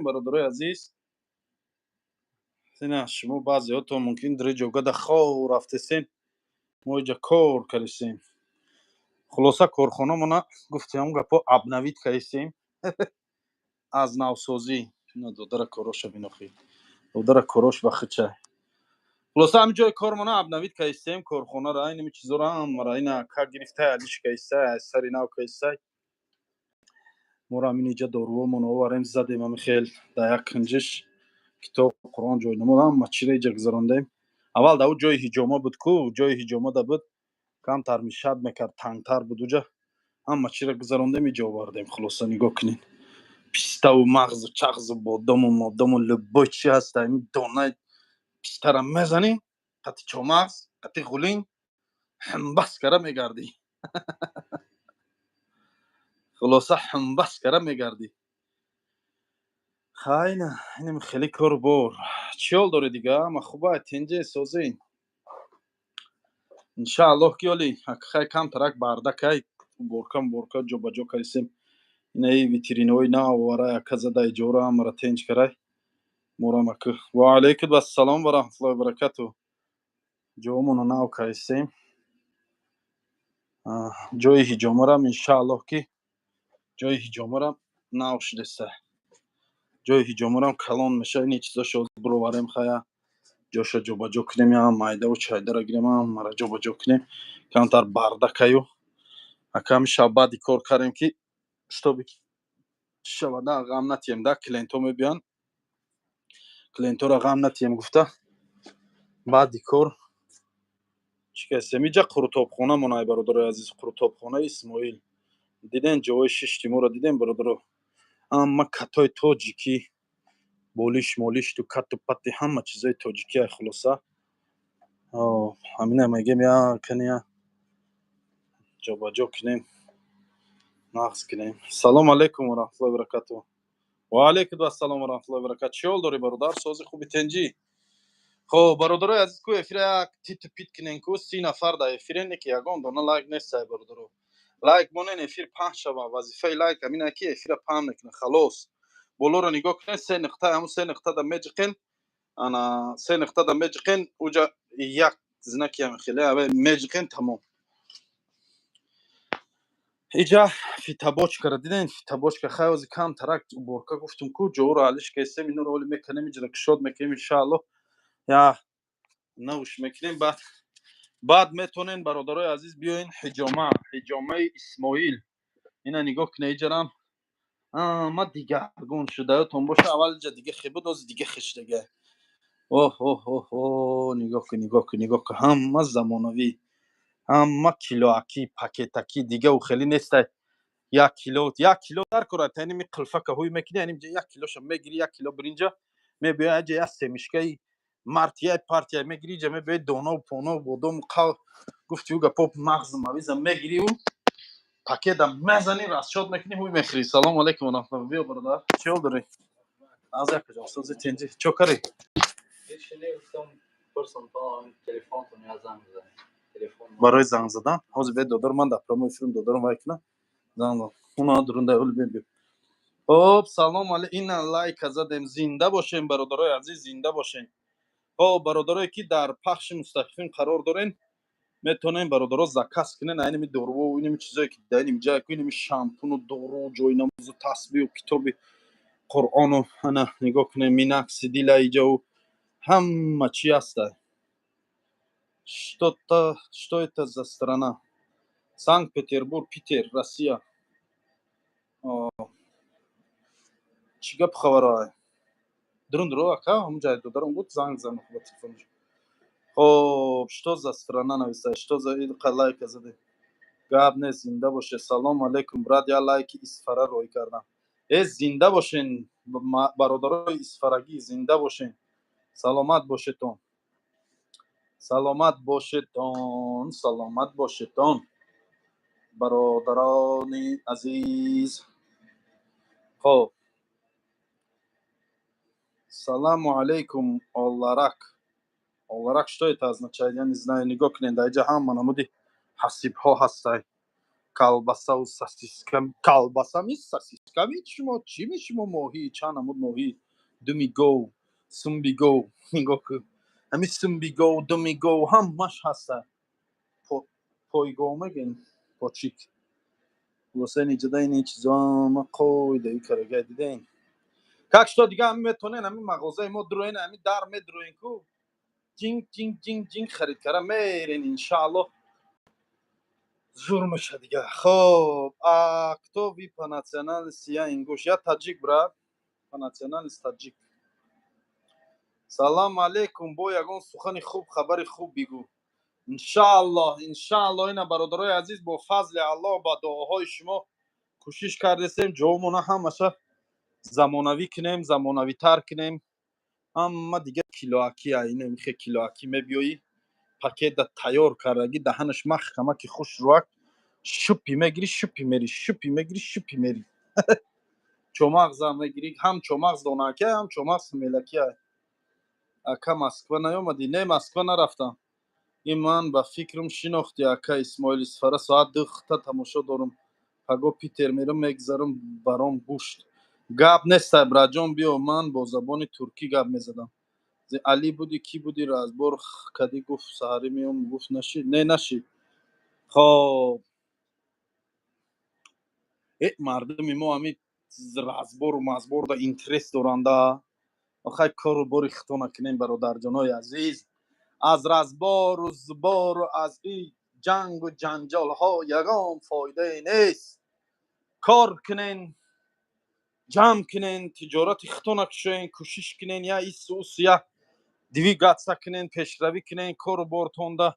бародарои азиз, ина шумо баъзеҳотон мумкин дар ҷойгода хов рафтесен, мо иҷа кор карисем. Хулоса корхонамона гуфтем ҳамн гапҳо абнавид карисем аз навсозӣ. Ина додара короша бинохӣ. Додара корош ба хичай. Хулоса ҳамин ҷои кормона абнавид карисем, корхонара инами чизора ҳаммара ина ка гирифтай алиш карисай, сари нав карисай. Моро ҳамин иҷа доруҳомона оварем задем ҳамин хел дар як кинҷиш китоб, Қуръон, ҷойнамоз ҳама чиро иҷа гузарондем. Аввал дар ӯ ҷои ҳиҷома буд ку, ҷои ҳиҷомада буд, камтар мишаб мекард, тангтар буд уҷа. Ҳама чиро гузарондем, иҷа овардем. Хулоса нигоҳ кунед. Пиставу мағзу чағзу бодому модаму любой чи ҳаст, ҳамин донаи пистара мезанӣ, қати чомағз, қати ғулин, ҳамбас кара мегардӣ. Хулоса ҳамбас кара мегардӣ. Хайна, инами хеле кору бор. Чӣ ҳол доред дига? Ҳама хубай, тенҷаи созен. Иншааллоҳ ки оли хай камтарак бардакай уборка ҷобаҷо карисем. Инаи витринаҳои нав овара яка зада иҷора ҳамаро тенҷ карай. Морам аку. Ва алайкум ассалом ва раҳматуллоҳи ва баракатуҳ. Ҷоамона нав карисем. Ҷои ҳиҷомарам иншааллоҳ ки ҷои ҳиҷомарам нав шудеста. Ҷои ҳиҷомарам калон меша. Ини чизошо буроварем хая. Ҷошо ҷобаҷо кунем, я майдаву чайдара гирем, ҳамаро ҷобаҷо кунем. Камтар бардакаю. Аками шаб баъди кор кардем ки штоби шавада ғам натием да, клиентҳо мебиёнд. Клиентҳоро ғам натием гуфта баъди кор чӣ касем? Иҷа қурутобхонамона ай бародарои азиз, қурутобхонаи Исмоил. Диден ҷои шишти моро диден бародаро? Ҳама катои тоҷикӣ, болиш молишту кату пати ҳама чизои тоҷикӣ ай хулоса. Ҳамина мегем я кания ҷобаҷо кунем, нағз кунем. Салому алайкум ва раҳматуллоҳи ва баракатуҳ. Ва алайкум ассалом ва раҳматуллоҳи ва баракатуҳ. Чӣ ҳол дорӣ бародар? Сози хуби тенҷӣ? Хоб бародарои азиз ку эфира як титу пит кунем ку 30 нафар дар эфире не ки ягон дона лайк нест ай бародаро. Лайк монен эфир паҳн шава. Вазифаи лайк ҳамин ки эфира паҳн мекунад. Халос. Болоро нигоҳ кунед, се нуқта, ҳамун се нуқта дар меҷиқен, ана се нуқта дар меҷиқен, уҷа як знаки ҳамин хеле аве меҷиқен тамом. Иҷа фитабочкаро диден? Фитабочка хай ози камтарак уборка гуфтум ку ҷоҳоро алиш карисем, инҳоро оли мекунем, иҷра кушод мекунем иншааллоҳ. Я навш мекунем, баъд метонен бародарои азиз биёен ҳиҷомаи Исмоил. Ина нигоҳ кунед, иҷарам ҳама дигаргун шуда. Ёдтон боша аввал иҷа дига хе буд, ози дига хештага. Нигоҳ кун. Ҳама замонавӣ. Ҳама килоакӣ, пакетакӣ, дига ӯ хеле нестай. 1 кило дар кора та инами қилфака ҳуй мекунӣ, яним ҷа 1 килоша мегирӣ, 1 кило бринҷа мебиёй, аҷа я семишкаи мартияи партия мегирӣ, иҷа мебиёй донаву понаву бодому қав гуфти ӯ гапо мағзу мавиза мегирӣ, ӯ пакета мезанӣ, расчёт мекунӣ, ҳуй мехӯрӣ. Салому алайкум ва раҳматуллоҳ. Биё бародар. Чӣ ҳол дорӣ? Аз як ҷо сози тенҷӣ. Чокарӣ? Барои занг задан? Ҳозир бе додар ман дар прямой эфирм додарам вай кунам. Занг зад. Уна дурунда оли бебиё. Хоб, салом алейкум. Ина лайка задем. Зинда бошем бародарои азиз, зинда бошем. Хоб, бародарое ки дар пахши мустақим қарор дорен, метонен бародаро заказ кунен айними доруву, иними чизое ки дар иним ҷай ку, иними шампуну, дору, ҷойнамозу, тасбиҳу, китоби Қуръону, ана нигоҳ кунен минакси дила иҷау ҳама чи ҳастай. Что это за страна? Санкт-Петербург, Питер, Россия. Чӣ гап хабарай? Дурун ака, ҳамун ҷай додарам гуфт занг зан ба телефонаш. Хоб, что за страна нависай? Что за илқа лайка заде? Гап нест, зинда боше. Салом алейкум брат, я лайки Исфара рой кардам. Зинда бошен бародарои исфарагӣ, зинда бошен. Саломат бошетон. Саломат бошетон. Бародарони азиз. Хоб. Салому алейкум Олларак. Олларак что это означает? Я не знаю. Нигоҳ кунед, дар иҷа ҳама намуди ҳасибҳо ҳастай. колбаса у сосисками, колбасами с сосисками, чмо, чими чмо моҳӣ, чанд намуд моҳӣ, думигов, сумбигов, нигоҳ кун. Ҳамин сумбигов, думигов ҳамаш ҳаста. Пойгов мегӯем, почик. Хулоса иҷода ин чизо ҳама қойдаи карага дидаин. Как что дига ҳамин метонен, ҳамин мағозаи мо дуроен, ҳамин дар медуроен ку. Ҷинг ҷинг ҷинг ҷинг харид кара мерен иншааллоҳ. Зур меша дига. Хоб, кто ви по национальности? Я ингуш. Я таджик, брат. По национальности таджик. Салом алейкум. Бо ягон сухани хуб, хабари хуб бигӯ. Иншааллоҳ, иншааллоҳ ина бародарои азиз бо фазли Аллоҳ ба дуоҳои шумо кӯшиш кардесем ҷомона ҳамаша замонавӣ кунем, замонавитар кунем. Ҳама дига килоакӣ айнем хе килоакӣ мебиёӣ. Пакета тайёр кардагӣ даҳанаш маҳкама ки хуш руак. Шупи мегирӣ, шупи мери, шупи мегирӣ, шупи мери. Чомағза мегирӣ, ҳам чомағз донакия, ҳам чомағз мелакия. Ака Москва наёмадӣ? Не, Москва нарафтам. Ин ман ба фикрам шинохтӣ ака Исмоил Исфара соат 2 тамошо дорам. Паго Питер мерам мегзарам баром гӯшт. Гап нестай браҷон биё, ман бо забони туркӣ гап мезадам. Али буди ки буди разбор кадӣ гуфт саҳарӣ меом гуфт нашид? Не нашид. Хоб. Мардуми мо ҳамин разбору мазборда интерес доранда. Охай кору бори хито накунем бародарҷонои азиз. Аз разбору зубору аз ин ҷангу ҷанҷолҳо ягон фоидае нест. Кор кунен, ҷамъ кунен, тиҷорати хито накушоен, кӯшиш кунен я ису усу я двигатса кунен, пешравӣ кунен кору бортонда.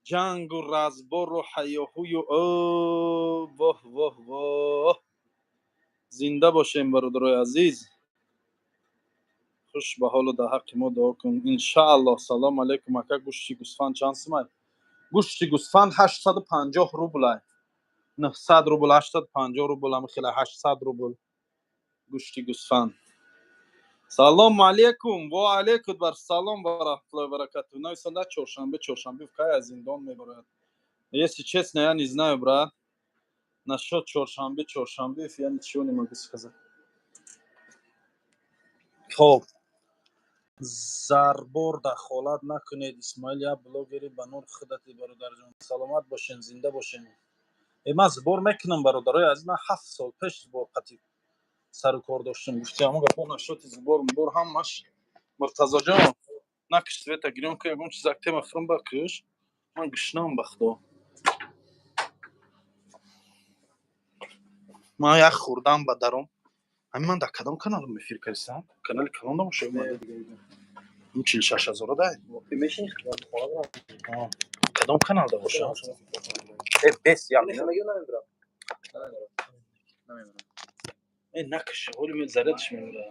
Ҷангу разбору ҳаёҳую воҳ воҳ воҳ. Зинда бошем бародарои азиз. Хуш ба ҳолу дар ҳаққи мо дуо кун. Иншааллоҳ. Салом алейкум ака. Гӯшти гӯсфанд чанд сомай? Гӯшти гӯсфанд 850 рубл ай. 900 рубл, 850 рубл, амихела 800 рубл. Гӯшти гӯсфанд. Салом алейкум. Ва алейкум бар салом ва рахматуллоҳи ва баракатуҳ. Нависанда чоршанбе в кай аз зиндон мебарояд. Если честно, я не знаю, брат. Насчет чоршанбе, я ничего не могу сказать. Хоб. Зарбор дахолат накунед. Исмоил я блогери ба нур худати бародарҷон. Саломат бошен, зинда бошен. Ман збор мекунам бародарои азиз. Ман 7 сол пеш збор қатӣ сару кор доштам. Гуфти ҳамон гапо нашоти збор ҳамаш. Муртазоҷон, накиш света гирёнка ягон чизак тема фрум бакиш. Ман гушнаам ба худо. Ман як хурдам ба даром. Ҳамин ман дар кадом канал эфир кардам? Канали калон намоша омада. ин 46000 дай. Кадом канал да боша? бес як. накаш ҳоли мен зарядш мемора.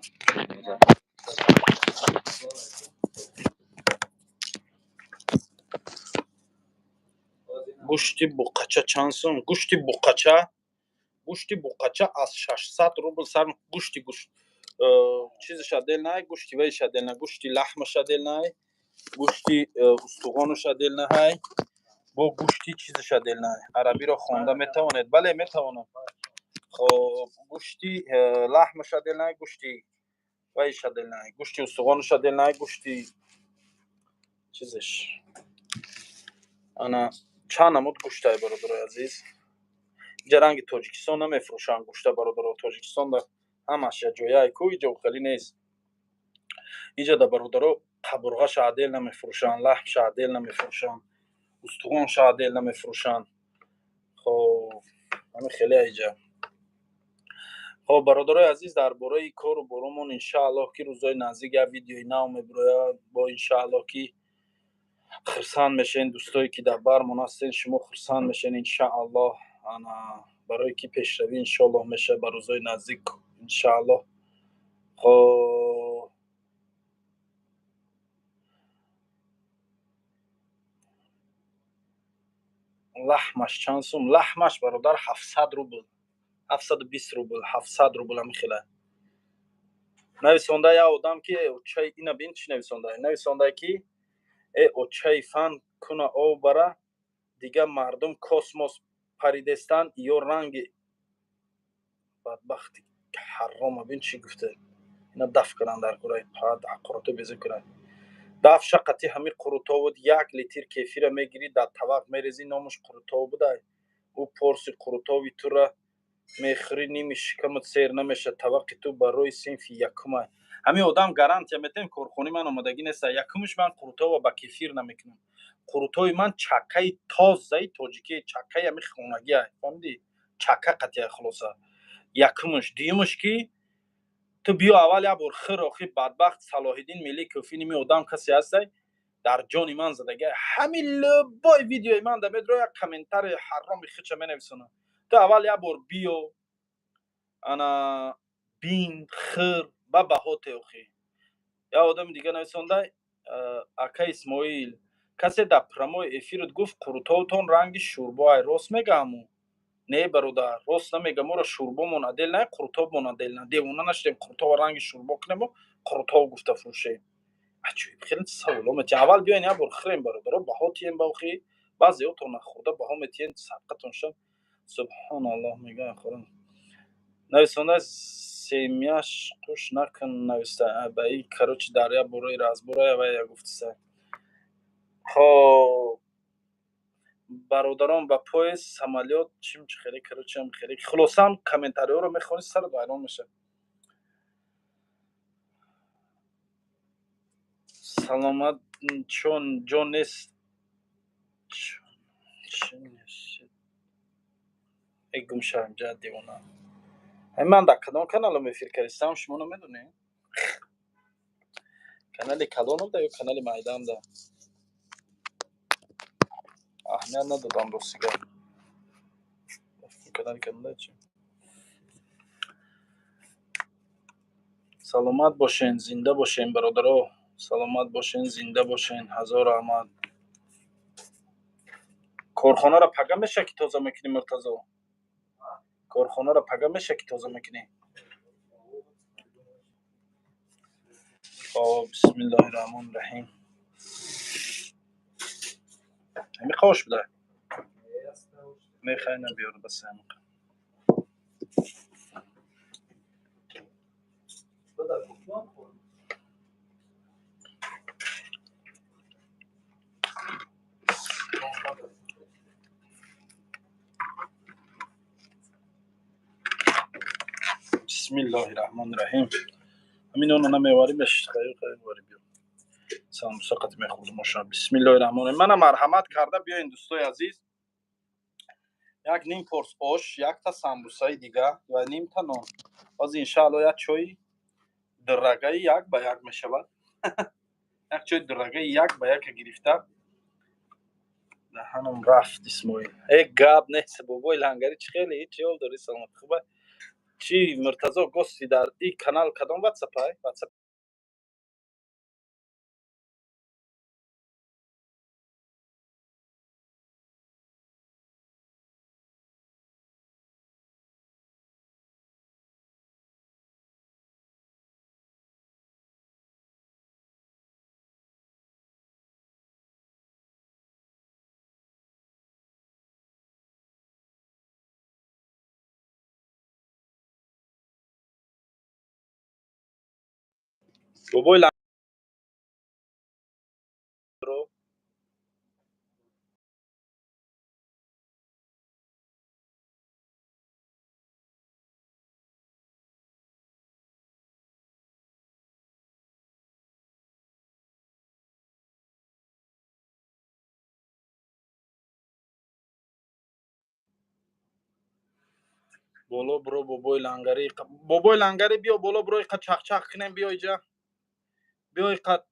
гӯшти буқача чанд сом? Гӯшти буқача аз 600 рубл сар. Гӯшти чизаш отдельный, гӯшти вайш отдельный, гӯшти лаҳмаш отдельный, гӯшти устуғонаш отдельный, бо гӯшти чизаш отдельный. Арабиро хонда метавонед? Бале, метавонам. Хоб, гӯшти лаҳмаш отдельный, гӯшти вайш отдельный, гӯшти устуғонаш отдельный, гӯшти чизаш. Ана чанд намуд гӯштай бародарои азиз. Инҷа ранги Тоҷикистон намефурӯшанд гӯшта бародаро. Тоҷикистонда ҳамаш яҷояй ку, иҷо хеле нест. Инҷа да бародаро қабурғаша адел намефурӯшанд, лаҳмша адел намефурӯшанд, устуғонша адел намефурӯшанд. Хоб, ҳамин хеле иҷа. Хоб, бародарои азиз, дар бораи кору боромон иншааллоҳ ки рӯзои наздик як видеои нав мебирояд. Бо иншааллоҳ ки хурсанд мешавен, дӯстое ки дар бармон ҳастен, шумо хурсанд мешавен иншааллоҳ. Ана барое ки пешравӣ иншааллоҳ мешавад ба рӯзои наздик иншааллоҳ. Хоб, лаҳмаш чанд сум? Лаҳмаш бародар 700 рубл, 720 рубл, 700 рубл амихела. Нависонда я одам ки очаи ина бин чи нависонда. Нависонда ки очаи фан куна ов бара дига мардум космос پریدستان یا رنگ بدبختی حرام بین چی گفته اینا دفع کنن در گروه پاد قروتو بیزه کنن دفع شقتی همین قروتو بود 1 لیتر کیفی را میگیری در طبق میریزی نامش قروتو بوده او پرسی قروتو وی تو را میخوری نیمیش کمت سیر نمیشه طبق تو بر روی صنف یکمه همین آدم گارانتی میتیم کارخونه من اومدگی نیست یکمش من قروتو و با کیفیر نمیکنم قروتوی من چکه تازه تاجیکی چکه همین خونگی فهمیدی چکه قطعه خلاصه یکمش دیمش کی تو بیا اول یا بر خیر آخی بدبخت صلاح الدین ملی کوفی نمی آدم کسی هستی در جان من زدگه همین لبای ویدیوی من در بدرو یک کامنتر حرام خیچه می نویسونه تو اول یا بر بیو انا بین خیر با بهات آخی یا آدم دیگه نویسونده اکا اسماعیل کسی در پرمای افیرت گفت قروتوتون رنگ شوربای راست میگم نه برادر راست نمیگم ما را شوربا منادل نه قروتو منادل نه دیوونه نشدیم قروتو رنگ شوربا کنیم و قروتو گفته فروشیم عجیب خیلی سوالات اول بیاین یا برخریم برادر بها تیم باخی بعضی ها تو نخورده بها میتین صدقتون شد سبحان الله میگه خورم نویسنده سیمیاش قوش نکن نویسته ابایی کروچ دریا برای راز برای و یا گفته سه خب برادران با پای سمالیات چیم خیلی کروچم خیلی خلاصم کامنتاری ها رو میخونی سر ویران میشه سلامت چون جون نیست چی نیست ای گمشم جدی اونا من در کدام کانال میفیر کردم شما نمیدونی کانال کلانم ده یا کانال مایدان ده اهمیت ندادم روسیگه کانال کانال چی سلامت باشین زنده باشین برادرها سلامت باشین زنده باشین هزار رحمت کارخانه را پگه میشه که تازه میکنی مرتضی کارخانه را پگه میشه که تازه میکنی بسم الله الرحمن الرحیم همین خوش بده میخوای نبیار بس همین بسم الله الرحمن الرحیم همین اونو نمیواری بش خیلی واری بیار سلام سقط میخورد ماشا بسم الله الرحمن الرحیم منم مرحمت کرده بیاین دوستای عزیز یک نیم پرس آش یک تا سامبوسای دیگه و نیم تا نان باز انشاءالله یک چای درگه یک به یک میشود یک چای درگه یک به یک گرفته دهنم رفت اسماعیل ای گاب نیست بابای لنگری چی خیلی چی حال داری سلامت خوبه چی مرتضی گستی در این کانال کدام واتساپ های واتساپ بابای لنگری رو بالا برو بابای لنگری بیا بالا برو قد چخ چخ کنیم بیا اینجا بیا قد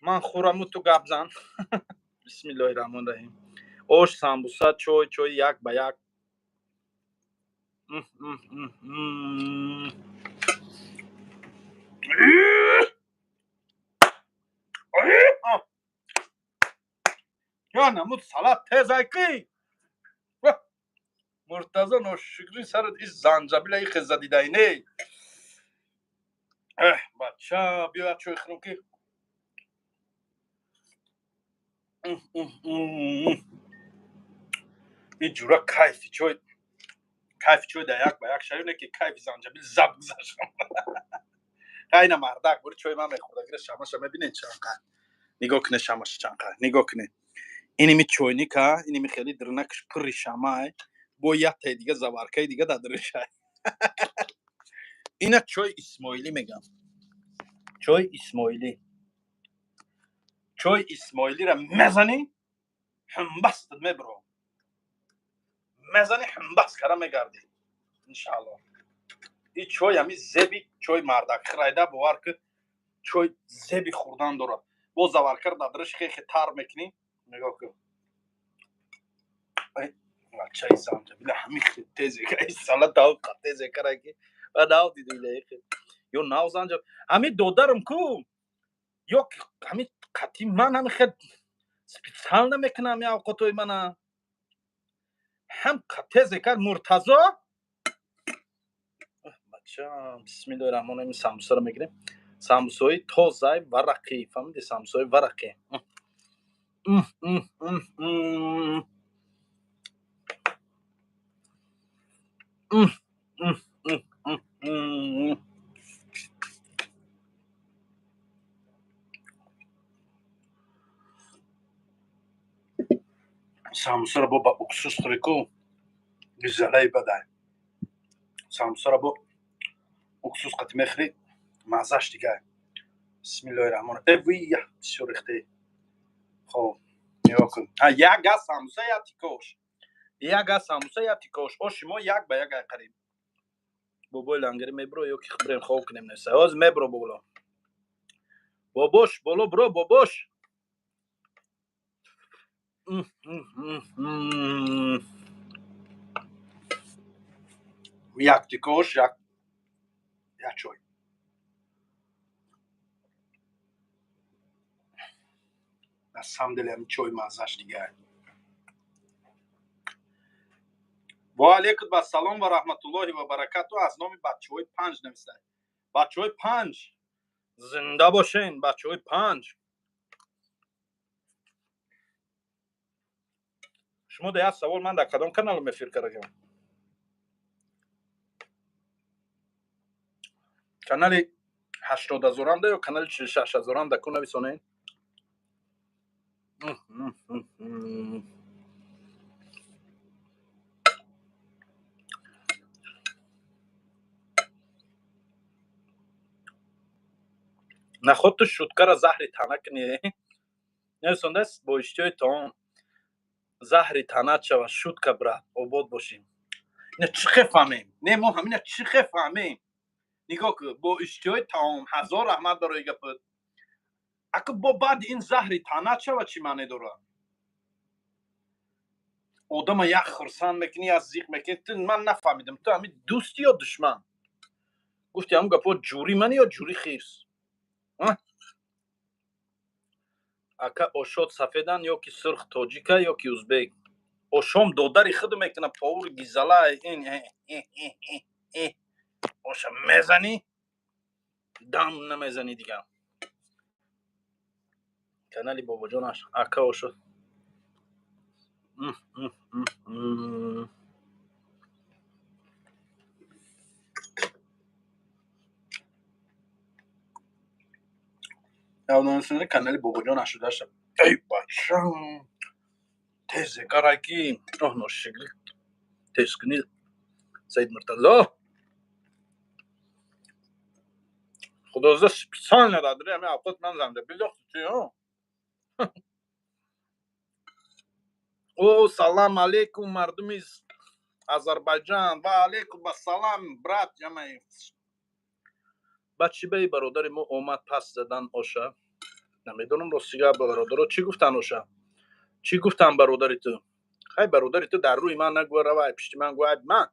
من خورم تو گپ زن بسم الله الرحمن الرحیم آش سامبوسا چای یک به یک یا نمود سلات تزایکی مرتضی ناشکری سرت این زنجبیل ای خزه دیده اینه بچه بیا چوی خروکی این جورا کیفی چوی در یک با یک شایونه که کیفی زنجبیل زب گذاشتم خیلی مردک بوری چوی من میخورد اگر شماش ببینین چنقدر نگاه کنه شماش چنقدر نگاه کنه اینی می چوینی که اینی می خیلی درنکش پری شمای با یک تا دیگه زوارکای دیگه دادرش اینا چوی اسماعیلی میگم چوی اسماعیلی را مزنی همبست میبرو مزنی همبست کرا میگردی انشالله این چوی همی زبی چوی مردک خرایده باور که چوی زبی خوردن داره با زوارکر دادرش خیلی تر میکنی نگاه کن چای زنجبیل همین خیلی تیزی که این سالا داو تیزی کرا که و داو دیدیله یا ناو زنجبیل همین دودرم کو یا همین قطعی من همین خیلی سپیڅال نمیکنم یا قطعی من هم تیزی کر مرتضا بچه بسم الله الرحمن الرحیم سمبوسا رو میگیریم سمبوسای تازه ورقی فهمیدی سمبوسای ورقی سمبوسا رو با اکسوس خوری کو گزلای بده سمبوسا رو با اکسوس قطع میخوری مزهش دیگه بسم الله الرحمن الرحیم اوی بسیار ریخته خب نگاه کن یک گاز سمبوسا یا تیکوش او شما یک به یک قریب بابای لنگری میبرو یا که خبرین خواب کنیم نیسته از میبرو بولا بابوش بولو برو بابوش یک تیکوش یک چوی از همدلیم چوی مزهش دیگه و علیکم با سلام و رحمت الله و برکاته از نام بچه های 5 نوشته بچه های 5 زنده باشین بچه های 5 شما ده سوال من در کدام کانال میفیر کردم کانال 80,000 هم ده یا کانال 46,000 هم ده کنه بیسونه نه خود تو شدکر زهر تنک نیه نه سندست با اشتیای تان زهر تنک شو شدکر برد آباد باشیم نه چی فهمیم نه ما همین چی فهمیم نگاه که با اشتیای تام 1000 رحمت برای گپت اگه با بعد این زهر تنک شو چی معنی داره آدم یک خرسان میکنی از زیق میکنی من نفهمیدم تو همین دوستی یا دشمن گفتی هم گپا جوری منی یا جوری خیرس اکا اوشاد سفیدن یا که سرخ تاجیکه یا که ازبک اوشام دادری خود میکنه پاور گیزاله این اوشا میزنی دم نمیزنی دیگه کانالی بابا جانش اکا اوشاد اونسونه کانالی بابا جان شده شد ای بچم تیزه کارکی اوه نوشگلی تیز کنید سید مرتضی خدازده سپیسان نداره همه اوقات من زنده بیداختی ها او سلام علیکم مردمی آذربایجان و علیکم السلام برات جمعی بچه بی برادر ما اومد پس زدن آشا نمیدونم راستیگه برادر چی گفتن آشا چی گفتن برادری تو خیلی برادری تو در روی من نگوه روی پشتی من گوه من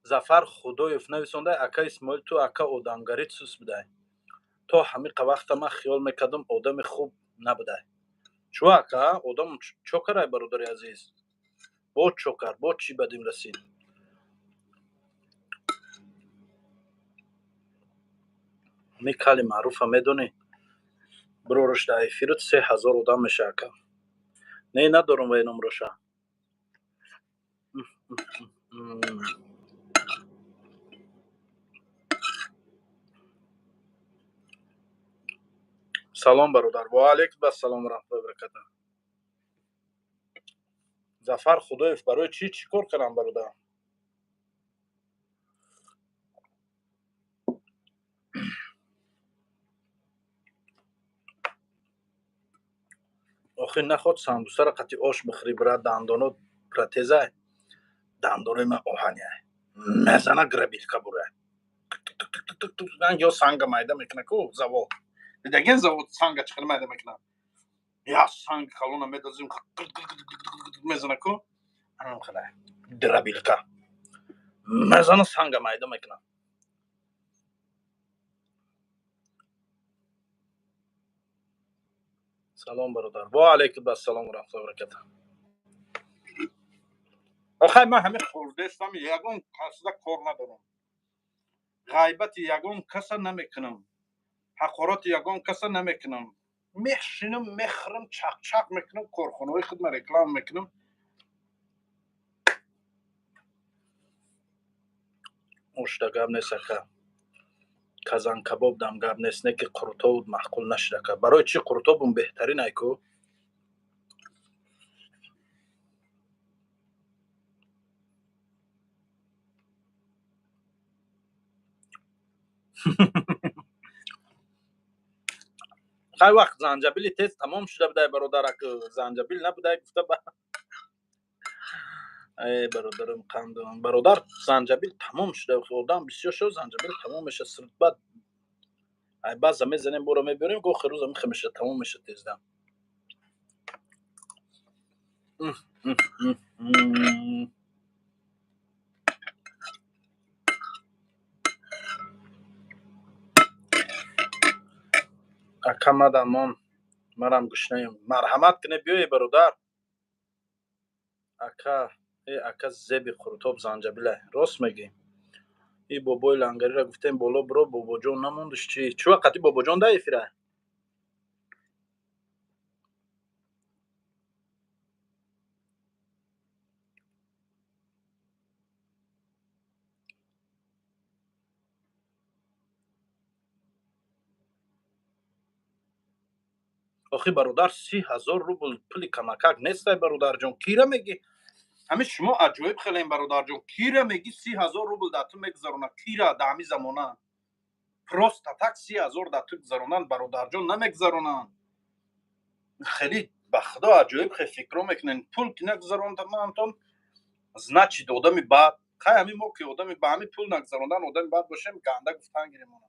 زفر خدایف نویسانده اکا اسماعیل تو اکا آدمگریت سوس بده تا همین وقت من خیال میکردم آدم خوب نبوده چو اکا آدم چوکره برادری عزیز با چوکر با چی بدیم رسید میکلی معروف هم میدونی بروش در افیرت 3000 آدم میشه که نه ندارم و اینم روشه سلام برادر و علیکم السلام و رحمت الله و برکاته ظفر خدایف برای چی کار کنم برادر آخه نخواد سمبوسه را قطعی آش بخری برای دندانات پرتزه دندانای من آهنیه مزنه گربیلکا بوره یا سنگ مایده میکنه کو زواد دیگه زواد سنگ چخل مایده میکنه یا سنگ کلون میدازیم میزنه کو انم خدا گربیلکا مزنه سنگ مایده میکنه سلام برادر و علیکم السلام و رحمت الله و برکاته آخه من همه خورده استم یگون کسا کار ندارم غیبت یگون کسا نمیکنم حقارت یگون کسا نمیکنم میشینم میخرم چق چق میکنم کارخانه‌های خود من رکلام میکنم اشتا گپ نیست که کازان کباب دم گپ نیست نه که قرطاب معقول نشده که برای چی قرطابم بهترین ایکو خیلی وقت زنجبیل تست تمام شده بوده برادر که زنجبیل نبوده گفته ای برادرم قندم برادر زنجبیل تمام شده خوردم بسیار شد زنجبیل تمام میشه سرت بعد ای بعض میزنیم برو میبریم گو خروز میشه تمام میشه تیزدم اکا مدام مرم گشنیم مرحمت کنه بیای برادر اکا ای اکا زبی قرطاب زنجبیله راست میگی ای بابای لنگری را گفتیم بالا برو بابا جان نموندش چی وقتی بابا جان ده افیره آخی برادر 30,000 روبل پولی کمکک نیست برادر جان کیره میگی همه شما عجایب خیلی برادر جان کیره میگی 30,000 روبل در تو میگذرونه کیره در همی زمانه پروست تک 30,000 در تو گذرونن برادر جان نمیگذرونن خیلی بخدا عجایب خیلی فکر میکنن پول که نگذروند من значит одами бад хай ҳамин мо ки одами ба ҳамин пул нагзарондан одами бад бошем ганда гуфтан гиремона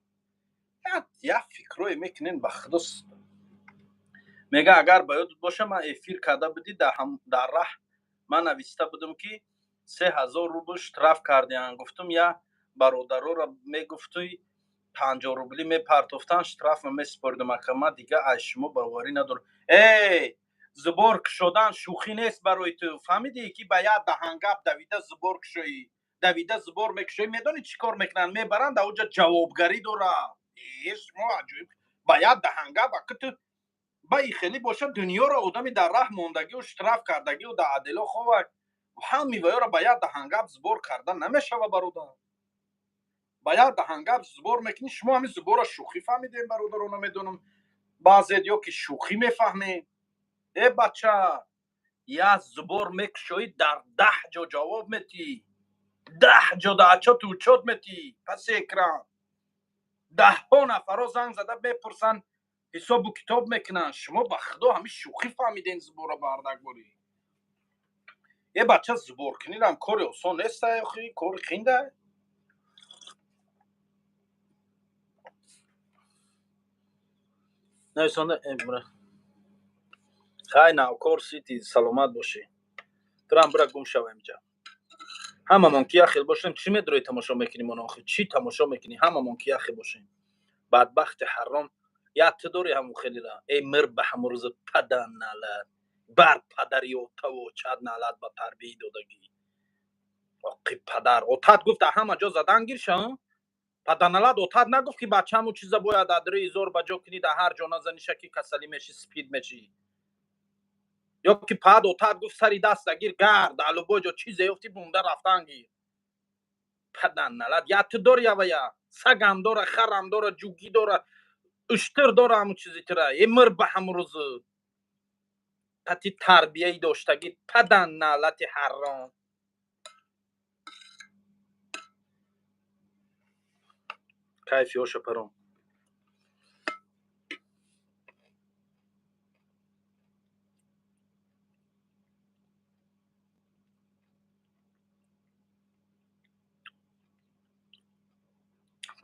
як фикрое мекунем ба худо мега агар ба ёдат боша ман эфир карда будӣ дар раҳ ман нависта будам ки 3000 рубл штраф кардиан гуфтум я бародароро мегуфтӣ 50 рубли мепартофтан штрафа месупордим акама дига аз шумо бароварӣ надорам зубор кушодан шӯхӣ нест барои ту фаҳмидӣ ки ба як даҳангап давида зубор кушоӣ давида зубор мекушоӣ медонӣ чӣ кор мекунанд мебаранд дар оҷа ҷавобгарӣ дорад шумо аҷоиб ба як даҳангап ака ту ба и хеле бошад дунёро одами дар раҳ мондагиу штраф кардагиу дар адело ховак ҳамиваёро ба як даҳангап зубор карда намешава бародар ба як даҳангап зубор мекунӣ шумо ҳамин зуборро шӯхӣ фаҳмидем бародарона медонам баъзед ё ки шӯхӣ мефаҳмед бача як зубор мекушоӣ дар 10 ҷо ҷавоб метиҳӣ 10 ҷо дар чоту учот метиҳӣ паси экран 10ҳо нафаро занг зада мепурсанд ҳисобу китоб мекунанд шумо ба худо ҳамин шӯхӣ фаҳмидем зуборро бардагборӣ бача зуборкунидам кори осон неста охи кори хинда нависонда хай навкор сити саломат бошӣ турам бира гум шава инҷа ҳамамон ки яхел бошем чӣ медурӣ тамошо мекунем он охир чӣ тамошо мекунӣ ҳамамон ки яхел бошем бадбахти ҳаром як ту дори ҳаму хелира мир ба ҳаму рӯза падан налад бар падари отаву чад налад ба тарбияи додагӣ оқи падар отат гуфт дар ҳама ҷо задан гирша паданалад отад нагуфт ки бачаму чиза бояд адри изор ба ҷо кини да ҳар ҷоназа нишаки касалӣ меши спид меши ё ки пад отад гуфт сари даст агир гард алубоҷо чизе ёфти бунда рафтангир паданалад яту дор явая сагам дора харам дора ҷугӣ дора уштир дора ҳаму чизи тира эмир ба ҳаму рӯзу пати тарбияи доштагӣ паданалати ҳарром кайфи ошапарон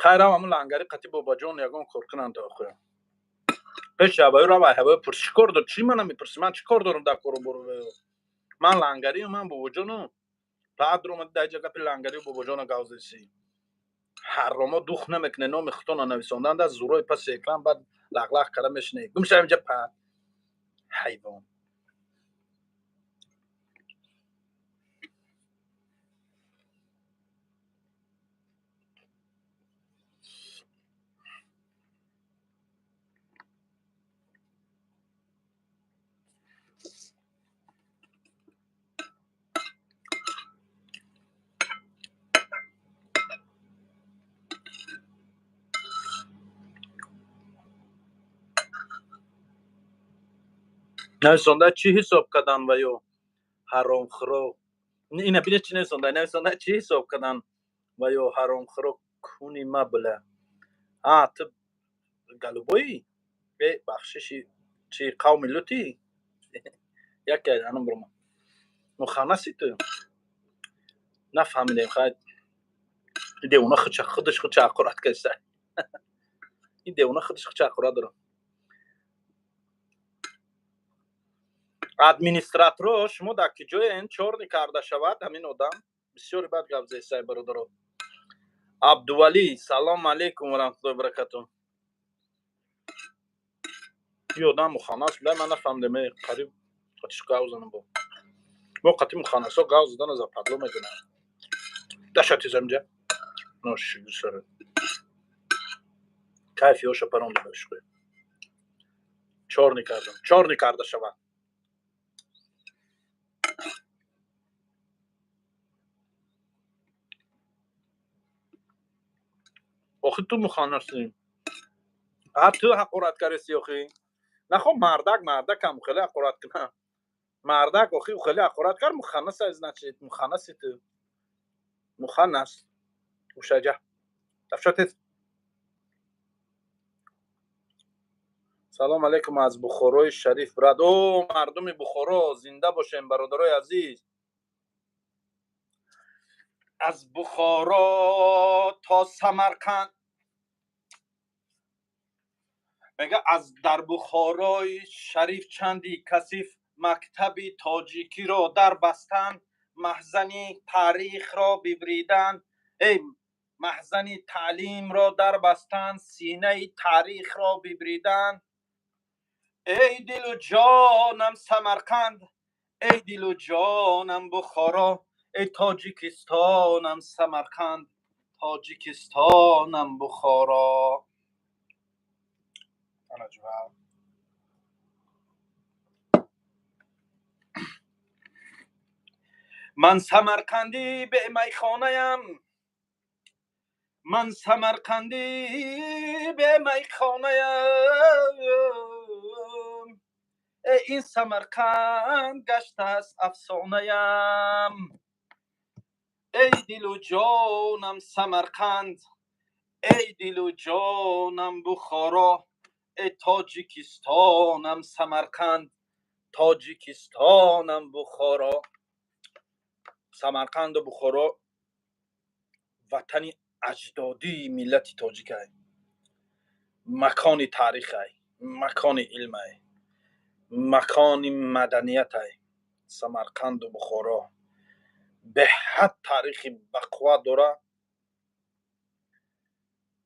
хайрам ҳамун лангари қати бобаҷон ягон кор кунанд охӯ пеш ҳаваю равай ҳаваю пурс чӣ кор дор чӣ мана мепурсӣ ман чӣ кор дорам дар кору бору ман лангарию ман бобоҷону баъд омади дар ҷа гапи лангарию бобоҷона гавзеси ҳарромо дух намекунед номи худтона нависонданд аз зурой паси экран баъд лағлақ карда мешунед гумша инҷа па ҳайвон нависонда чӣ ҳисоб кардан ва ё ҳаромхӯро ина бинед чӣ нависонда нависонда чӣ ҳисоб кардан ва ё ҳаромхӯро куни мабла ту галубоӣ бахшиши чӣ қавми лутӣ яке анум бурма муханнаси ту нафаҳмидем хай ин девона худаш худча аққурат кашта ин девона худаш худча аққурат дора администратро шумо дар ки ҷояен чорни карда шавад ҳамин одам бисёри бад гап зесай бародаро абдувалӣ салому алейкум ва раҳматуллоҳи ва баракатуҳ ин одам муханнас буда ман нафаҳмидем қариб қатиш гав занам мо қати муханнасо гав задан западло медонам дашатизам ҷа ношигусара кайфи ошапарон дадашқӯ чорни карда шавад охи ту муханнаси ту ҳақораткареси охи нахо мардакам хеле ҳақорат кунам мардак охи хеле ҳақораткар муханнаса значит муханнаси ту муханнас ушаҷа дафшатез салому алейкум аз бухорои шариф брат о мардуми бухоро зинда бошем бародарои азиз аз бухоро то самарқанд мега аз дар бухорои шариф чанди касиф мактаби тоҷикиро дар бастанд маҳзани таърихро бибриданд маҳзани таълимро дар бастанд синаи таърихро бибриданд эй дилу ҷонам самарқанд эй дилу ҷонам бухоро эй тоҷикистонам самарқанд тоҷикистонам бухоро ман самарқандӣ бемайхонаям ман самарқандӣ бемайхонаям ин самарқанд гаштааст афсонаям эй дилу ҷонам самарқанд эй дилу ҷонам бухоро эй тоҷикистонам самарқанд тоҷикистонам бухоро самарқанду бухоро ватани аҷдодии миллати тоҷикай макони таърихай макони илмай макони маданиyaтай самарқанду бухоро беҳад таърихи бақувват дора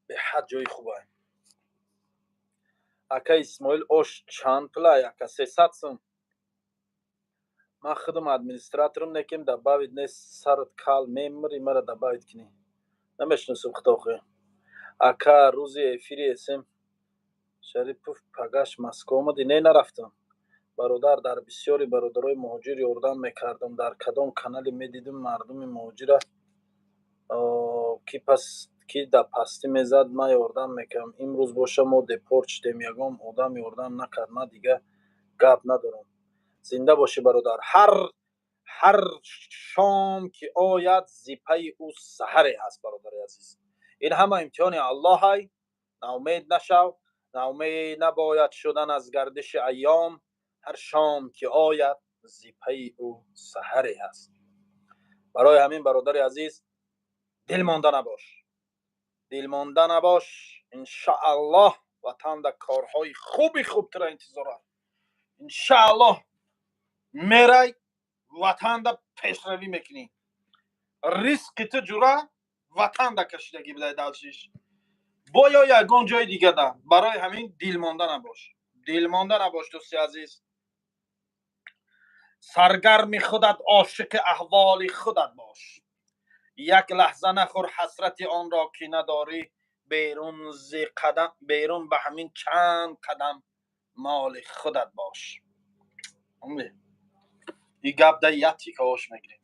беҳад ҷои хубай ака исмоил ош чанд пулай ака 300 сум ман худам администраторам некем добавить не сарат кал мемори мара добавить кини намешнасам худохӯ ака рӯзи эфири эсем Шарипов пагаш Москва омади? Не, нарафтам. бародар, дар бисёри бародарои муҳоҷир ёрдам мекардам. Дар кадом канале медидим мардуми муҳоҷира ки да пастӣ мезад, ман ёрдам мекардам. Имрӯз боша мо депорт шудем, ягон одам ёрдам накард. Ман дига гап надорам. зинда бошӣ бародар. ҳар шом ки ояд зипаи ӯ саҳаре ҳаст. бародари азиз, ин ҳама имтиҳони аллоҳай. наумед нашав, наумед набояд шудан аз гардиши айём. ҳар шом ки ояд зипаи ӯ саҳаре ҳаст. барои ҳамин бародари азиз, дилмонда набош. дилмонда набош. иншааллоҳ ватанда корҳои хубтира интизор аст. иншааллоҳ мерай ватанда пешравӣ мекунӣ. ризқи ту ҷура ватанда кашидагӣ бидай далшиш. бо ё ягон ҷои дигада. барои ҳамин дилмонда набош. дилмонда набош дӯсти азиз. саргарми худат, ошиқи аҳволи худат бош. як лаҳза нахӯр ҳасрати онро ки надорӣ. берун ба ҳамин чанд қадам моли худат бош. ин гап да яти ка ош мегирем.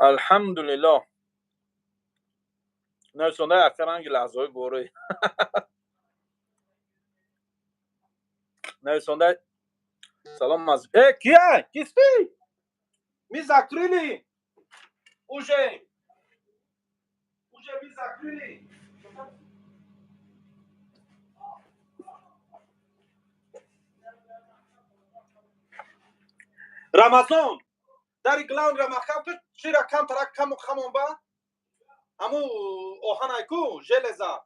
алҳамдулиллоҳ. нависондаи акаранги лаҳзаҳои гӯрӣ. нависондаи салом аз кия? Кисти? Ми закрыли? Уже ми закрыли? Рамазон, дари глаунра махкам ку чира камтара каму хамон ба? Аму оҳанай ку железа.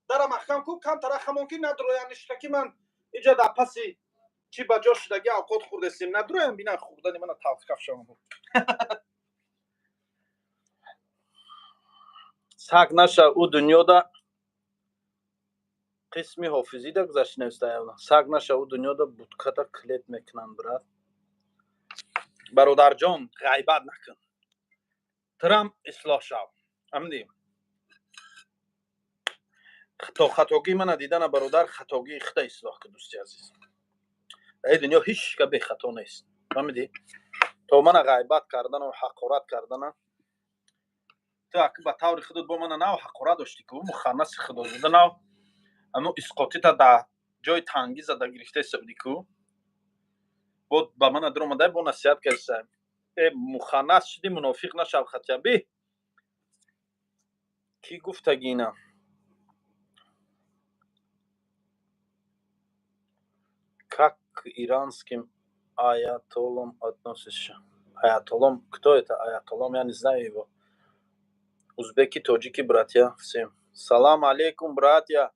Дара махкам ку камтара хамон ки надроян иштаки ман иҷа да паси чи баҷо шудаги авқот хурдесим. Надроян бина хурдани мана тавқиф шавам. саг наша ӯ дунёда қисми ҳофизида гузашти навистаявна. саг наша ӯ дунёда будкада клеп мекунанд брат. бародарҷон, ғайбат накун. тирам ислоҳ шав. амди то хатогии мана дидана бародар, хатогии худа ислоҳ ку дӯсти азиз. дар ин дунё ҳеч ка бехато нест. фаҳмидӣ? то мана ғайбат кардану ҳақорат кардана. ту аки ба таври худат бо мана нав ҳақорат доштӣ ку муханнаси худозада нав ану исқотита да ҷои тангӣ зада гирифта истодӣ ку. бо ба мана dur омадай бо насиҳат кардиса. муханнас шуди мунофиқ нашав хатяби. ки гуфтагина? как к иранским аятоллам относишься? Аятоллам? Кто это аятоллам? Я не знаю его. Узбеки, тоҷики, братья всем. Салам алейкум, братья.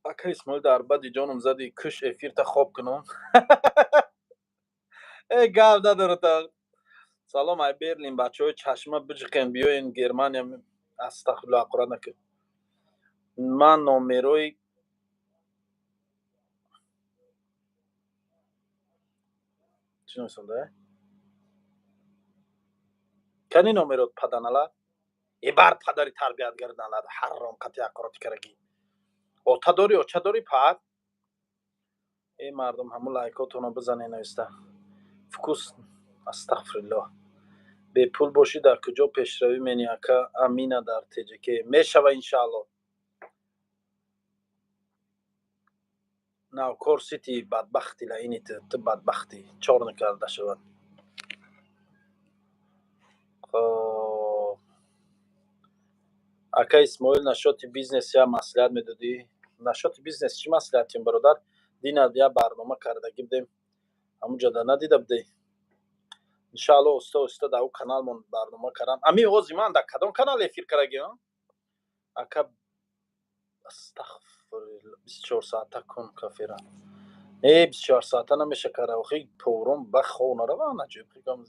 Ака Исмоил Дарбади ҷоном зади куш эфирта хоб кунам. гап надората. салом ай Берлин, бачаҳои чашма биҷиқем биёин Германия. астағфируллаҳ, ҳақорат накун. ман номерои чӣ нависонда? кани номерот паданалар? ибар падари тарбиятгар налад ҳарром қати ҳақороти карагӣ. оча дори пад? мардум ҳамун лайкотонро бизане нависта. вкус астағфируллоҳ. бепул бошӣ дар куҷо пешравӣ мени ака? Амина дар ТЖК. мешава иншааллоҳ. навкор сити бадбахти лаини ту бадбахти чорна карда шавад. ака Исмоил, нашоти бизнес я маслиҳат медодӣ? нашоти бизнес чӣ маслиҳатим бародар? динад я барнома кардаги будем. ҳамуҷада надида будӣ? иншааллоҳ оста оста дар ӯ каналмон барнома кардам. ами овози ман дар кадом канал эфир караги? ака астағфируллоҳ 24 саата кун кафира. 24 саата намеша карахи порум ба хонарава наҷиб хикам.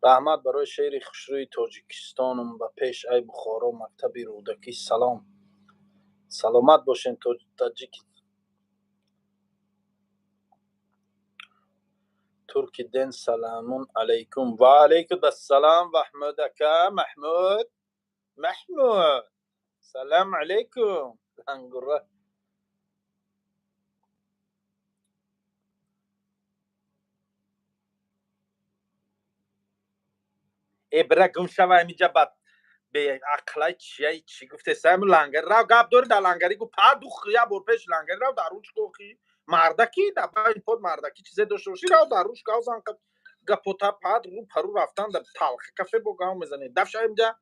раҳмат барои шеъри хушрӯи тоҷикистонум ба пеш ай бухоро мактаби рӯдакӣ. салом. саломат бошен тоҷик. ترکی دن سلامون علیکم و علیکم السلام و احمدک محمود سلام علیکم انگره ابره گم شوه اینجا بعد به عقلای چی گفته سیم لنگر رو گاب داری در لنگری گو پا دوخ یا برپش لنگر رو در روش کوخی مردکی در این پود مردکی چیزه داشته باشی رو در روش گاوزن که گپوتا پاد رو پرو رفتن در تلخ کافه با گاو میزنی دفشه اینجا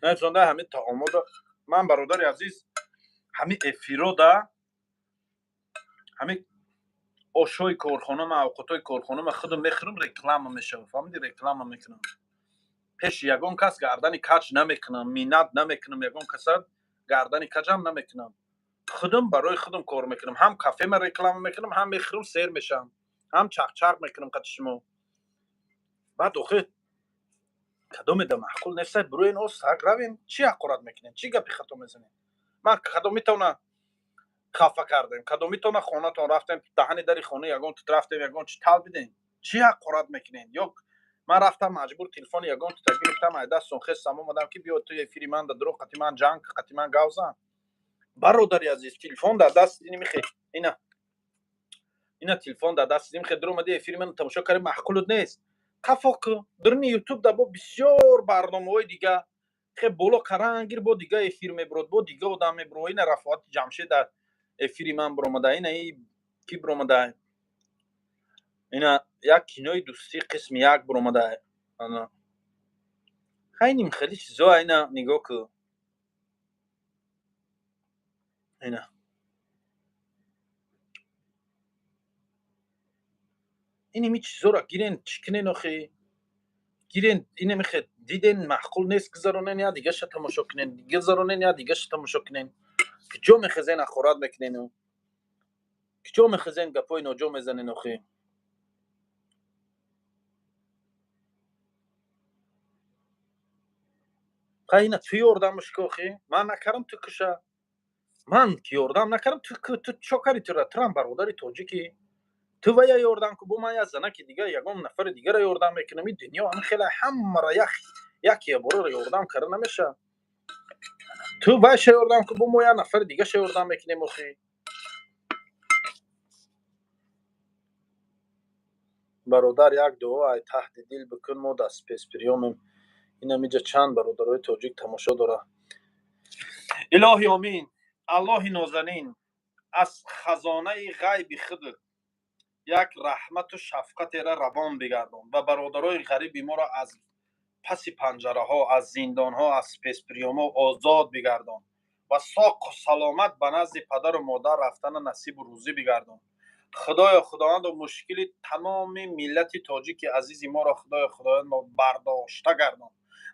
نه چونده همین تعامل من برادر عزیز همین افیرو دا همین اشوی کارخانه اوقاتای کارخانه خودم میخرم رکلام میشم فهمیدی رکلام میکنم پیش یگون کس گردن کج نمیکنم مینت نمیکنم یگون کس گردن کجم نمیکنم خودم برای خودم کار میکنم هم کافه ما رکلام میکنم هم میخرم سیر میشم هم چق میکنم قدشمو بعد آخه کدوم ده معقول نیست برو این سگ رویم چی اقرات میکنین چی گپی خطا میزنین من کدوم میتونه خفه کردیم کدوم میتونه خونه تون رفتیم دهن در خونه یگون تو رفتیم یگون چی تال بدین چی اقرات میکنین یا من رفتم مجبور تلفن یگون تو گرفتم ایدا سونخه سمو مدام که بیا تو فری من درو قتیمان جنگ قتیمان گاوزن برادری عزیز تلفن در دست اینی میخه اینا تلفن در دست اینی میخه درو مده فری من تماشا کردم معقول نیست خفاک درنی یوتیوب دا با بسیار برنامه‌های دیگه خیلی بالا کرانگیر با دیگه افیر میبرد با دیگه آدم میبرد این رفعات جمشید در افیری من برآمده این کی برآمده اینا یک کینوی دوستی قسم یک برآمده انا خیلی خیلی چیزا اینا نگاه کو اینا این می چیزا را گیرین چکنین اخی گیرین اینه میخه دیدین معقول نیست گذارونن یا دیگه شت تماشا کنین دیگه گذارونن یا دیگه شت تماشا کنین که جو میخزین اخورات میکنین که جو میخزین گپای نوجو میزنین اخی اینا توی یوردمش که اخی من نکردم تو کشه من که یوردم نکردم تو چوکاری تو را ترام برادری توجیکی تو ویا یوردم که بو من یا زنه که دیگه یگم نفر دیگه را یوردم میکنم این دنیا همه خیلی همه را یکی برو را یوردم کرده نمیشه تو وای یوردم که بو ما یا نفر دیگه یوردم میکنیم اخی برادر یک دعا ای تحت دل بکن ما دست پیس پریومیم اینا میجا چند برادرای توجیک تماشا داره الهی آمین الله نازنین از خزانه غیب خود یک رحمت و شفقت را روان بگردان و برادرای غریب ما را از پس پنجره ها از زندان ها از پسپریوما آزاد بگردان و ساق و سلامت به نزد پدر و مادر رفتن نصیب و روزی بگردان خداوند و مشکل تمام ملت تاجیک عزیز ما را خداوند ما برداشته گردان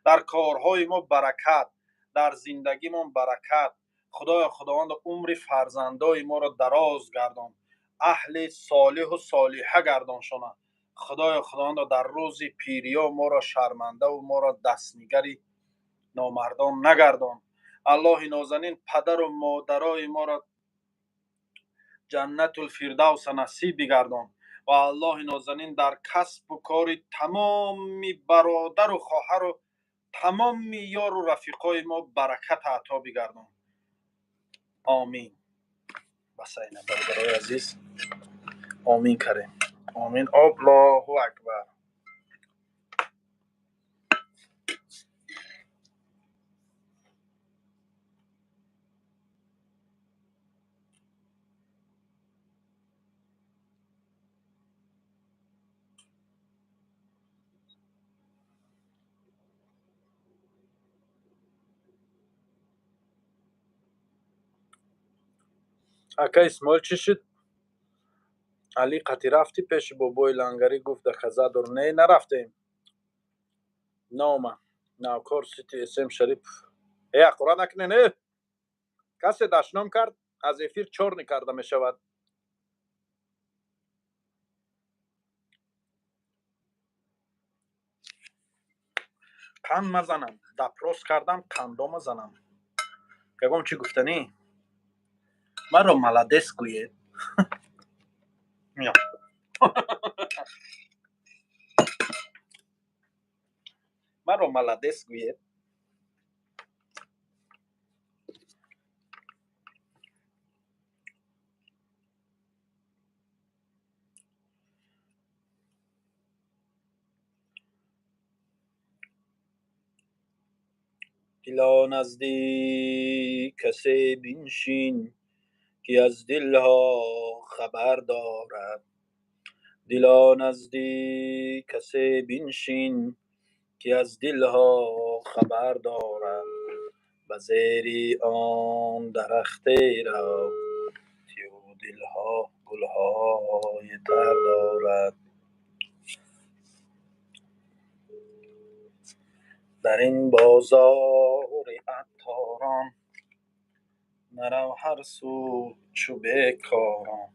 در کارهای ما برکت در زندگی ما برکت خداوند عمر فرزندای ما را دراز گردان اهل صالح و صالحه گردانشان خداوند در روز پیریا ما را شرمنده و ما را دستنگری نامردان نگردان الله نازنین پدر و مادرای ما را جنت الفردوس نصیب بگردان و الله نازنین در کسب و کار تمام برادر و خواهر و تمام یار و رفیقای ما برکت عطا بگردان آمین بس اینا برادرای عزیز آمین کریم آمین الله اکبر اکا اسماعیل چی شد علی قطی رفتی پیش بابای لنگری گفت در خزه دار نه نرفتیم نامه نوکار سیتی اسم شریف ای اقرا نکنه نه کسی دشنام کرد از افیر چور نکرده می شود قند مزنم، دپروس کردم قندام زنم. بگم چی گفتنی؟ من رو ملدس گوید. من رو ملدس گوید. دلا نزدیک کسی بنشین که از دلها خبر دارد. دلا نزدیک کسی بنشین که از دلها خبر دارد. به زیر آن درختی رو که او دلها گلهای تر دارد. در این بازار عطاران نرو هر سو چو بیکاران.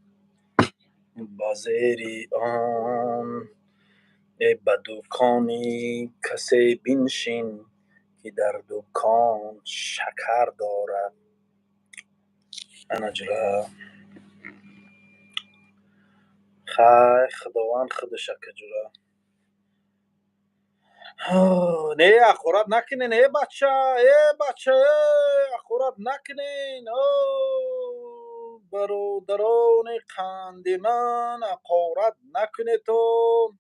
به زیر آن به دکانی کسی بنشین که در دکان شکر دارد. انا جرا خای خداوند خودشه که جرا نه اخورت نکنین ای بچه اخورت نکنین. برادران قند من اخورت نکنیتون.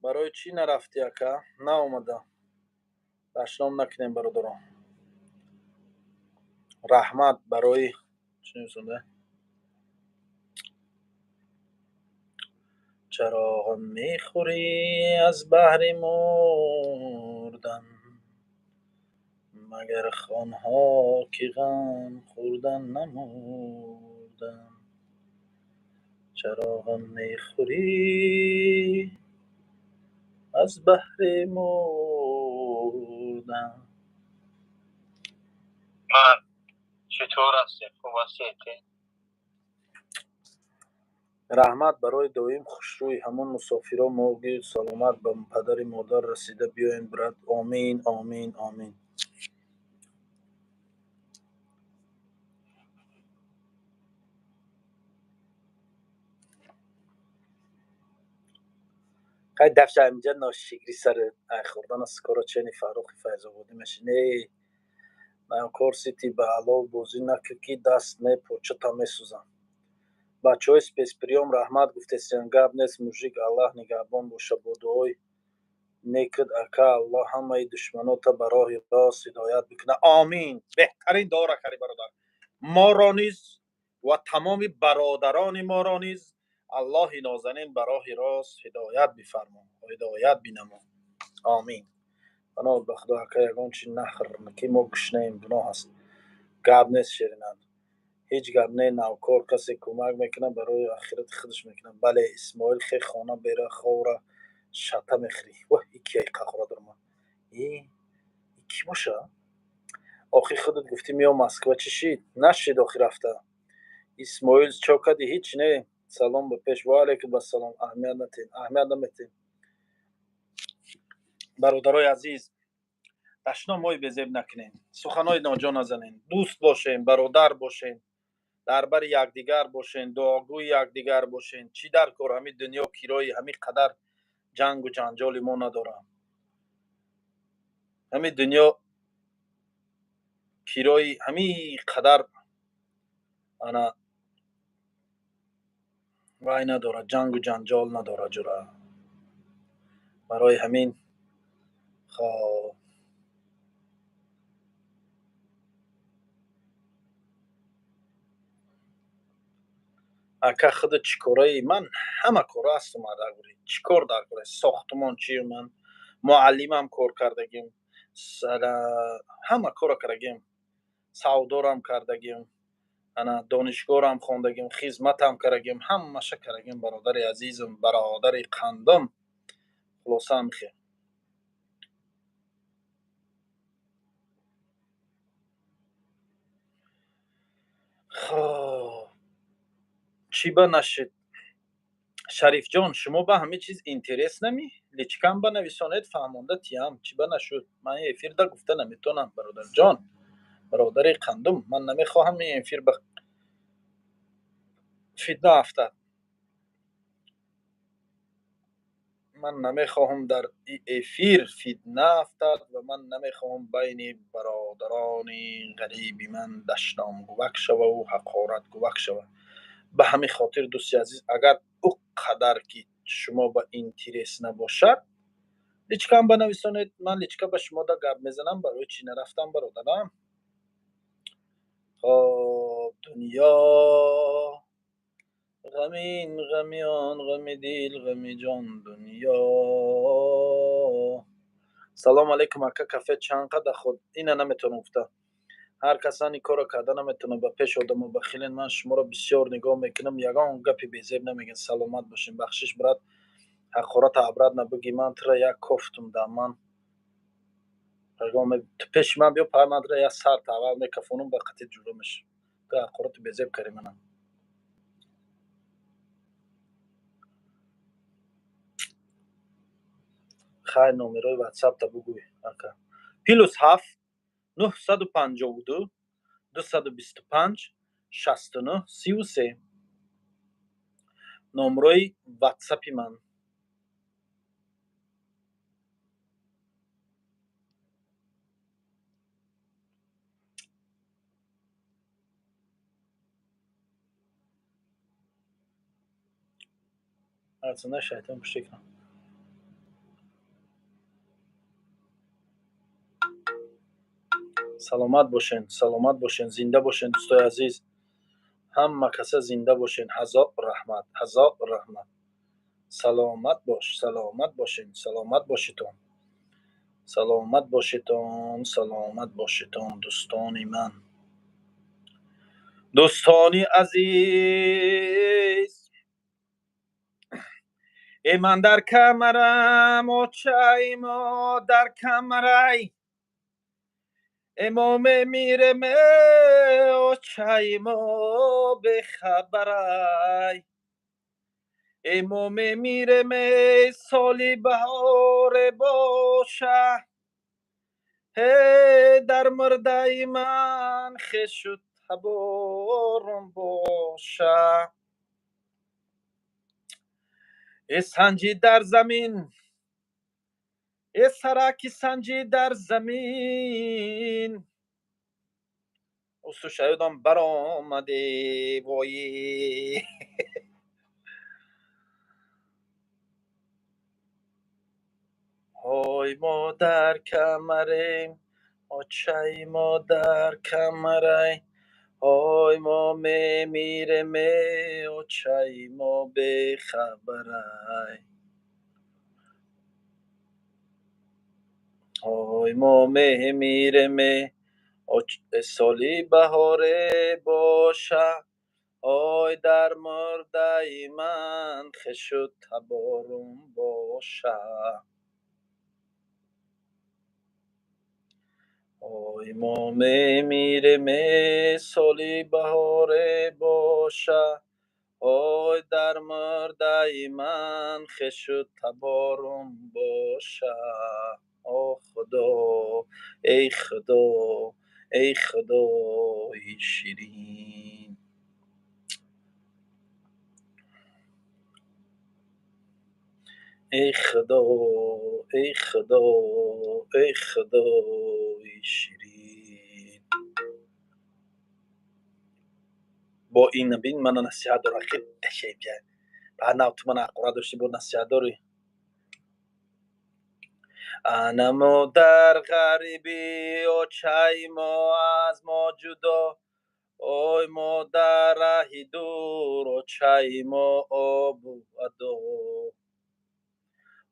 برای چی نرفتی اکا؟ نه اومده دشنام نکنین برادران. رحمت برای چی نویسنده؟ چراغ میخوری از بحر مردن، مگر خانها که غم خوردن نمردن. چراغ میخوری از بحر مردن. چطور هستی؟ خوب هستی؟ رحمت برای دایم خوشروی همون مسافرها موقع سلامت به پدر مادر رسیده بیاین برد. آمین آمین آمین. خیلی دفشه اینجا ناشگری سر خوردن سکارا چنی فروخی فیض آبادی میشینه. من کورسیتی به علاو بازی نکرکی دست نه پوچه تا میسوزم. بچه های سپیس پریوم رحمت گفته سینگاب نیست موجیک الله نگهبان باشه با دعای نیکد اکا الله همه دشمنات به راه راست هدایت بکنه. آمین. بهترین دعا را کردی برادر. ما را نیز و تمام برادران ما را نیز الله نازنین به راه راست هدایت بفرما و هدایت بنما. آمین. بنابراین به خدا اکا یگان چی نخر که ما گشنیم گناه هست. گاب نیست شیرینند. هیچ گپ نه. نوکار کسی کمک میکنه برای آخرت خودش میکنه. بله اسماعیل خی خانه بره خوره شطه میخری. و یکی قخوره در من کی باشه؟ آخی خودت گفتی میام مسکو چی شید؟ نشید آخی رفته. اسماعیل چاکدی هیچ نه. سلام به پیش. و علیکم السلام. اهمیت نتین. اهمیت نمیتین. برادرای عزیز تشنا مای بزیب نکنین. سخنای ناجا نزنین. دوست باشین. برادر باشین. در بر یکدیگر باشین. دعاگوی یکدیگر باشین. چی در کار همین دنیا کیرای همین قدر جنگ و جنجال ما نداره. همین دنیا کیرای همین قدر انا وای نداره. جنگ و جنجال نداره جرا. برای همین خب اکا خود چیکارایی من همه کارا هستم در گوری. چیکار در گوری ساختمان چی من معلمم کار کردگیم. همه کارا کردگیم. سودارم کردگیم. انا دانشگاهم خواندگیم. خدمتم کردگیم. همه‌ش کردگیم برادر عزیزم. برادر قندم. خلاصه میخه خب چی به نشد شریف جان شما به همه چیز اینترس نمی لچکم بنویسانید فهمانده تیم چی نشد. من افیر دا گفته نمیتونم برادر جان، برادر قندم، من نمیخواهم این افیر به فتنه افتد. من نمیخواهم در این افیر فتنه افتد و من نمیخواهم بین برادران غریب من دشنام گوک شوه و حقارت گوک شوه. به همین خاطر دوستی عزیز اگر او قدر که شما با اینترس نباشد لیچکا هم بنویسانید. من لیچکا به شما دا گپ میزنم برای چی نرفتم برادرم. خب دنیا غمین غمیان غمی دل غمی جان دنیا. سلام علیکم اکا کافه چند قدر خود اینه نمیتونم گفتم. هر کسانی کارو کرده نمیتونه به پیش آدمو بخیلین. من شما رو بسیار نگاه میکنم یگان گپی بیزیب نمیگن. سلامت باشین. بخشش برات حقارت عبرت نبگی. من ترا یک کفتم در من تو پیش من بیا پای من ترا یک سر تاول میکفونم به قطع جلومش. تو حقارت بیزیب کردی منم. خیر نومرای واتساپ تا بگوی اکا. +7 952 225 69 33 نمرای واتساپی من. اصلا شیطان پشت کنم. سلامت باشین، سلامت باشین، زنده باشین دوستای عزیز. همه کسا زنده باشین. هزار رحمت، هزار رحمت. سلامت باش، سلامت باشین، سلامت باشیتون، سلامت باشیتون، سلامت باشیتون دوستانی من، دوستانی عزیز. ای من در کمرم و چای ما در کمرای امام میرم و چای ما به خبرای امام میرم سالی بهار باشه در مرده من خشت تبارم باشه. ای سنجی در زمین، ای سرکی سنجی در زمین اوستو شایدم برآمده وایی. های ما در کمریم آچای ما در کمرای های ما میرم آچای ما به خبرای های ما میرم سالی بهاره باشه های در مرده من خشت تبارم باشه. های ما میرم سالی بهاره باشه های در مرده من خشت تبارم باشه. آه خدا ای خدا ای خدای شیرین. ای خدا ای خدا ای خدای شیرین. با این نبین من نصیحت دارم خیلی تشیب کرد بعد نه تو من اقرار داشتی با نصیحت داری. انمو در غریبی و چای ما از ما جدا اوی ما در راهی دور و چای ما آب و ادا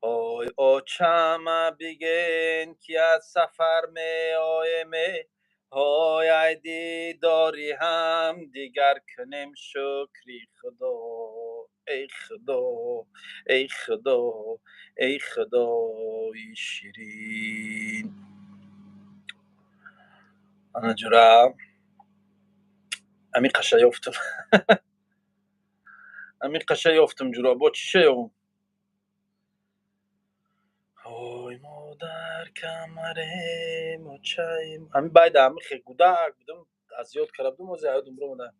اوی او چما بگین که از سفر می آیمه های ایدی داری هم دیگر کنیم شکری خدا. ای خدا ای خدا ای خدای شیرین. انا جورا امی قشای افتم. همین قشه یافتم جورابا چیشه یافتم. های مادر کمره مچایم همین باید همین خیلی گودک بودم از یاد کردم و زیادم برو مده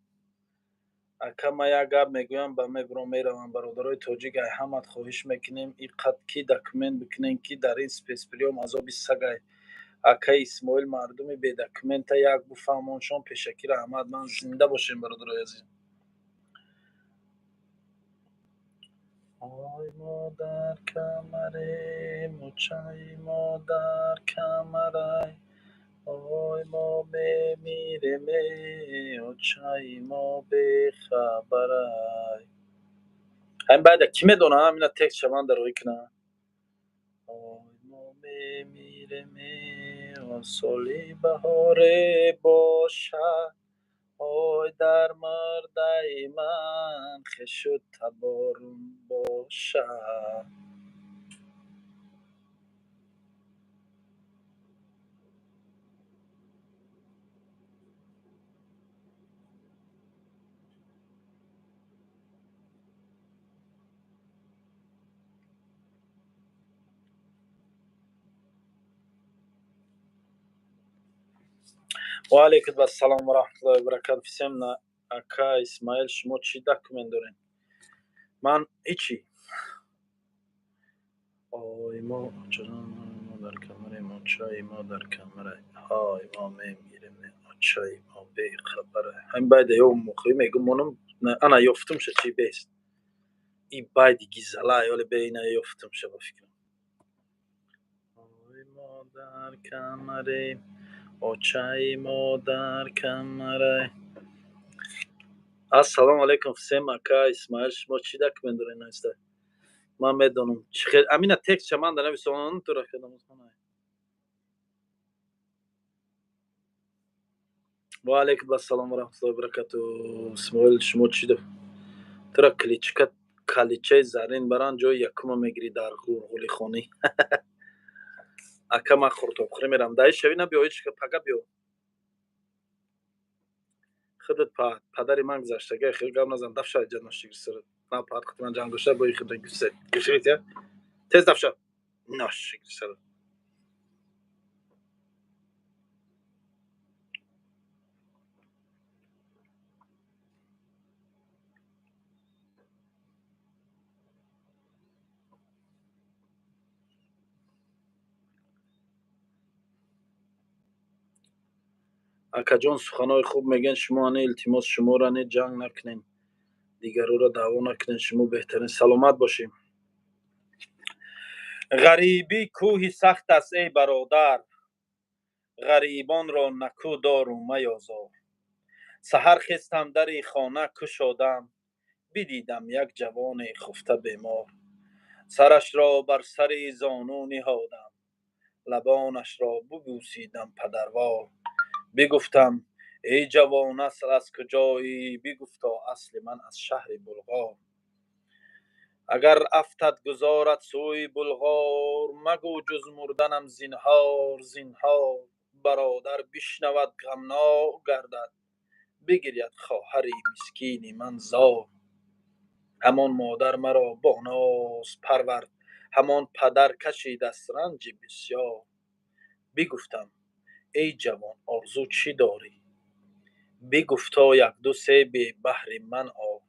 اکا ما یک گپ میگویم با می برو میروم برادرای توجیگ ای همت خواهش میکنیم این قد کی دکمنت بکنین که در این سپیس پریوم عذاب سگای اکا اسماعیل مردمی بی دکمنت یک بفهمانشان پیشکیر احمد من زنده باشیم برادرای عزیز. آی مادر کمره مچای مادر کمره آی ما میمیریم مچای ما بخبره. همین بعد کی میدونه همین تکست شما در روی کنه آی ما میمیریم سالی بهاره باشه آی در مرده من خشت تبارون باشه. و علیکم السلام و رحمت الله و برکاته. فیسم اکا اسماعیل شما چی دکمنت دارین؟ من هیچی. آی ما چرا ما در کمره ما چای ما در کمره های ما میمیریم چای ما بی خبره. همین باید یه موقعی میگم منم انا یافتم شد چی بیست این باید گیزله یالی بینه یافتم شد بفکرم آی ما در کمره چای ما در کمره. السلام علیکم فیسم اکا اسماعیل شما چی دکمنت دارین هسته؟ من میدونم چخیر امین تکست شما در نویسان تو را کردم و علیکم السلام و رحمت الله و برکاته. اسماعیل شما چی دو ترا کلیچکت کلیچه زرین بران جای یکم میگیری در غلغلی خانی اکا من خورتم خوری میرم دایی شوی نبیا هیچ که پگا بیا خودت پدری من گذشتگه خیلی گم نزن دفشا جد ناشی سرت نه پاد خود من جنگ داشته بایی خود گسه گشیت یا تیز دفشا ناشی سرت. اکا جان سخنای خوب میگن شما نه التماس شما را نه جنگ نکنین دیگرو را دعوا نکنین شما بهترین سلامت باشیم. غریبی کوهی سخت است ای برادر غریبان را نکو دار و میازار. سحر خستم در خانه گشادم بدیدم یک جوان خفته بیمار. سرش را بر سر زانو نهادم لبانش را ببوسیدم پدروار. بگفتم ای جوان اصل از کجایی؟ بگفتا اصل من از شهر بلغار. اگر افتد گذارد سوی بلغار مگو جز مردنم زینهار زینهار. برادر بشنود غمناک گردد بگرید خواهر مسکین من زار. همان مادر مرا با ناز پرورد همان پدر کشید از رنج بسیار. بگفتم ای جوان آرزو چی داری؟ بگفتا یک دو سیب بهر من آر.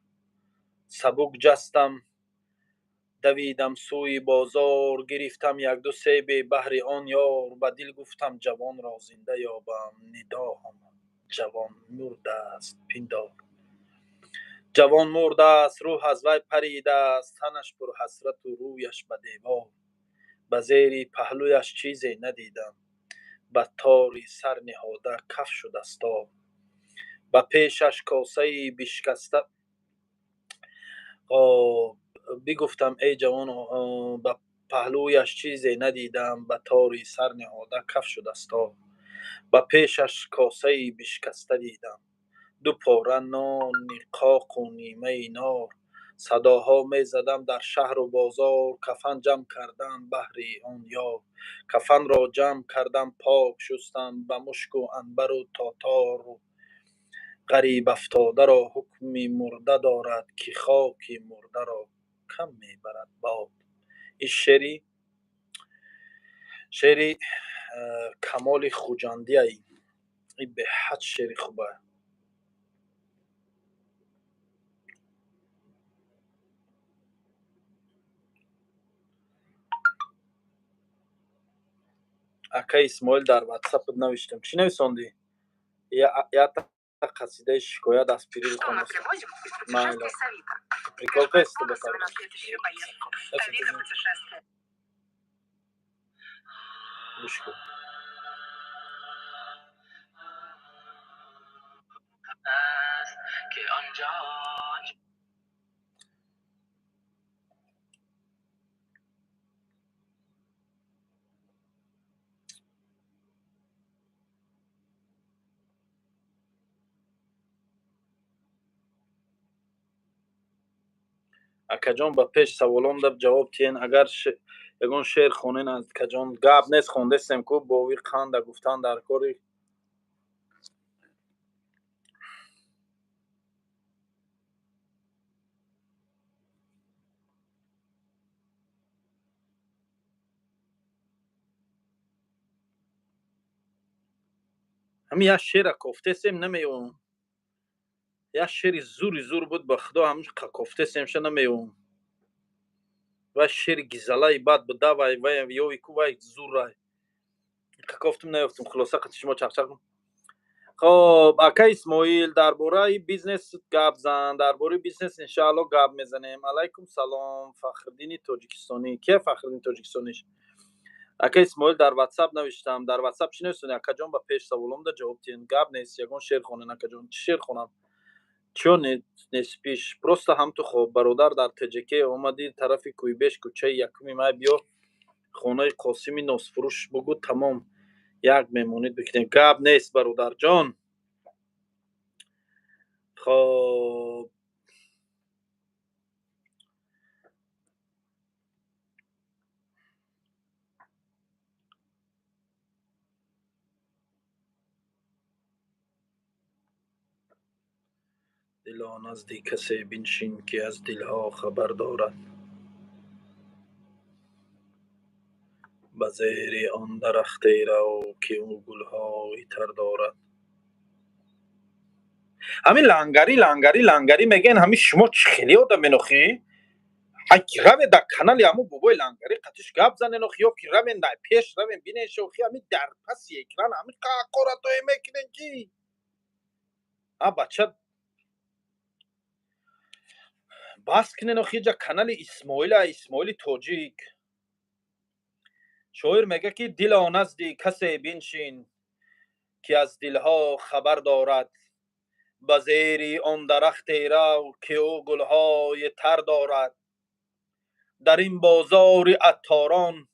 سبک جستم دویدم سوی بازار گرفتم یک دو سیب بهر آن یار. به دل گفتم جوان را زنده یابم ندا جوان مرده است پندار. جوان مرده است روح از وی پریده است تنش پر حسرت و رویش به دیوار. به زیر پهلویش چیزی ندیدم به تاری سر نهاده کف شد استا. به پیشش کاسه بشکسته بگفتم ای جوان به پهلویش چیزی ندیدم به تاری سر نهاده کف شد استا. به پیشش کاسه بشکسته دیدم دو پاره نان قاق و نیمه نار. صداها می زدم در شهر و بازار کفن جمع کردم بهر آن یار. کفن را جمع کردم پاک شستم به مشک و عنبر و تاتار. غریب افتاده را حکم مرده دارد که خاک مرده را کم میبرد باد. این شعری کمال خوجندی ای. این به حد شعر خوبه. اکا اسماعیل در واتساپ نوشتم. چی نویساندی؟ یا قصیده شکایت از پیری بخونم. مایلا приколка است بسر گوش کن. اکاجان با پیش سوالام دب جواب تین. اگر یگان شعر خونین از کجان گاب نیست خونده سم کو باوی خان گفتن در کاری همین یا شعر کفته سم نمیون. یا شعر زور بود به خدا همش کفته سمش نمیون. و شعر گزلای بعد به داوای و یوی کو وای زور رای کفتم نیفتم خلاصه قطش ما چخچخ. خب اکا اسماعیل درباره بیزنس گپ زن. درباره بیزنس ان شاء الله گپ میزنیم. علیکم سلام فخردین تاجیکستانی. کی فخردین تاجیکستانیش؟ اکا اسماعیل در واتساپ نوشتم. در واتساپ چی نوشتنی؟ اکا جان با پیش سوالم ده جواب تین. گپ نیست یگان شعر خونن. اکا جان چی شعر خونم؟ چون نیست پیش پروست هم تو خوب برادر در تجکی اومدی طرف کویبش کوچه یکمی ما بیا خونه قاسمی نوسفروش بگو تمام یک میمونید بکنیم. گپ نیست برادر جان. خب دلا نزدیک کسی بنشین که از دلها خبر دارد. به زیر آن درخت رو که او گلهای تر دارد. همین لنگری میگن همین شما خیلی آدم منوخی اگه روی در کانال همون بابای لنگری قطعش گپ زنه نوخی یا که روی در پیش روی بینه شوخی همین در پس اکران همین قاقورتای میکنن کی بچه بس کنه نوخی جا کانال اسماعیل تاجیک شاعر میگه که دل نزدی کسی بنشین که از دلها خبر دارد. به زیر آن درخت رو که او گلهای تر دارد. در این بازار عطاران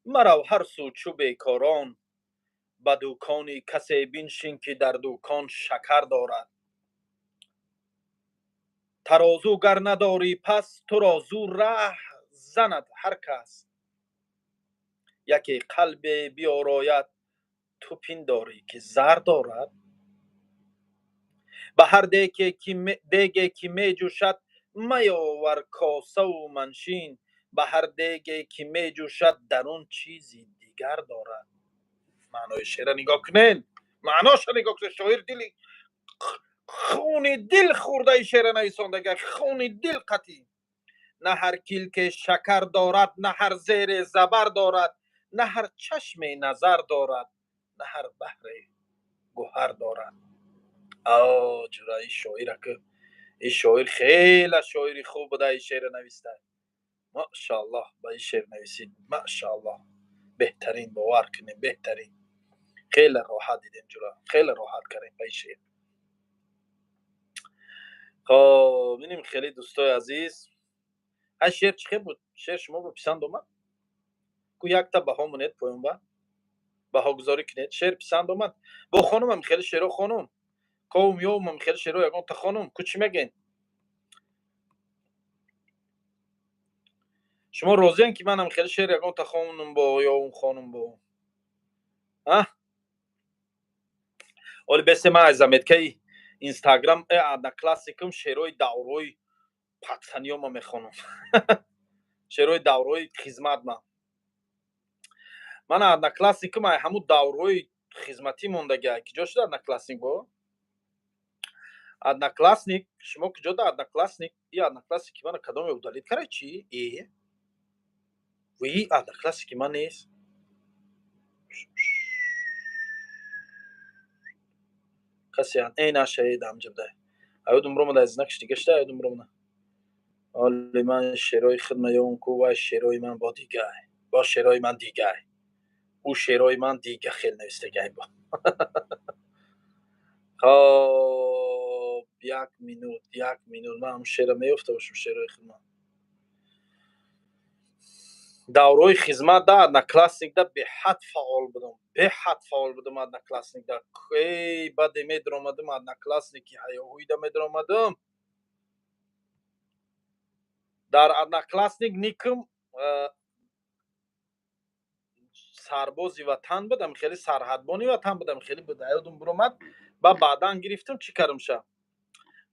مرو هر سو چو بیکاران. به دکان کسی بنشین که در دکان شکر دارد. ترازو گر نداری پس تو را زو ره زند هر کس. یکی قلب بیاراید تو پنداری که زر دارد. به هر دیگی که می جوشد میاور کاسه و منشین. به هر دیگی که می جوشد در اون چیزی دیگر دارد. معنای شعر نگاه کنین. معناش نگاه کنین. شاعر دلی خون دل خورده شعر نویسنده خون دل قطعی. نه هر کیل که شکر دارد نه هر زیر زبر دارد نه هر چشم نظر دارد نه هر بحر گوهر دارد. جورایی شاعر که این شاعر خیلی شاعری خوب بوده. این شعر نویسته ماشاءالله. با این شعر نویسید ماشاءالله بهترین باور کنیم بهترین. خیلی راحت دیدیم جورا خیلی راحت کردیم با این شعر. خب ببینیم خیلی دوستای عزیز این شعر چی بود؟ شعر شما رو پسند اومد؟ کو یک تا بها مونید پایین با بها گذاری کنید. شعر پسند اومد؟ با خانومم خیلی شعر خانوم قوم یومم خیلی شعر یگان تا خانوم کو چی میگین؟ شما راضین که منم خیلی شعر یگان تا خانوم با یا اون خانوم با ها؟ ولی بس ما عزمت کی اینستاگرام одноклассникам шерои давраи пацаниёма мехонам. шерои давраи хизмат ман одноклассникам ай ҳамун давраи хизматӣ мондагиай киҷо шуда одноклассник бо одноклассник шумо куҷода одноклассник и одноклассники мана кадоме удалид кард чӣ ви одноклассники ман нест касе нашаид амҷабда аёдум ромада аз накшти гашта аёдум ромада оли ман шерои хидмаём ку ва шерои ман бо дигай бо шерои ман дигай у шерои ман дига хел навистагай бо хоб як минут ман ҳам шера меёфта бошам шерои хидмат давраи хизматда одноклассникда беҳад фаъол будам одноклассникда баде медиромадам одноклассники ҳаёҳуида медиромадам дар одноклассник никм сарбози ватан будам хеле сарҳадбони ватан будам хеле буд аёдум биромад ба баъдан гирифтам чӣ кардамша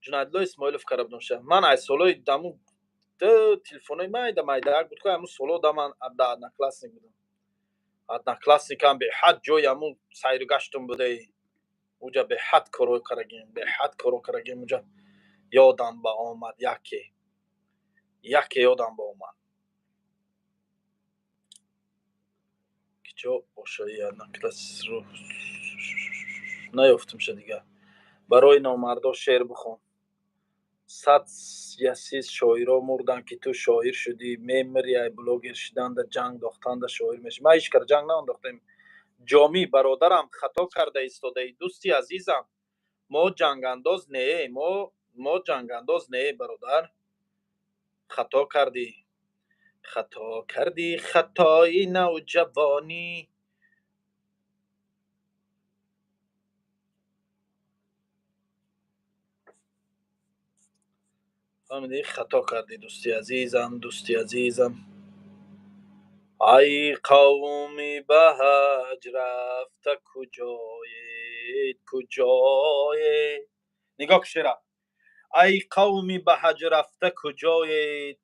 ҷунайдулло исмоилов карабдамша ман ай солои даму телефонои майдаак буд ку ҳамун соло да ман да одноклассник будам одноклассникам беҳад ҷои ҳамун сайру гаштум будаи уҷа беҳад коро карагем уҷа ёдам ба омад яке ёдам ба омад киҷо бошаи одноклассро наёфтамша дигар барои номардо шеър бихон сад ясиз шоиро мурдан ки ту шоир шудӣ мемирӣ ай блогер шуданда ҷанг дохтанда шоир мешавӣ ман ҳеҷ кар ҷанг наандохтем ҷомӣ бародарам хато карда истодаӣ дӯсти азизам мо ҷангандоз не бародар хато кардӣ хатои навҷавонӣ хато кардӣ дӯсти азизам ай қавми ба ҳаҷ рафта куҷоед нигоҳ ки шеъра ай қавми ба ҳаҷ рафта куҷоед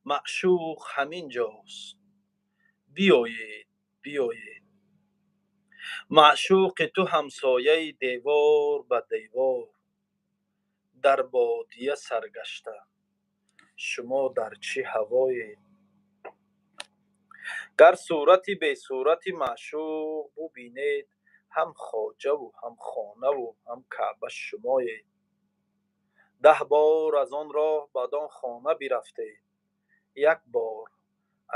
маъшуқ ҳамин ҷост биёед маъшуқи ту ҳамсояи девор ба девор дар бодия саргашта шумо дар чӣ ҳавоед гар сурати бесурати маъшуқ бубинед ҳам хоҷаву ҳам хонаву ҳам каъба шумоед 10 бор аз он роҳ бадон хона бирафтед як бор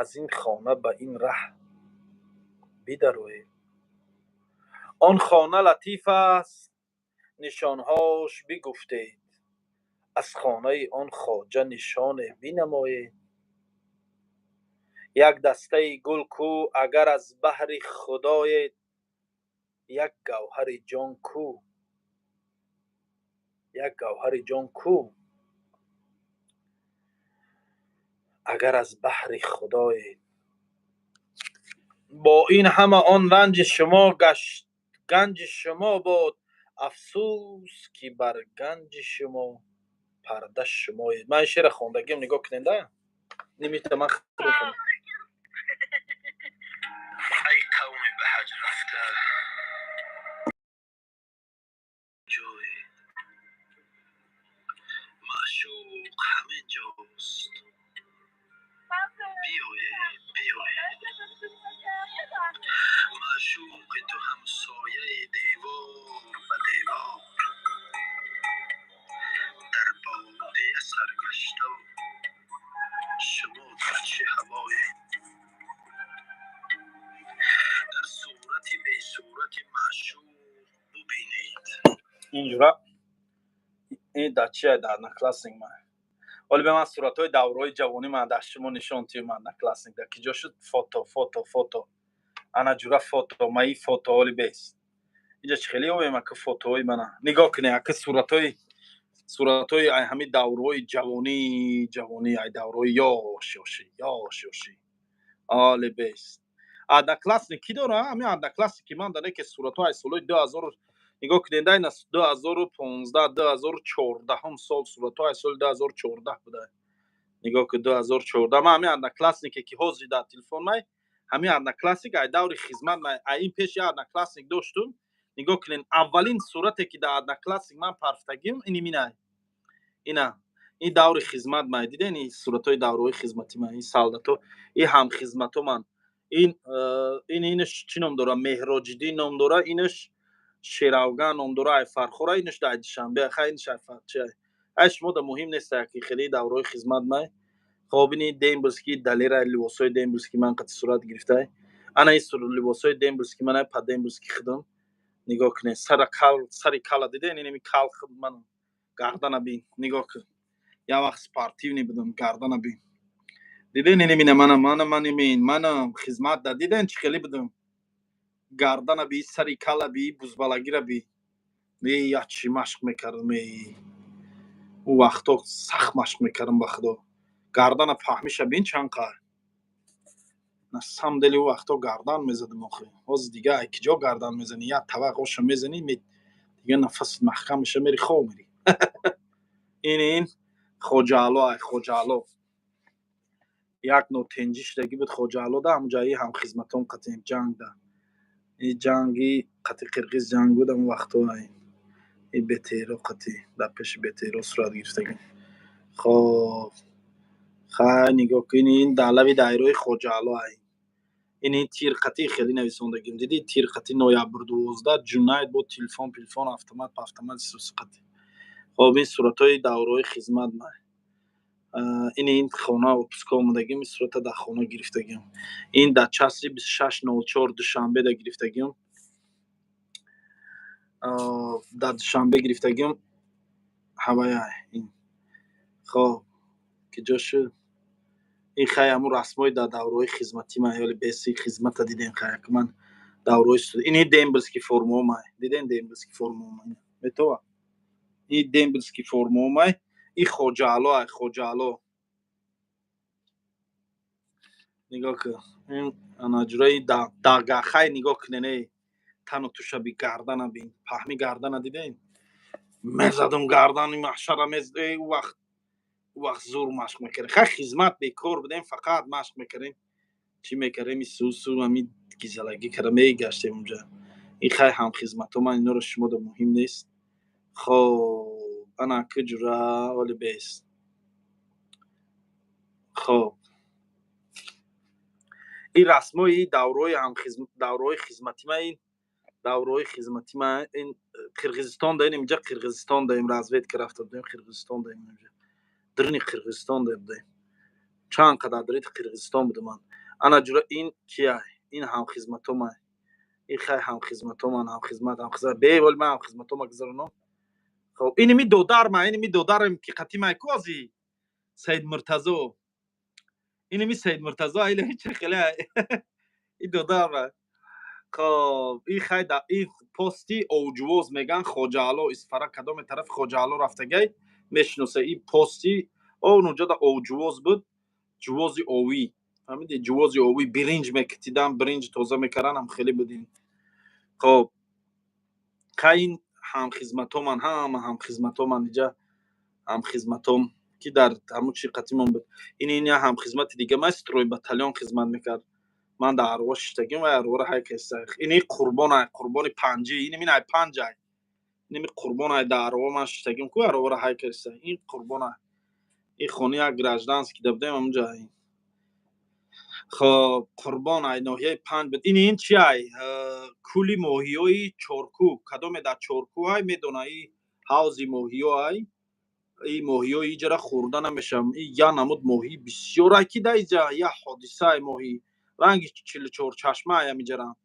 аз ин хона ба ин раҳ бидароед он хона латиф аст нишонҳош бигуфтед аз хонаи он хоҷа нишоне бинамоед як дастаи гул ку агар аз баҳри худоед як гавҳари ҷон ку агар аз баҳри худоед бо ин ҳама он ранҷи шумо гашт ганҷи шумо бод афсӯс ки бар ганҷи шумо парда шумоед ман ин шеъра хондагиам нигоҳ кунед немитам ман ای قوم به حج رفته جای معشوق همین جاست بیایید معشوق تو همسایه دیوار به دیوار در بادیه سرگشته و شما در چه هوایید در صورتی به صورت معشوق ببینید اینجورا این دچه در одноклассник من ولی به من صورت‌های دوره‌های جوانی من در شما نشان تیم одноклассник در کجا شد فوتو انا جورا فوتو مای فوتو ولی بیس اینجا چه خیلی اوه که فوتوهای من نگاه کنه که صورت‌های همین دوره‌های جوانی ای دوره‌های یاشی آل بیس одноклассник کی داره همین одноклассник من داره که صورت‌های سال 2000 نگاه کنید این از 2015 2014 هم سال صورت‌های سال 2014 بوده. نگاه که 2014 ما همین اندر کلاسیک که حاضر در تلفن مای همین اندر کلاسیک ای دور خدمت ما این پیش اندر کلاسیک داشتم. نگاه کنین اولین صورتی که در اندر کلاسیک من پرفتگیم اینی مینای اینا این دور خدمت ما دیدین این صورتای دورهای خدمتی من این سالداتو این هم خدمتو من اینش چی نام داره مهراجدی نام داره اینش شیراوگان نام داره ای فرخوره اینش در شنبه خیلی شفاف چه اش مود مهم نیست که خیلی دورهای خدمت ما خب این دیمبلسکی دلیل لباسای دیمبلسکی من قط صورت گرفته انا این صورت لباسای دیمبلسکی من پا دیمبلسکی خدم نگاه کنه سر کالا دیده اینمی کال خد من گردن بین نگاه کن یا وقت سپارتیونی بدم گردن بین دیدین اینمی من خدمت داد دیدین چه خیلی بدم گردن بی سر کالا بی بزبالگی را بی یا چی مشق میکردم او وقتا سخت مشق میکردم با خدا گردن فهمیش بین چند قار نسام دلی او وقتا گردن میزدم آخه باز دیگه ای کجا گردن میزنی یا توقعش میزنی دیگه نفس محکم میشه میری خواب میری این خوجالو یک نوع تنجیش دگی بود خوجالو ده همونجایی هم خدمتون قطعیم جنگ ده این جنگی قطع قرقیز جنگ بود هم وقتا این بتیرو قطعی در پیش بتیرو صورت گرفتگی خب خیلی نگاه کنی این دلوی دایروی خوجالو این تیر قطعی خیلی نویسندگیم دیدی تیر قطعی نویابر 12 جناید بود تلفن автомат سوس قطعی خب این صورتای دورهای خدمت ما این خانه اپسکو اومدگیم این صورت در خانه گرفتگیم این در چسری 2604 دوشنبه در گرفتگیم در دوشنبه گرفتگیم هوای این خب که جاش این خیلی همون رسمای در دورهای خدمتی من یا بیسی خدمت دیدین خیلی که من دورهای این دیمبلسکی فرمو ما دیدین دیمبلسکی فرمو ما بتوا این دیمبلسکی فرمو ما این خوجالو نگاه کن این اناجرای داگا خیلی نگاه کنه تنو تو شبی گردن بین پهمی گردن دیدین مزدم گردن محشر مزده وقت زور مشق میکرد خیلی خدمت بیکار بودیم فقط مشق میکردیم چی میکردیم این سوسو همی گیزلگی کردم میگشتیم اونجا این خیلی هم خدمت من اینا رو شما ده مهم نیست خب انا کجورا ولی بیست خب این رسمای دورهای هم دورهای خدمتی من این دورهای خدمتی من این قرقیزستان داریم اینجا قرقیزستان داریم رازوید که رفته بودیم قرقیزستان داریم اینجا درنی قرقیزستان داریم چند قدر دارید قرقیزستان بودم من انا جورا این کیه این هم خدمت من این خیلی هم خدمت به ولی من هم خدمت ما گذارونم خب اینمی دودارم که قطعی کوزی سید مرتضی اینمی سید مرتضی ایله چه خیلی این دودار خب این خیلی این پستی اوجوز میگن خوجالو اسفرا کدام طرف خوجالو رفتگی میشناسه این پستی اونجا دا اوجوز بود جوازی اوی فهمیدی جوازی اوی برنج میکتیدن برنج تازه میکردن هم خیلی بودین خب خیلی هم خدمتو من اینجا هم خدمتم که در همون چی قطعیمون بود این هم خدمت دیگه من استروی باتالیون خدمت میکرد من در ارواش شتگیم و اروا های کسته اینی قربان پنجی اینی من پنجی اینی قربان در اروا من شتگیم کو اروا های کسته این قربان این خونی ها گراجدانس که دبدیم اونجا خب قربان ای ناحیه پنج بود این چی ای کولی موهیوی چورکو کدام در چورکو های میدونه ای حوزی موهیو ای این موهیو ایجا خوردن نمیشم این یا نمود موهی بسیار کی دایجا یا حادثه موهی رنگ 44 چشمه ای میجرم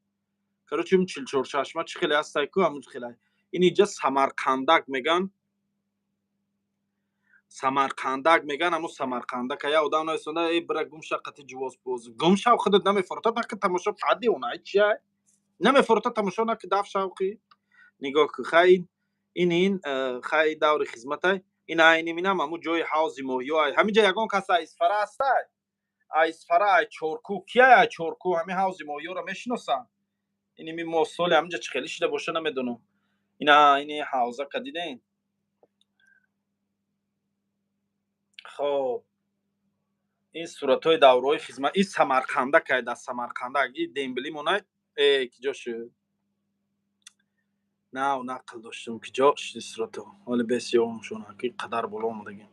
کروچم 44 چشمه چه خیلی هست کو همون خیلی این اینجا سمرقندک میگن همون سمرقندک یا آدم نشونده ای برای گمشا قطع جواز پوز گمشا خودت نمیفرطه تا که تماشا فادی اونای چیه نمیفرطه تماشا نه که داف شوقی نگاه که خیلی این خیلی دور خدمت این عینی مینم همون جای حوزی موهیو همینجا یگان کس اسفره است اسفره چورکو کیه چورکو همین حوزی موهیو رو میشناسن اینی می موصل همینجا چه خیلی شده باشه نمیدونم اینا این حوزه که دیدین. خب این صورتای دورهای خدمت این سمرقنده که در سمرقنده این دمبلی مونه کجا شد نه نقل داشتم کجا شد صورتو ولی بسیار شون که قدر بالا اومدگی.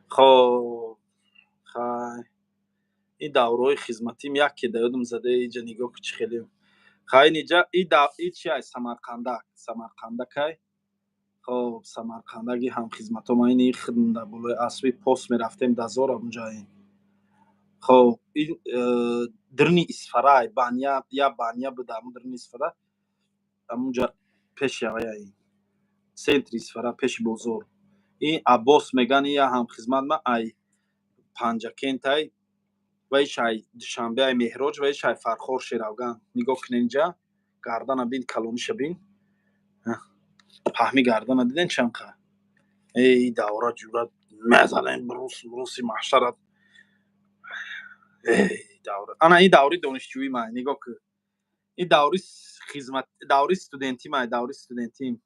خب خای این دورهای خدمتیم یک که دادم زده اینجا نگاه که چی خیلی خای اینجا این چی است سمرقنده که خب سمرقندگی هم خدمت ما این خدمت در بالای اسبی پست میرفتیم دزار اونجا این خب این درنی اسفرای بانیا یا بانیا بود هم درنی اسفرا اونجا پیش آیا این سنتر اسفرا پیش بزرگ این عباس میگن یا هم خدمت ما ای پنجا کنتای و شای دوشنبه ای مهراج و شای فرخور شیراوگان نگاه کنین اینجا گردن بین کلونی شبین پهمی گردن دیدن چنقه ای دوره جورا مثلا روسی محشرت ای دوره انا این دوری دانشجویی ما نگاه که این دوری خدمت دوری استودنتی ما دوری استودنتی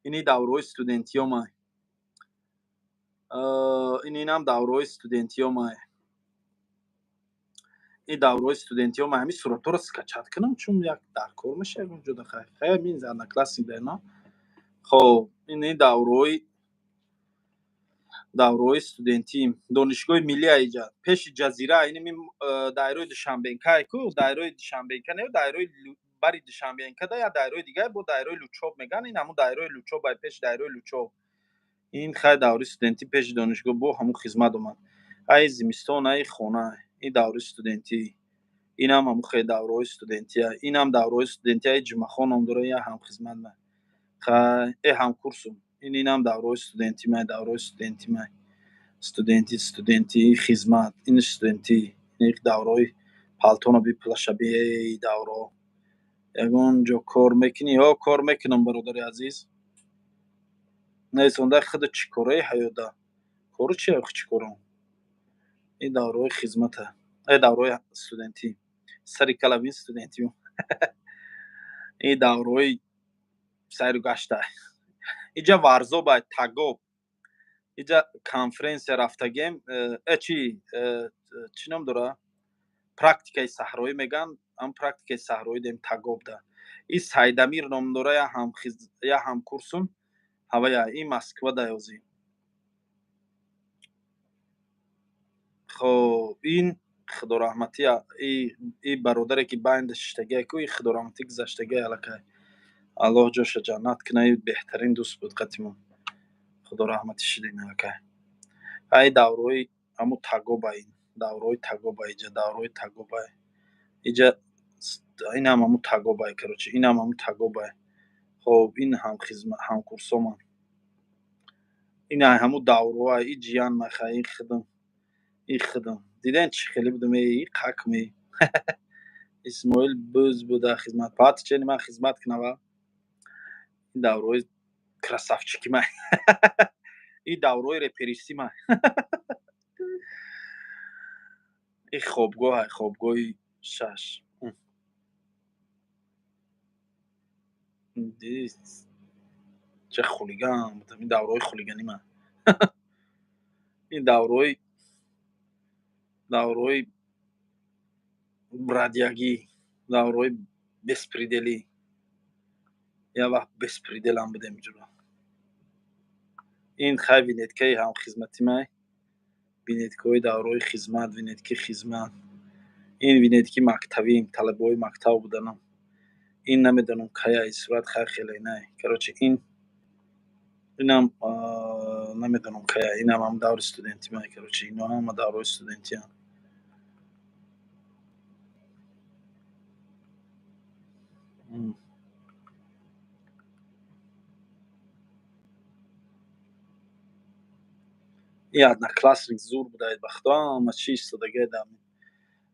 این دوره استودنتی ما این هم دوره استودنتی ما این دوره استودنتی ما همین صورت رو اسکچات کنم چون یک در کار میشه اونجا داخل خیلی من زدن کلاس دیدن خب این دوره استودنتی دانشگاه ملی ایجاد پیش جزیره این دایره دوشنبه‌انکا کو دایره دوشنبه‌انکا نه دایره بری دوشنبه‌انکا دا یا دایره دیگه بود دایره لوچوب میگن این همون دایره لوچوب بای پیش دایره لوچوب این خیلی دوره استودنتی پیش دانشگاه بو همون خدمت اومد ای زمستان ای خونه این دوره استودنتی این هم همون خیلی دوره استودنتی این هم دوره استودنتی ای جمعه خانم داره یا هم خدمت من خیلی هم کورسم این هم دوره استودنتی من دوره استودنتی من студенти хизмат ин студенти ин давраи палтона биплаша би давра ягон ҷо кор мекунӣ ё кор мекунам бародари азиз несонда худа чӣ кораи ҳаёта кору чи чӣ корам ин давраи хизмата давраи студентӣ сари калами студентӣ ин давраи сайру гашта инҷа варзо ба тагоб اینجا کنفرانس رفتگیم چی نام داره پرکتیکای صحرایی میگن هم پرکتیکای صحرایی دیم تگاب ده این سایدامیر نام داره یا هم کورسون هوا این مسکو ده یازی خب این خدا رحمتی این برادری که بند شتگی کو این خدا رحمتی گذشتگی الکه الله جوش جنت کنه بهترین دوست بود قتیمون خدا رحمتش دین الکه ای دوروی همو تگوبا این دوروی تگوبا اینجا دوروی تگوبا اینجا این هم همو تگوبا کروچی این هم همو تگوبا خب این هم خدمت هم کورسوم این همو دوروی این جیان مخای این خدم دیدن چی خیلی بودم این قاکمی اسماعیل بوز بوده خدمت پات چنین من خدمت کنم این دوروی красавчики من این دوروی رپریسی من این خوابگاهی شش دیست چه خولیگان بودم این دوره خولیگانی من این دوره برادیاگی دوره بسپریدلی یا وقت بسپریدل هم بودم اینجورا این خیلی وینتکه هم خدمتی من وینتکه دوره خدمت وینتکه خدمت این وینتکه مکتبیم طلبه های مکتب بودنم این نمیدونم که ای صورت خیلی نه کراچه اینم نمیدونم که اینم هم دور استودنتی من کراچه اینا هم دور استودنتی هم این одноклассник زور بوده بخدا ما چی استادگی دم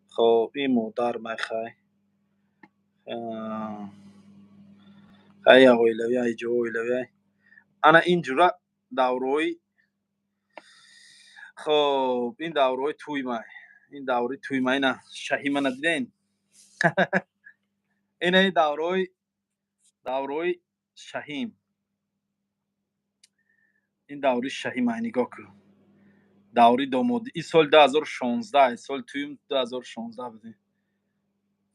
خب این مادر میخوای خیلی اویلوی ای جو اویلوی انا اینجورا دوروی خب این دوروی توی مای این دوروی توی مای نه شهی من ندیدین این دوروی شهیم این دوری شهی من نگاه کن. دوری دامادی این سال 2016 سال تویم 2016 بودیم.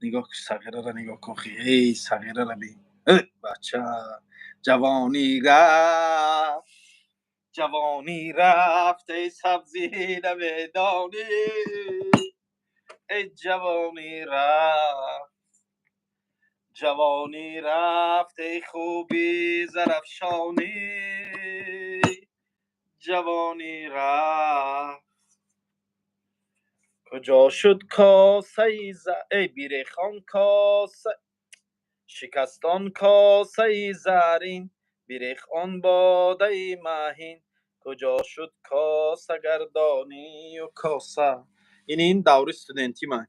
نگاه کن صغیره را نگاه کن خی. ای صغیره را بین. بچه جوانی رفت ای سبزی نمیدانی. ای جوانی رفت ای خوبی زرفشانی. جوانی رفت کجا شد کاسه ای بیرخان کاسه شکستان کاسه زرین بیرخ آن باده مهین کجا شد کاسه گردانی و کاسه. این دوره استودنتی من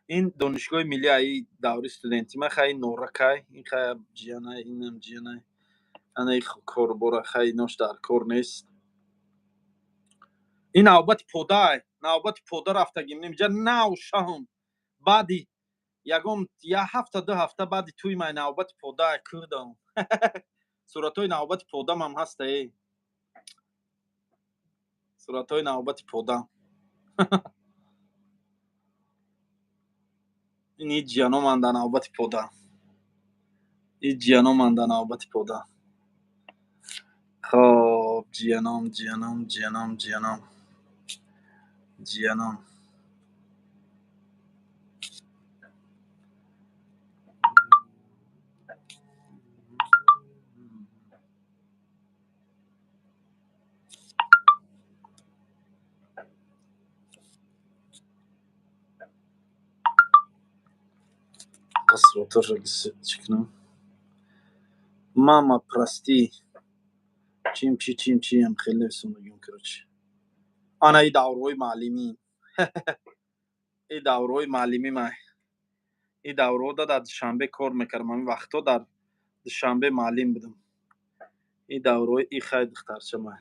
این دانشگاه ملی ای دوره استودنتی من خیلی نورکای این خیلی جیانه اینم جیانه انا ای کار برا خیلی نوش در کار نیست. این نوبت پودا رفتگیم نمیجا نو شام بعدی یگم یا هفته دو هفته بعدی توی من نوبت پودا کردم. صورتای نوبت پودام هم هست ای صورتای نوبت پودام. این جیانو من در نوبت پودا این جیانو من در نوبت پودا. خب جیانم صورتو رو چکنم ماما پرستی چیم هم خیلی سونگیم کروچ. آنا ای دوروی معلمی ای دوروی معلمی من این دوره در شنبه کار میکردم. این وقتا در شنبه معلم بودم. این دوره ای خیلی دخترچه من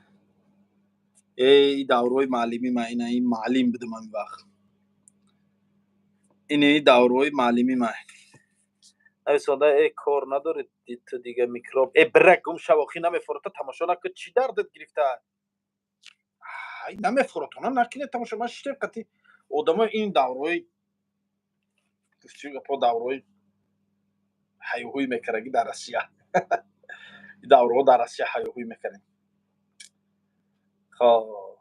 ای دوره معلمی من این معلم بودم. این وقت این دوره معلمی من ای ساده ای کار نداره تو دیگه میکروب ای برک گم شواخی نمیفروته تماشا نکن چی دردت گرفته. ای نمیفروتونه نکنه تماشا من شتی قطی آدم این دوره چی گپا دوره هیوهوی میکرگی در اسیا. این دوره در اسیا هیوهوی میکردیم. خب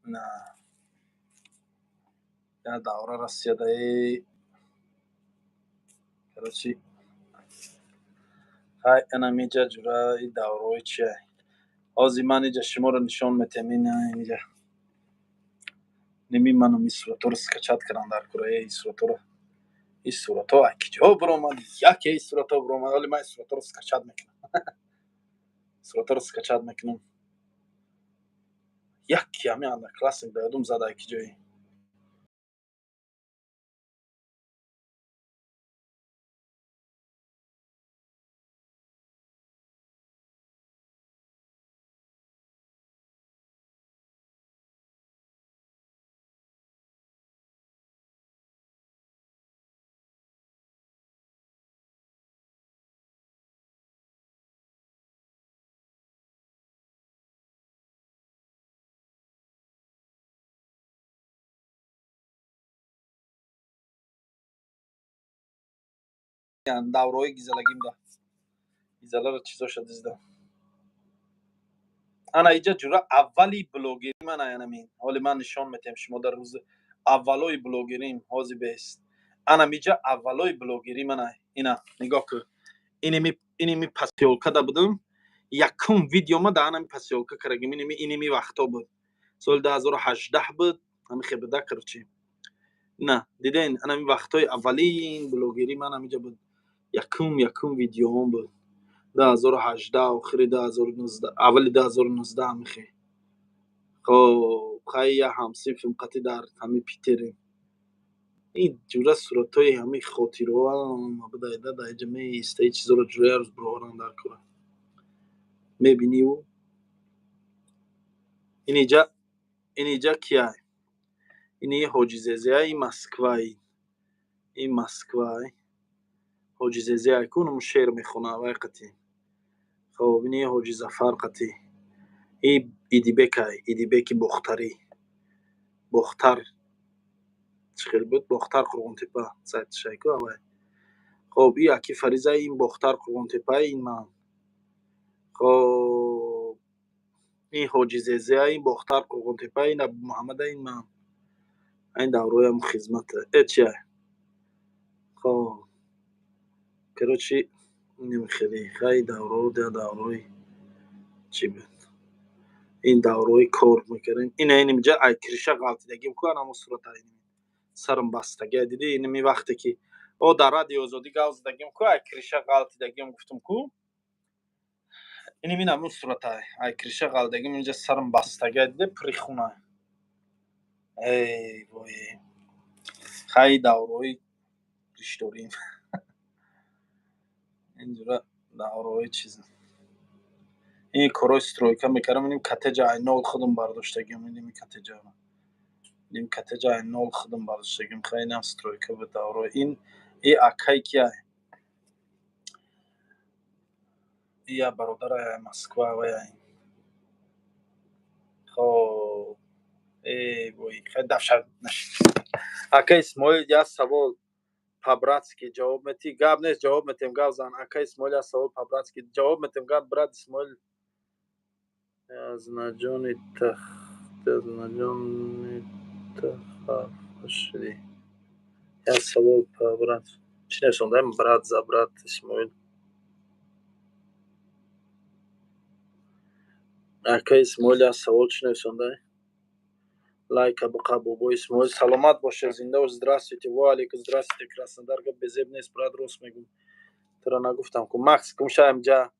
نه یا دوره رسیده ای کراچی های انا میجا جورا این دوره چیه آزی من اینجا شما رو نشان میتیم اینجا نمی منو می صورتو رو سکچت کردن در کره این صورتو اکی جا برو من یکی این صورتو برو من ولی من این صورتو رو سکچت میکنم یکی همین اندر کلاس دادم زده اکی جایی دوره های گیزلگیم ده گیزله رو چیزا شد دیزده انا اینجا جورا اولی بلوگری من اینمین حالی من نشان میتیم شما در روز اولای بلوگریم حاضی بیست انا میجا اولای بلوگری من اینا نگاه که اینمی پسیولکا دا بودم یکم ویدیو ما دا اینمی پسیولکا کرگیم اینمی وقتا بود سال 2018 بود همی خیبده کرچی نه دیدین اینمی وقتای اولین بلوگری من همیجا بود یکم ویدیو هم بود 2018 آخری 2019 اولی 2019 میخی خب خیلی همسی فیلم قطعی در همی پیتریم این جوره صورتای همی خاطی رو هم بدایده در جمعه ایسته چیز رو جوره روز بروارن در کنه میبینی او این اینجا کیه این حاجی زیزه این مسکوای حاجی زیزه کنم شعر میخونه وقتی خب این حاجی ظفر قطی، این ایدیبک بختر چخیل بود، بختر قرغون تپه سایت شایکو اوه. خب این اکی فریزه این بختر قرغون تپه این من. خب این حاجی زیزه این بختر قرغون تپه این ابو محمد این من. این دوره هم خدمت چیه. خب کروچی نمیخیلی خیلی دوره چی بود. این دوره کار میکردیم. این اینجا ای کریشه غلطیدگی میکنم اما صورت این سرم بستگی دیدی اینمی وقتی که او در رادیو آزادی گاز دگیم کو ای کریشه غلطیدگی گفتم کو اینمی نمون صورت ای کریشه غلطیدگی اینجا سرم بستگی دیدی پریخونه. ای وای خیلی دوره ریشتوریم اینجورا دوره چیزه. این کارو استرویکا میکردم اینیم کتج اینال خودم برداشتگیم اینیم کتجا نیم کتج اینال خودم برداشتگیم خیلی نم استرویکا به دوره این اکای کیه یا برادر مسکوا و این. خب ای وای خیلی دفشت نشید اکای اسماعیل یا سوال پابراتسکی جواب میتی گاب نیست جواب میتیم گاب زن اکای اسماعیل یا سوال پابراتسکی جواب میتیم گاب براد اسماعیل از نجان تخافشی یا سوال پابرات چی نشوندم براد زبرات اسماعیل اکای اسماعیل یا سوال چی نشونده лайк абақа бобои исмоил саломат боша зинда бош здравствуйте ва алейкум здравствуйте краснодар гап безеб нест брат рост мегум тора нагуфтам ку макс гумша амҷа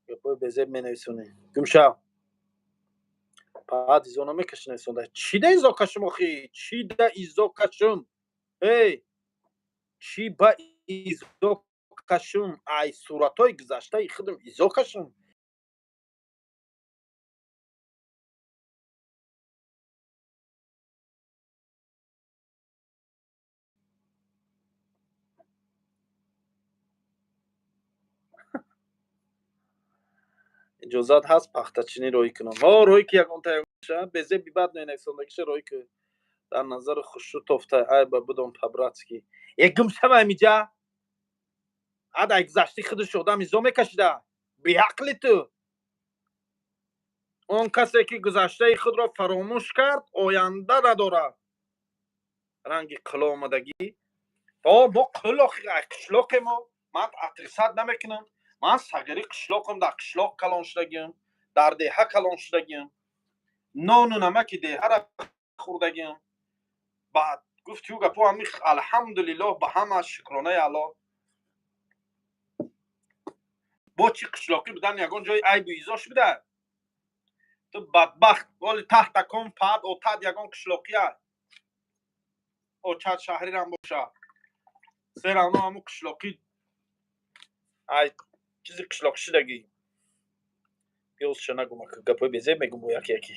гапои безеб менависонӣ гумша паат изо намекашӣ нависонда чӣ да изо кашум охи чӣ да изо кашум эй чӣ ба изо кашум ай суратҳои гузаштаи худам изо кашум иҷозат ҳаст пахтачинӣ роҳӣ кунам роҳӣ ки ягон таёша безеб бибад менависондагиша роҳӣ ки дар назари хушрӯ тофта ай ба будон пабратски гумшава амиҷа адай гузашти худаш одам изо мекашида биақли ту он касе ки гузаштаи худро фаромӯш кард оянда надорад ранги қило омадагӣ мо қилохи қишлоқе мо ман атрисат намекунам ман сагари қишлоқам дар қишлоқ калон шудагиам дар деҳа калон шудагиам нону намаки деҳара хӯрдагиам баъд гуфти ӯ гапо ҳами алҳамдулиллоҳ ба ҳама шукронаи алло бо чӣ қишлоқӣ будан ягон ҷои айбу изош буда ту бадбахт воли таҳтакон паат отад ягон қишлоқия очад шаҳрирам боша серано ҳамун қишлоқӣ ай чизи қишлоқӣ шудагӣ пиёзша нагум гапои безеб мегум бо яке яки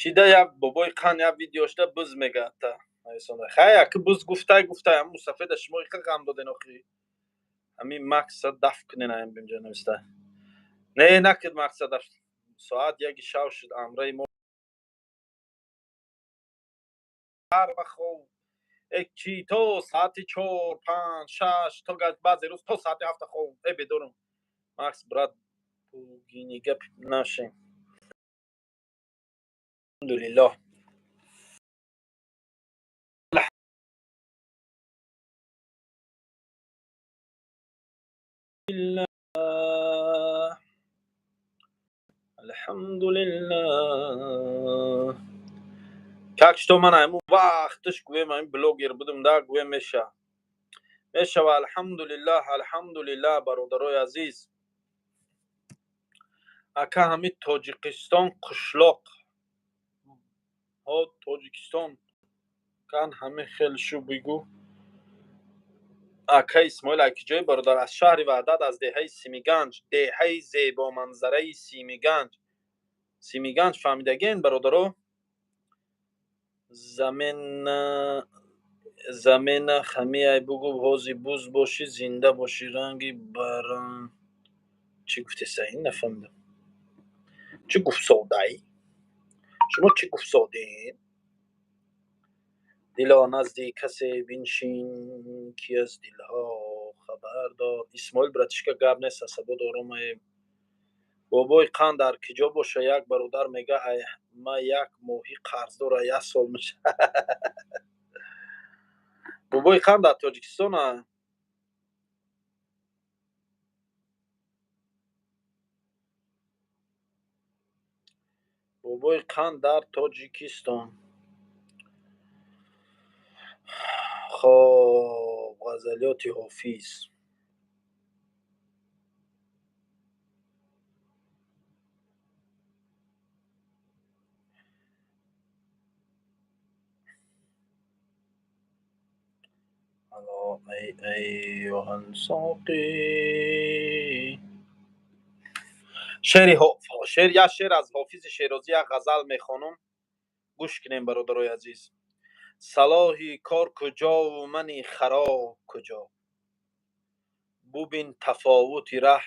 чида як бобои қан як видеошда буз мегата хай аки буз гуфтай ҳамун мусафеда шумо иқа ғам доден охи ҳамин макса даф кунен аям бинҷо нависта не накид макса даф соат яки шав шуд амраи мо ҳар вахт чӣ то соати 4 5 6 то баъзе рӯз то соати 7 хоб бедорум макс брат гини гап нашем алҳамдулиллоҳ алҳамдулиллаҳ как что ман ҳамун вақташ гӯем ҳамин блогер будам да гӯем мешава алҳамдулиллаҳ бародарои азиз ака ҳамин тоҷикистон қишлоқ тоҷикистон кан ҳамин хел шу бигӯ ака исмоил акиҷои бародар аз шаҳри ваҳдат аз деҳаи симиганҷ деҳаи зебоманзараи симиганҷ фаҳмидагиен бародаро замин زمین خمی ای بگو حوزی بوز باشی زنده باشی رنگی بران. چی گفتی این نفهمیدم. چی گفت سودایی؟ شما چی گفت سودین؟ دلا نزدی کسی بینشین کی از دلها خبر دار. اسماعیل براتشکا گپ نیست سبا دارم. بابای قند در کجا باشه یک برادر میگه ما یک ماهی قرضدار یک سال میشه. بابای قند در تاجیکستان. بابای قند در تاجیکستان. خب غزلیات حافظ. الا ای آهن ساقی. شعر یا شعر از حافظ شیرازی یک غزل میخوانم گوش کنیم برادرای عزیز. صلاحی کار کجا و منی خراب کجا. ببین تفاوت ره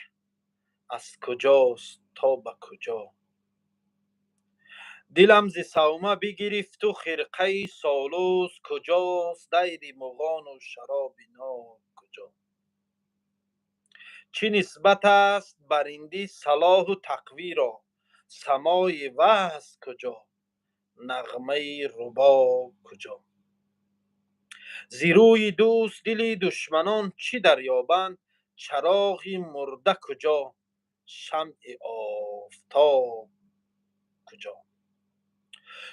از کجاست تا به کجا. دلم ز سومه بگرفت و خرقه سالوس کجاست. دیر مغان و شراب ناب کجا. چه نسبت است برندی صلاح و تقوی را. سمای وحز کجا نغمه رباب کجا. ز روی دوست دل دشمنان چی دریابند. چراغ مرده کجا شمع آفتاب کجا.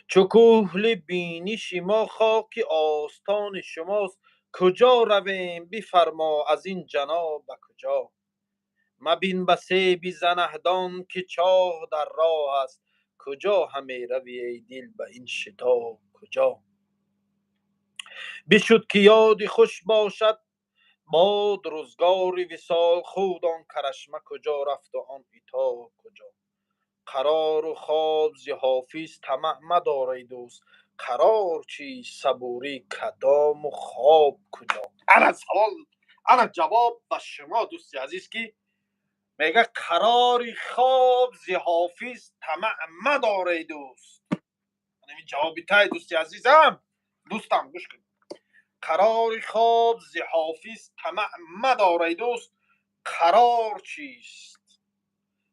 چو کحل بینش ما خاک آستان شماست. کجا رویم بفرما از این جناب به کجا. مبین به سیب زنهدان که چاه در راه است. کجا همی روی ای دل به این شتاب کجا. بشد که یاد خوش باشد باد روزگار وصال. خود آن کرشمه کجا رفت و آن عتاب کجا. قرار و خواب ز حافظ طمع مدار ای دوست. قرار چیست صبوری کدام و خواب کجا. انا سوال انا جواب به شما دوستی عزیز که میگه قرار خواب ز حافظ طمع مدار ای دوست. این جوابی تای دوستی عزیزم. دوستم گوش کن. قرار خواب ز حافظ طمع مدار ای دوست. قرار چیست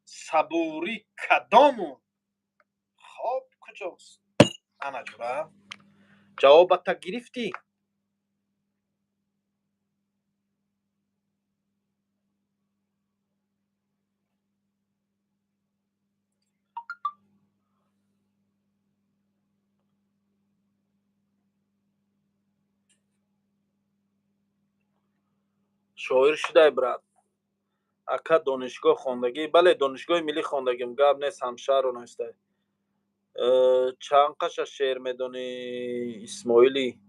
صبوری کدام و خواب کجاست. انا جورا جواب تا گرفتی. شاعر شده برات. اکا دانشگاه خواندگی. بله دانشگاه ملی خواندگیم گپ نیست همشهر و نسته. چند قش شعر میدونی اسماعیلی.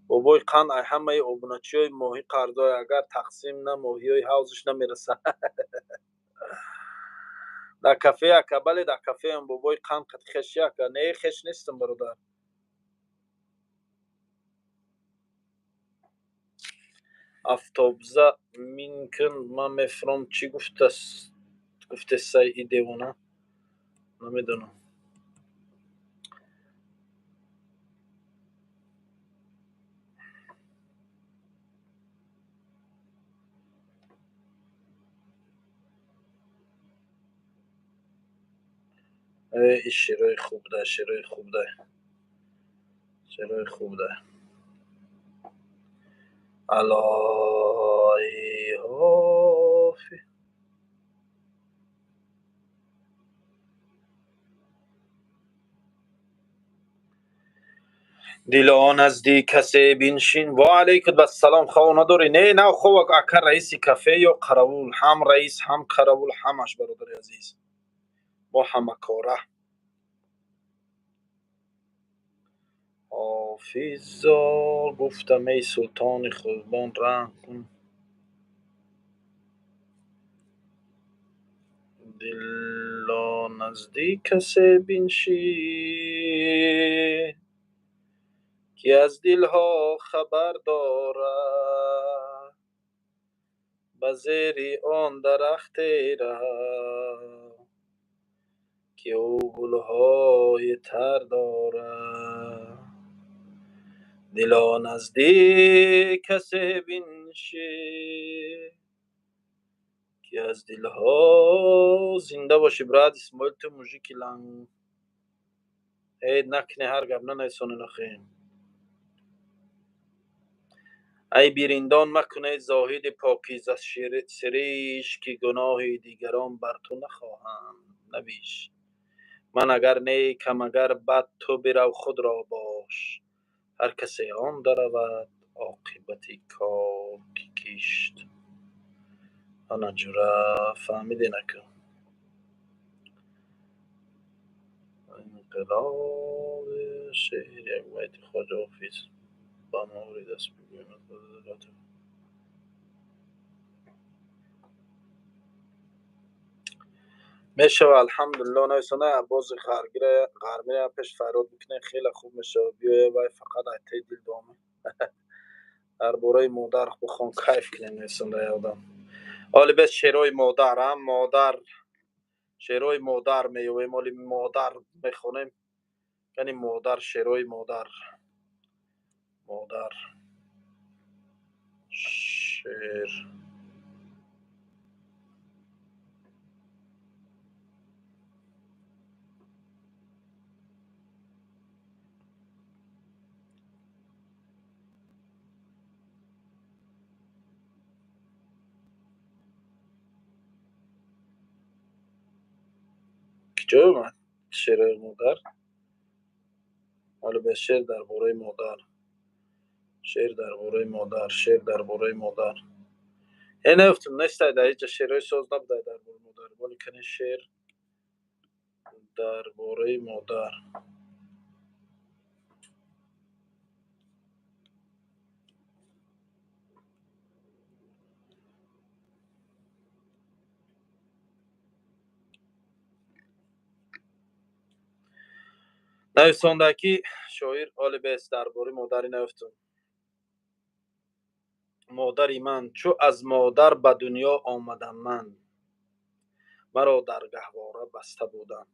بابای قند همه ابونچی های ماهی قرضای اگر تقسیم نه ماهی های حوزش نمیرسه. در کافه اکا بله در کافه هم بابای قند قد خشی اکا نه خش نیستم برادر. افتابزه مینکن من میفرام چی گفته سعی دیوانه نمیدونم. ای شیرای خوب ده شیرای خوب ده شیرای خوب ده. الهی حافظ. دلا نزدیک کسی بینشین و علیکم السلام. خواه نداری نه نه خواه اکر رئیس کافه یا قراول هم رئیس هم قراول همش برادر عزیز با همه کاره. حافظا گفتم ای سلطان خوبان رحم کن. دلا نزدیک کسی بینشین که از دلها خبر دارد، به زیر آن درخت ره که او گلهای تر دارد. دلا نزدیک کسی بنشین که از دلها زنده باشی. براد اسماعیل تو موزیک لنگ عید نکنه هر گبنه نیسانه نخیم. ای بیرندان مکنه زاهد پاکیزه سریش که گناه دیگران بر تو نخواهم نبیش. من اگر نیکم اگر بد تو برو خود را باش. هر کسی آن درود عاقبتی کار که کیشت. آنا جورا فهمیده نکن. انقلاب شعر یک بیت خواجه حافظ با مورد دست بگویم. میشه الحمدلله. نایسانه باز غرمه پیش فراد میکنه خیلی خوب میشه. بیایه و فقط ایتی دل دامه درباره مادر بخوان کیف کنیم. نایسانه یادم حالی بس شیرای مادر هم مادر شیرای مادر میوه مالی مادر میخونیم. یعنی مادر شیرای مادر شیر کجا اومد شیرای مادر؟ حالا به شیر درباره مادر شیر درباره مادر این افتم نشته در هیچ شیرای ساز نبوده درباره مادر ولی کنه شیر درباره مادر. نویساندگی شاعر حال بیست درباره مادری نفتم. مادری من چو از مادر به دنیا آمدم من. مرا در گهواره بسته بودم.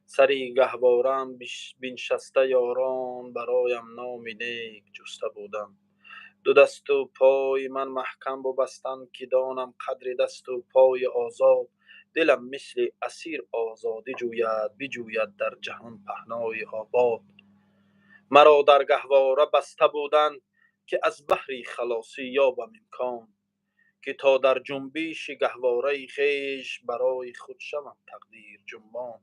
سری گهوارم بنشسته یاران برایم نام نیک جسته بودم. دو دست و پای من محکم ببستند که دانم قدر دست و پای آزاد. دلم مثل اسیر آزادی جوید بجوید در جهان پهنای آباد. مرا در گهواره بسته بودند که از بحر خلاصی یابم امکان. که تا در جنبش گهواره خویش برای خود شوم تقدیر جنبان.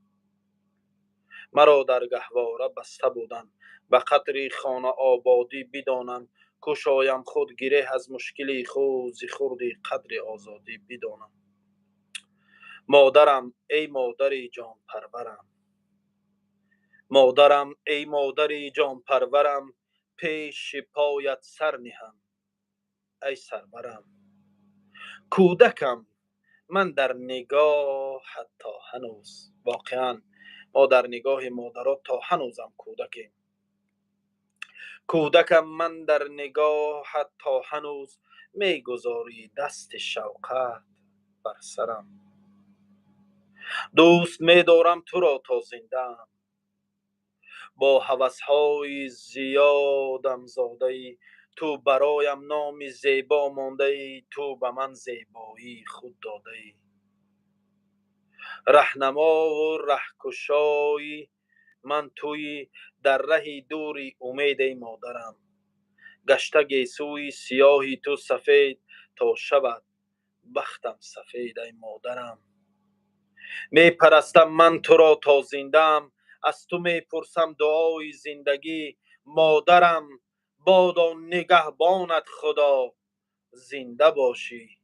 مرا در گهواره بسته بودند به قدر خانه آبادی بدانم. کشایم خود گره از مشکل خود ز خورد قدر آزادی بدانم. مادرم ای مادر جان پرورم. مادرم ای مادر جان پرورم. پیش پایت سر نهم ای سرورم. کودکم من در نگاهت تا هنوز. واقعا ما در نگاه مادرات تا هنوزم کودکیم. کودکم من در نگاهت تا هنوز. میگذاری دست شوقت بر سرم. دوست میدارم تو را تا زنده‌ام. با هوس‌های زیادم زاده ای. تو برایم نام زیبا مانده ای. تو به من زیبایی خود داده ای. رهنما و رهکشایی من تویی. در ره دوری امید ای مادرم. گشته گیسوی سیاهی تو سفید. تا شود بختم سفید ای مادرم. می پرستم من تو را تا زنده‌ام. از تو می پرسم دعای زندگی. مادرم بادا نگهبانت خدا. زنده باشی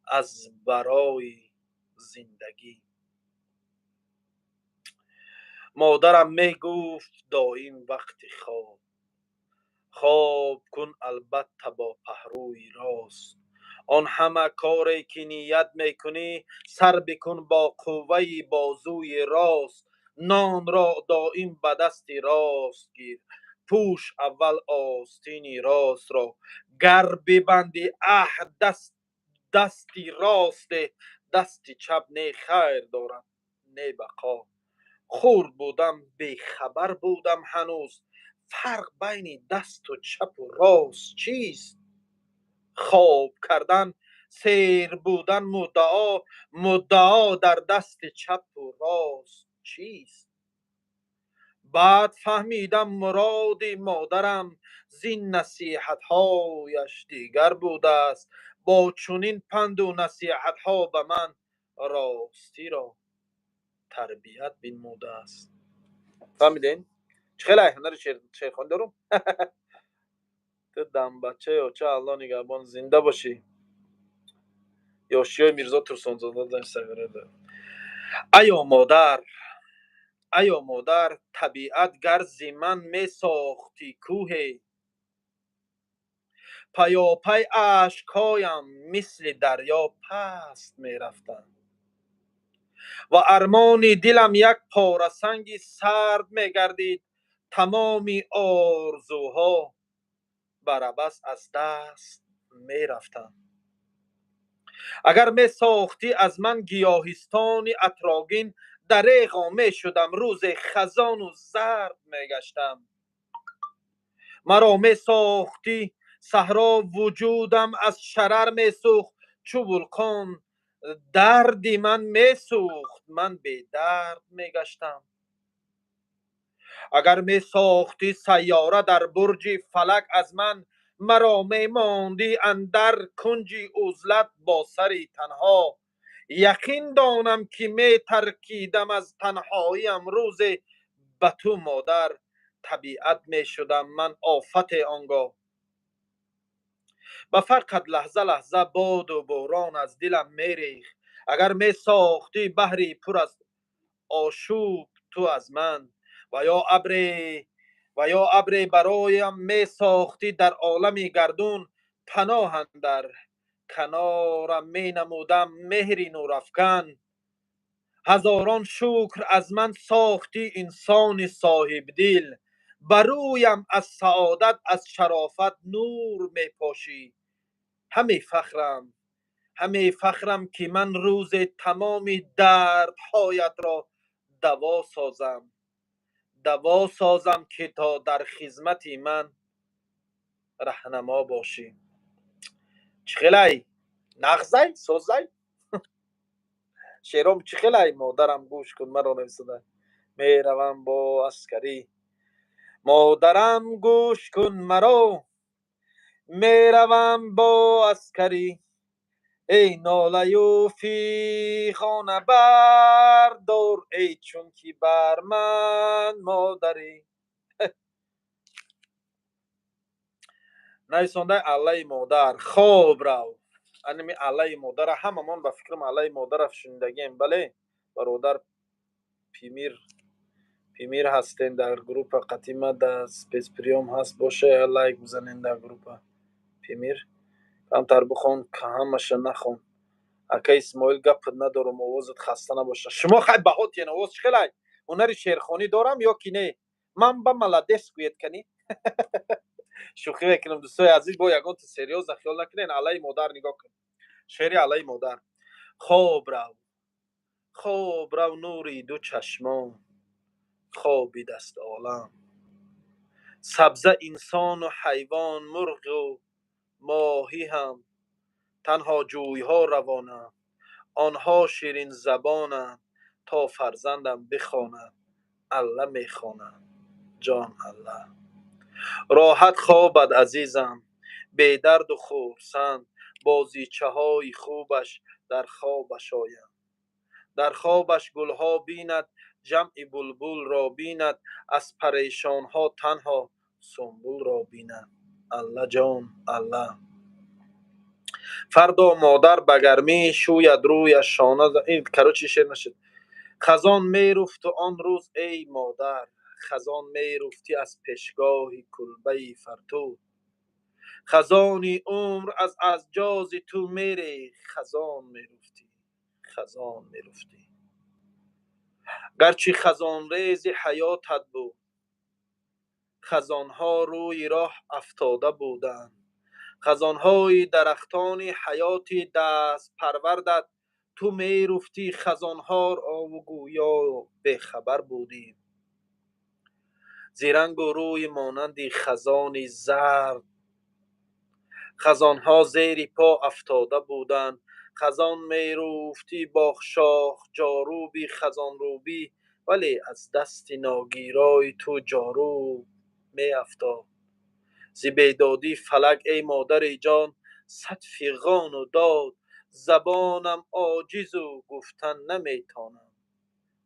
از برای زندگی. مادرم می گفت دایم وقت خواب کن البته با پهلوی راست. آن همه کاری که نیت میکنی سر بکن با قوه بازوی راست. نان را دائم به دست راست گیر. پوش اول آستینی راست را، گر ببندی دستی راست، دستی چپ نه خیر دارد نه بقا. خورد بودم بی خبر بودم هنوز، فرق بین دست و چپ و راست چیست؟ خواب کردن سیر بودن مدعا در دست چپ و راست چیست؟ بعد فهمیدم مراد مادرم زین نصیحت هایش دیگر بوده است. با چنین پند و نصیحت ها به من راستی را تربیت بنموده است. فهمیدین؟ خیلی هنر شیرخوانی دارم. تو دم بچه یا چه الله نگهبان زنده باشی. یاشیای میرزا ترسانزاده در سگره ده. ایا مادر، ایا مادر، طبیعت گر زی من می ساختی کوه، پیاپی اشکهایم مثل دریا پست می رفتند و ارمان دلم یک پاره سنگی سرد می گردید. تمامی آرزوها برابس از دست می رفتند. اگر می ساختی از من گیاهستانی اتراگین، دریغا می شدم روز خزان و زرد می گشتم. مرا می ساختی صحرا وجودم از شرر می سوخت، چو ولقان دردی من می سوخت، من بی درد می گشتم. اگر می ساختی سیاره در برج فلک از من، مرا می ماندی اندر کنجی عزلت با سری تنها. یقین دانم که می ترکیدم از تنهایی امروز به تو مادر، طبیعت می شدم من آفت آنگاه. و فقط لحظه لحظه باد و باران از دلم می ریخت. اگر می ساختی بحری پر از آشوب تو از من، و یا ابری برایم می ساختی در عالم گردون، پناه در کنارم می نمودم مهری نورافکن. هزاران شکر از من ساختی انسان صاحب دل، برویم از سعادت از شرافت نور می پاشی. همه فخرم که من روز تمام دردهایت را دوا سازم که تا در خدمت من رهنما باشی. چخیلی نغزی سوزی شیرام، چخیلی مادرم گوش کن مرا نویسده. میروم با عسکری، مادرم گوش کن مرا، میروم با عسکری. ای ناله و فیغان بردار، ای چون که بر من مادری. نویسنده علی مادر. خواب رو انمی علی مادر هممون به فکرم علی مادر شنیدگیم. بله برادر پیمیر هستین در گروپ قدیمه در سپیس پریوم هست، باشه لایک بزنین در گروپ پیمیر. کمتر بخون که همش نخون. اکا اسماعیل گپ ندارم، آوازت خسته نباشه. شما خیلی بهات یه آواز خیلی هنر شعرخوانی دارم یا کی نه؟ من با ملادس گوید کنی. شوخی میکنم دوستای عزیز، با یگان تو سریوز خیال نکنین. علی مادر نگاه کن، شعر علی مادر. خواب رو نوری دو چشمان، خوابی دست عالم. سبزه انسان و حیوان، مرغ و ماهی هم تنها جویها روانند. آنها شیرین زبانند تا فرزندم بخوانند. الله میخوانند جان الله. راحت خوابد عزیزم بی درد و خرسند، بازیچه های خوبش در خوابش آیند. در خوابش گلها بیند، جمع بلبل را بیند، از پریشان ها تنها سنبل را بیند. الله جان الله. فردا مادر به گرمی شوید رویش شانه این کروچی شعر نشد. خزان میرفت و آن روز ای مادر، خزان میرفتی از پیشگاه کلبه فرتو. خزانی عمر از جاز تو میری، خزان میرفتی. گرچه خزان ریز حیاتت بود، خزانها روی راه افتاده بودند. خزانهای درختان حیاتی دست پروردت. تو می رفتی خزانها را و گویا به خبر بودی. زیرنگ و روی مانندی خزانی زرد، خزانها زیر پا افتاده بودند. خزان می رفتی با شاخ جاروبی خزان روبی، ولی از دست ناگیرای تو جارو می افتاد. زی بیدادی فلک ای مادر جان، صد فیغان و داد. زبانم عاجز و گفتن نمیتانم،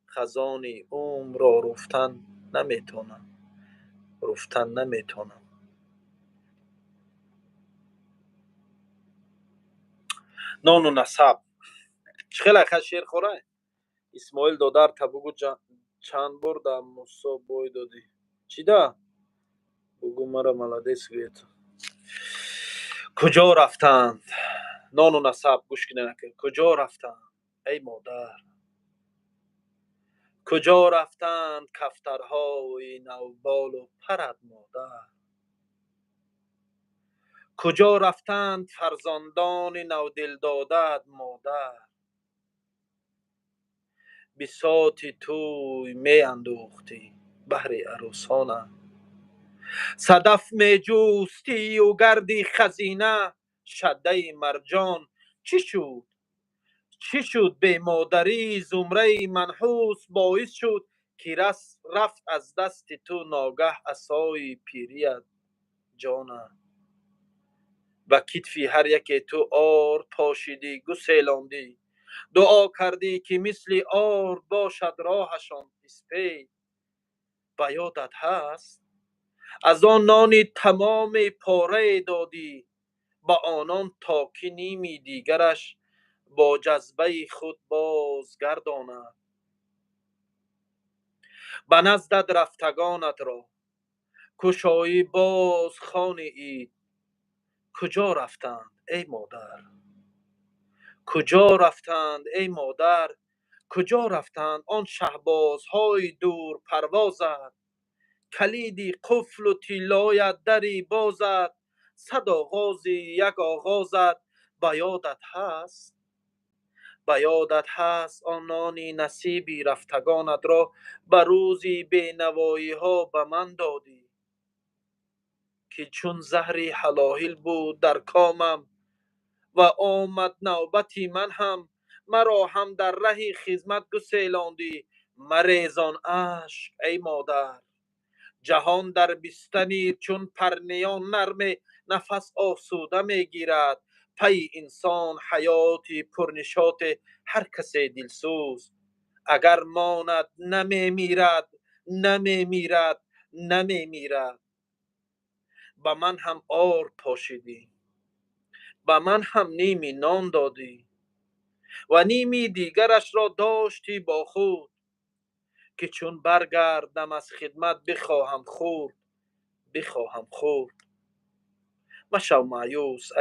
خزانی عمر را رفتن نمیتانم. نان و نسب خیلی خیلی شیر خوره. اسماعیل دادر تا بگو چند بار در موسا بای دادی چی ده؟ بگو مرا ملادیس گوید. کجا رفتند؟ نان و نسب گوش کنه نکن. کجا رفتند ای مادر؟ کجا رفتند کفترهای نوبال و پرد مادر؟ کجا رفتند فرزندان نودل دادت مادر؟ بساط توی می اندوختی بهر عروسانه، صدف می جوستی و گردی خزینه شده مرجان. چی شد به مادری زمره منحوس باعث شد که رفت از دست تو ناگه عصای پیریت جانه. و کتفی هر یک تو آر پاشیدی گسیلاندی، دعا کردی که مثل آر باشد راهشان اسپید. و یادت هست از آن نانی تمام پاره دادی با آنان تا که نیمی دیگرش با جذبه خود بازگرداند. به نزدت رفتگانت را کشایی باز خانه اید. کجا رفتند ای مادر؟ کجا رفتند ای مادر؟ کجا رفتند آن شهبازهای دور پروازت؟ کلیدی قفل و طلایت دری بازت، صد آغازی یک آغازت. به یادت هست آن نانی نصیبی رفتگانت را به روزی بینوایی ها به من دادی، که چون زهری حلاهل بود در کامم و آمد نوبتی من هم. مرا هم در ره خدمت گسیلاندی. مریزان اشک ای مادر، جهان در بستنی چون پرنیان نرم نفس آسوده میگیرد. پی انسان حیاتی پرنشاط هر کسی دلسوز اگر ماند نمیمیرد. به من هم آر پاشیدی، به من هم نیمی نان دادی و نیمی دیگرش را داشتی با خود، که چون برگردم از خدمت بخواهم خورد. مشو مایوس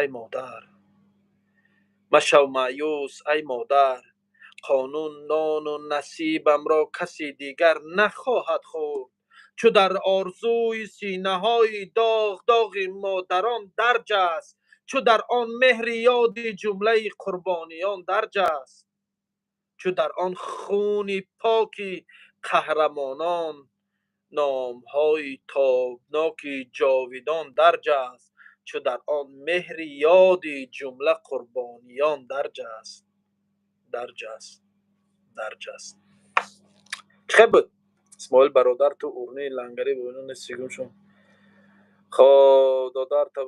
ای مادر، قانون نان و نصیبم را کسی دیگر نخواهد خورد. چو در آرزوی سینه های داغ مادران درج است، چو در آن مهر یاد جمله قربانیان درج است، چو در آن خون پاکی قهرمانان نامهای تابناک جاویدان درج است، چو در آن مهر یاد جمله قربانیان درج است. خیلی بود. اسماعیل برادر تو اورنی لنگری بودن نسیگم شون دادر تا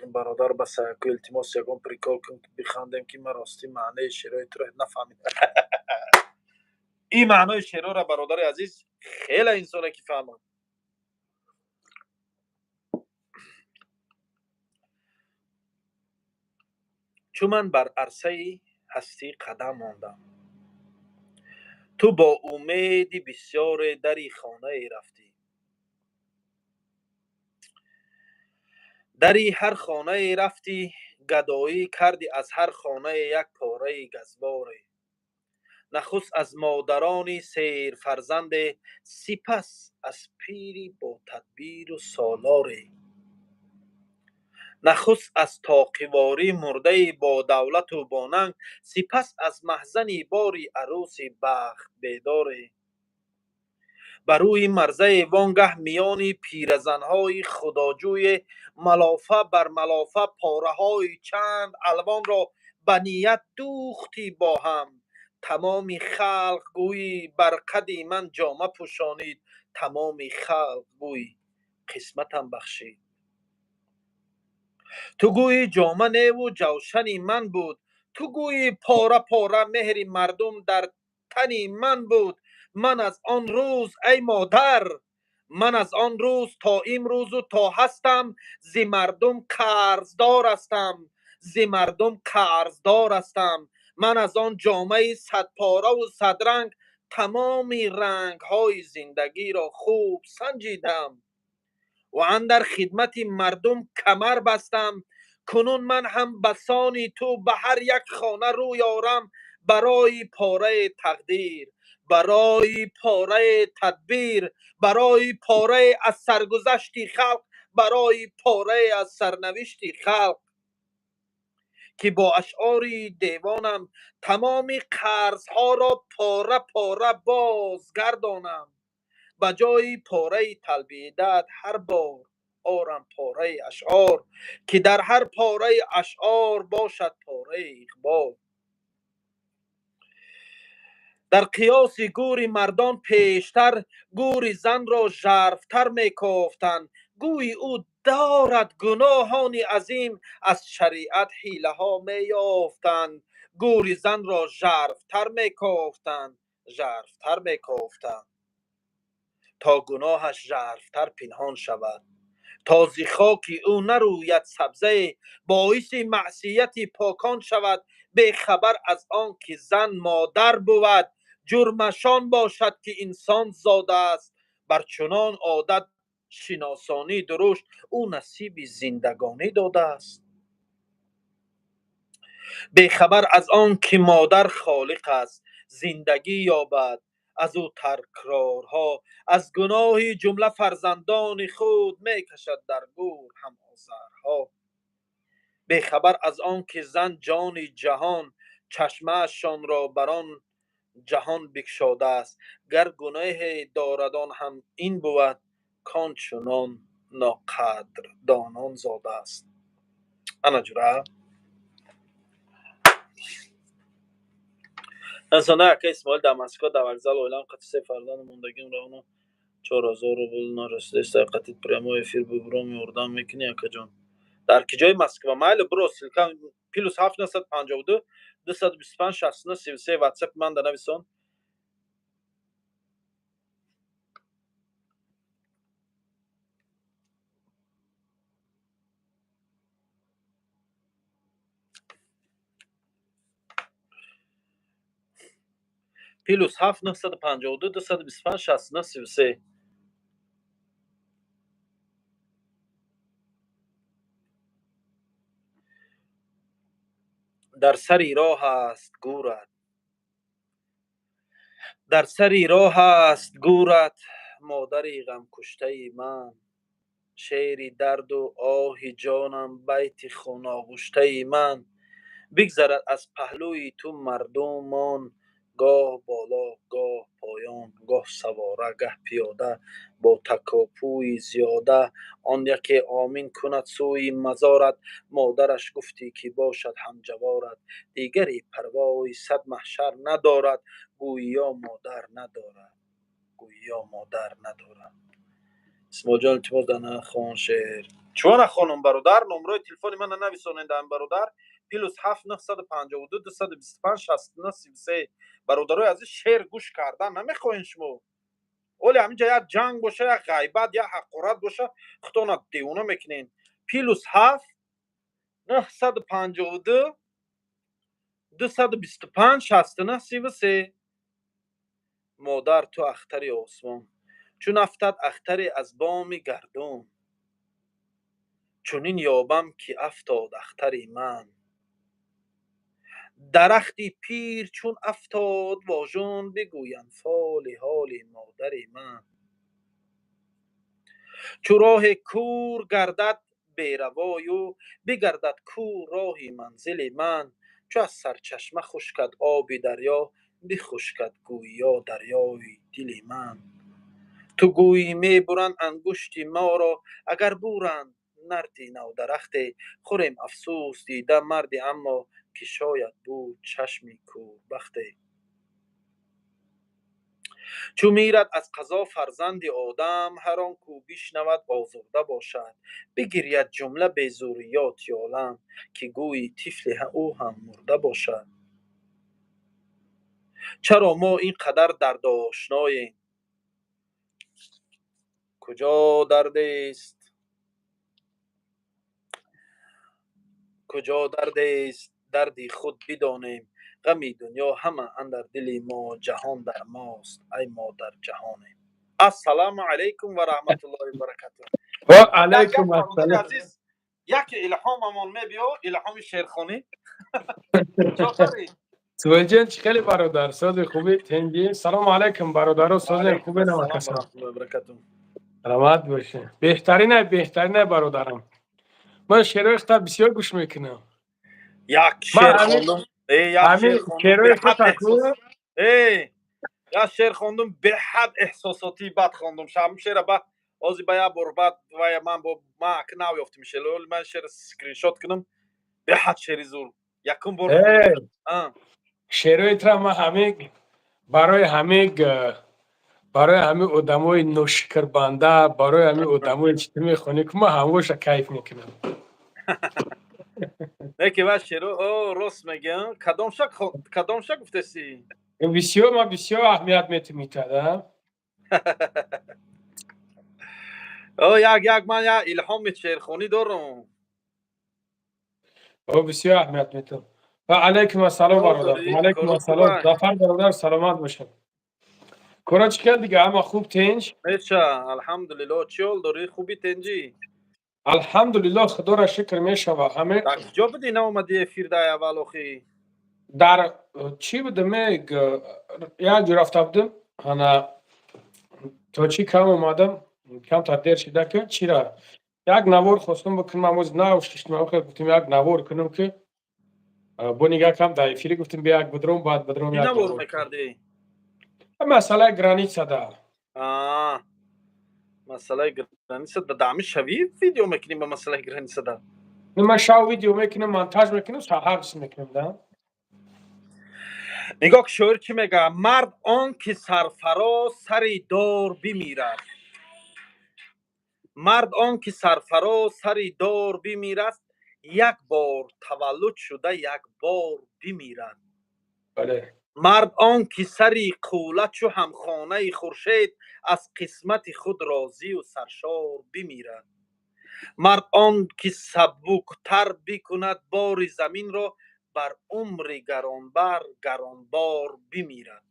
برادر بس که التماس یکم پریکال کن که بخندیم که من راستی معنی شعرهای تو را نفهمیدم. این معنی شعرها را برادر عزیز خیلی انسانه که فهمم. چون من بر عرصه هستی قدم ماندم، تو با امید بسیار دری خانه رفتی. دری هر خانه رفتی، گدایی کردی از هر خانه یک پاره گزباره. نخست از مادرانی سیر فرزند، سپس از پیری با تدبیر و سالاری. نخست از تاقیواری مرده با دولت و باننگ، سپس از محزنی باری عروس بخت بیداری. بر روی مرزه وانگه میانی پیرزنهای خداجوی، ملافه بر ملافه پاره های چند الوان را به نیت دوختی با هم. تمامی خلق گویی بر قدی من جامه پوشانید، تمامی خلق گویی قسمتم بخشید. تو گویی جامه نیو و جوشنی من بود، تو گویی پاره پاره مهر مردم در تنی من بود. من از آن روز ای مادر، من از آن روز تا امروز و تا هستم، ز مردم قرضدار هستم، ز مردم قرضدار هستم. من از آن جامه صد پاره و صد رنگ، تمامی رنگ های زندگی را خوب سنجیدم و اندر خدمت مردم کمر بستم. کنون من هم بسانی تو به هر یک خانه روی آرم، برای پاره تقدیر، برای پاره تدبیر، برای پاره از سرگذشتی خلق، برای پاره از سرنوشتی خلق. که با اشعاری دیوانم تمامی قرضها را پاره پاره بازگردانم. بجای پاره تلبیدت هر بار آرم پاره اشعار، که در هر پاره اشعار باشد پاره اقبال. در قیاس گور مردان پیشتر، گور زن را ژرفتر می کافتند. گویی او دارد گناهانی عظیم، از شریعت حیله ها می یافتند. گور زن را ژرفتر می کافتند، ژرفتر می کافتند، تا گناهش ژرفتر پنهان شود، تا ز خاک او نروید سبزه، باعث معصیت پاکان شود. به خبر از آن که زن مادر بود، جرمشان باشد که انسان زاده است. بر چنان عادت شناسانی درشت، او نصیب زندگانی داده است. به خبر از آن که مادر خالق است، زندگی یابد از او تکرارها. از گناه جمله فرزندان خود می کشد در گور هم آزارها. به خبر از آن که زن جان جهان، چشمه‌شان را بر آن جهان بگشاده است. گر گناه داردان هم این بود، کان چنان ناقدر دانان زاده است. انا جوره انسانه اکه اسماعیل دمسکو دوالزل اویلان قطع سه فردان موندگیم را اونو 4000 روبل نارسیده است. قطعیت پریمو افیر ببرام یوردان میکنی اکه جان در کجای مسکو مایل برو سیلکان پیلوس 752 225 69 33 واتساپ من در نویسان. پیلوس 752 225 69 33. در سری راه است گورت، در سری راه است گورت، مادری غم کشته من. شعری درد و آه جانم، بیت خون آغشته من. بگذرد از پهلوی تو مردمان، گاه بالا گاه پایان، گاه سواره گه پیاده، با تکاپوی زیاده. آن یکی آمین کند سوی مزارت، مادرش گفتی که باشد هم جوارت. دیگری پروای صد محشر ندارد، گوییا مادر ندارد، گوییا مادر ندارد. اسماعیل جان التماس دانه خون شعر چون خانم برادر نمره تلفن من نویسونید دم برادر پیلوس 7952 225 69 33. برادرای عزیز شعر گوش کردن نمیخواین شما، ولی همینجا یا جنگ باشه یا غیبت یا حقارت باشه خودتون دیوونه میکنین. پیلوس 7952 225 69 33. مادر تو اختری آسمان، چون افتد اختری از بام گردون. چونین یابم که افتاد اختری من، درختی پیر چون افتاد واژون بگویم فال حال مادر من. چو راه کور گردد بیروای و بگردد کور راهی منزل من. چو از سرچشمه خشکد آب دریا بخشکد گوییا دریای دل من. تو گویی می برند انگشتی ما را اگر بورند نردی نو درختی. خوریم افسوس دیده مردی اما که شاید بود چشمی کوربختی. چو میرد از قضا فرزند آدم هر آن کو بشنود آزرده باشد. بگرید جمله بی ضروریات عالم که گویی طفل او هم مرده باشد. چرا ما این قدر درد آشناییم؟ کجا درد است کجا درد است دردی خود بدانیم. غم دنیا همه اندر دل ما جهان در ماست ای ما در جهانیم. السلام علیکم و رحمت الله و برکاته. و علیکم برادر السلام. عزیز یک الهاممون میبیا الهام شیرخانی چطوری؟ سوجن خیلی برادر ساز خوبی تنگی. سلام علیکم برادر ساز خوبی السلام و نمکسم. رحمت الله و برکاته. سلامت باشه. بهترینه برادرم. من شعرهای خود بسیار گوش میکنم. یک من شعر خواندم یک شعر همین خواندم به شعرهای خود حد احساس تکو یک شعر خواندم به حد احساساتی بد خواندم. شام شعر با ازی با بار بعد و من با ما کناو یافت میشه لول من شعر اسکرین شات کنم به حد شعر زور یکم بار خوندم. شعرهای تر من همین برای همه آدمای نوشکر بنده برای همه آدمای چی میخونی که ما هموش کیف میکنم. نه که واش شعر راست میگم کدام شک گفتسی این من بسیار اهمیت میتم. یک من یا الهام شعرخوانی دارم. بسیار اهمیت میتم. و علیکم السلام برادر. و علیکم کارو السلام. خوبه ظفر برادر سلامت باشه. کارا چیکار دیگه اما خوب تنج؟ میشه الحمدلله. چیول داری خوبی تنجی؟ الحمدلله خدا را شکر میشوه همه. در کجا بودی نامدی افیر اول آخی؟ در چی بودم یک جور رفته بودم انا تا چی کم اومدم کم تا دیر شده که چی را یک نوار خواستم بکنم امروز نه اشتشتم آخر گفتم یک نوار کنم که بونیگه کم در افیری گفتم بیا یک بدروم بعد بدروم چی یک نبور نوار میکردی؟ مسئله گرانیت صدا مسئله گرانیت به دعمی شوی ویدیو میکنیم به مسئله گرانیت ده. من شاو ویدیو میکنم مونتاژ میکنم حفظ میکنم ده. نگاه که شعر چی میگه؟ مرد آن که سرفراز سری دار بمیرد. مرد آن که سرفراز سری دار بمیرد. یک بار تولد شده یک بار بمیرد. بله. مرد آن که سری قولت چو همخانه خورشید از قسمت خود راضی و سرشار بمیرد. مرد آن که سبکتر بکند بار زمین را بر عمر گرانبار بمیرد.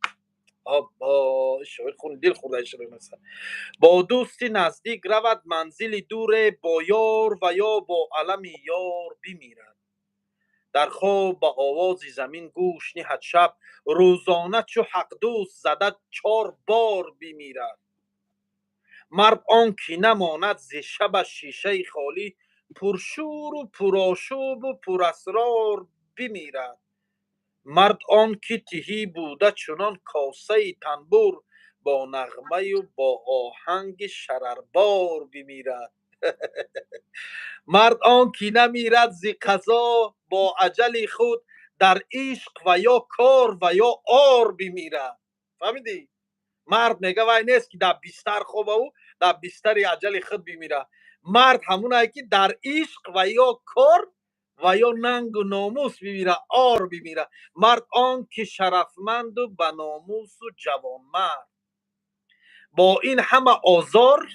با شاعر خون دل خورده شده مثلا. با دوستی نزدیک رود منزل دور با یار و یا با علم یار بمیرد. در خواب با آواز زمین گوش نهد شب روزانه چو حق دوست زدد 4 بار بمیرد. مرد آن که نماند ز شب شیشه خالی پرشور و پرآشوب و پراسرار بمیرد. مرد آن که تهی بوده چنان کاسه تنبور با نغمه و با آهنگ شرربار بمیرد. مرد آن که نمیرد ز قضا با اجل خود در عشق و یا کار و یا آر بمیرد. فهمیدی؟ مرد میگه وای نیست که در بستر خوابه او در بستر اجل خود بمیره. مرد همونه که در عشق و یا کار و یا ننگ و ناموس بمیره آر بمیره. مرد آن که شرفمند و به ناموس و جوانمرد با این همه آزار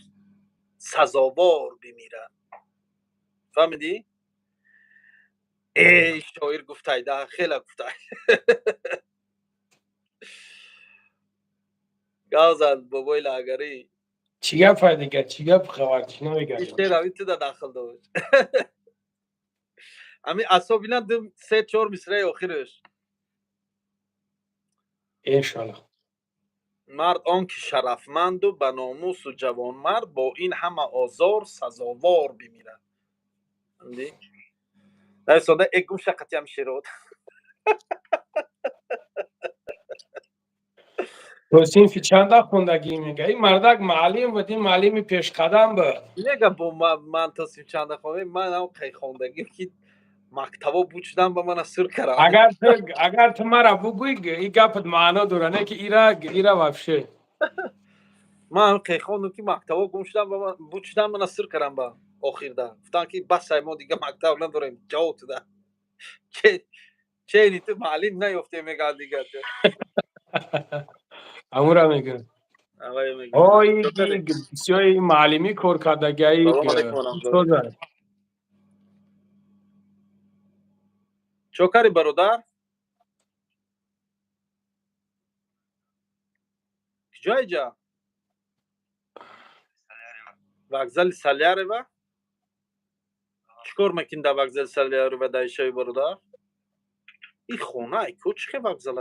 سزاوار بمیره. فهمیدی؟ ای شاعر گفته ده خیلی گفته گازد بابای لاغری چی گپ دیگه چی گپ خبر چی نمیگه این شعر همی تو ده داخل داشت همی اصاب اینا دم 3-4 مصره آخرش انشالله. مرد آن که شرفمند و به ناموس و جوانمرد با این همه آزار سزاوار بمیرد. اندی در ساده یک گوشه قطعی هم شیرود. تو صنفی چنده خوندگی میگه؟ این مردک معلم بود، این معلم پیش قدم بود. میگه با من تا سی چند خواهی من هم قی خوندگی که مکتبا بوچدم به من سر کرد. اگر تو مرا بگوی این گپت معنا داره نه که ایرا وفشه. من هم قی خوندم که مکتبا گمشدم به من بوچدم من سر کردم با آخر ده گفتن که بس ما دیگه مکتب نداریم جواب ده چه اینی تو معلم نیفته میگه دیگه امورا میگه آقای میگه اوه بسیاری معلمی کار کردگی سلام علیکم ورحمت الله. چطور؟ چوکاری برادر کجای جا وокзал Салярева چیکار میکنی در وокзал Салярева دایشای برادر این خونه ای کوچه وокзал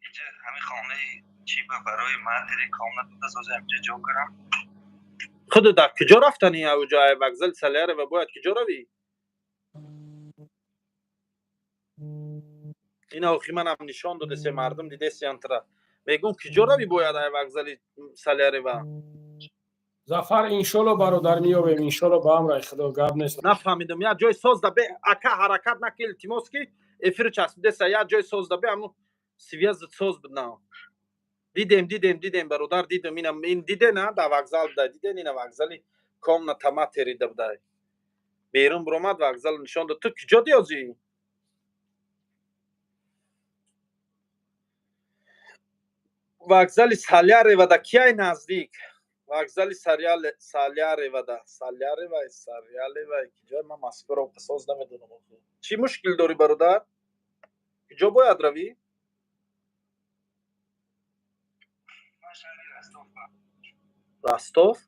اینجا همین خانه چی برای من کاملا تو سازه اینجا جو کنم. خود در کجا رفتنی او جای وокзал Салярева باید کجا روی این آخی من هم نشان داده سه مردم دیده سیانترا میگم کجا روی باید ای وокзал Салярева زفر انشالله برادر میابیم انشالله با هم رای خدا گپ نیست. نفهمیدم یا جای ساز دبه اکا حرکت نکل التماس کی افیر چسبیده سه یا جای ساز دبه همون سویاز ساز بدنا دیدم برادر دیدم اینم این دیده نه در وокзал ده دیده نه وокзали کام نتما تریده بوده بیرون برآمد وокзал نشان داد تو کجا دیازی وокзали Салярева ده کیای نزدیک وокзали Салярева ده Салярева کجا من مسکو رو قصاص نمیدونم چی مشکل داری برادر کجا باید روی راستوف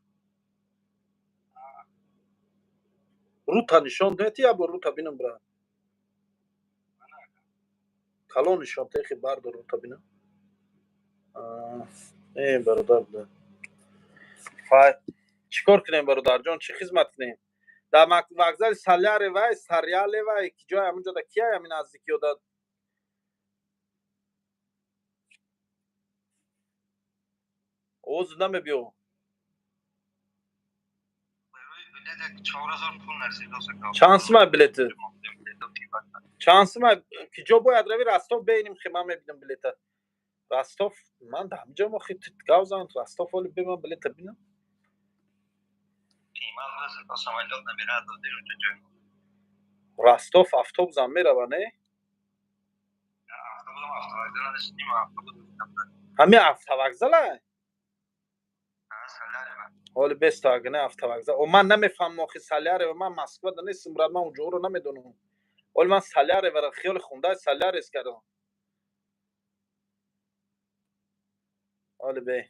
روتا نشان دهتی یا با روتا بینم برا کلان نشان تیخی بردار روتا بینم ای برادر ده چیکار کنیم برادر جان چی خدمت کنیم در وокзال Салярева کجا همونجا ده کیه همین نزدیکی و داد اوز نمیبیو چانسما بلیت چانسما کجا باید روی راستوف بینیم خیمه میبینم بلیت راستوف من در همجا ما خیلی گاوزان راستوف ولی بیم بلیت بینم راستوف افتوب زن میره و نه همه افتا وокзал حالی بست اگه افتا وокзал و من نمیفهم آخی Салярева من مسکو ده نیستم براد من اونجا رو نمیدونم ولی من Салярева را خیال خونده Салярис کردم حالی بی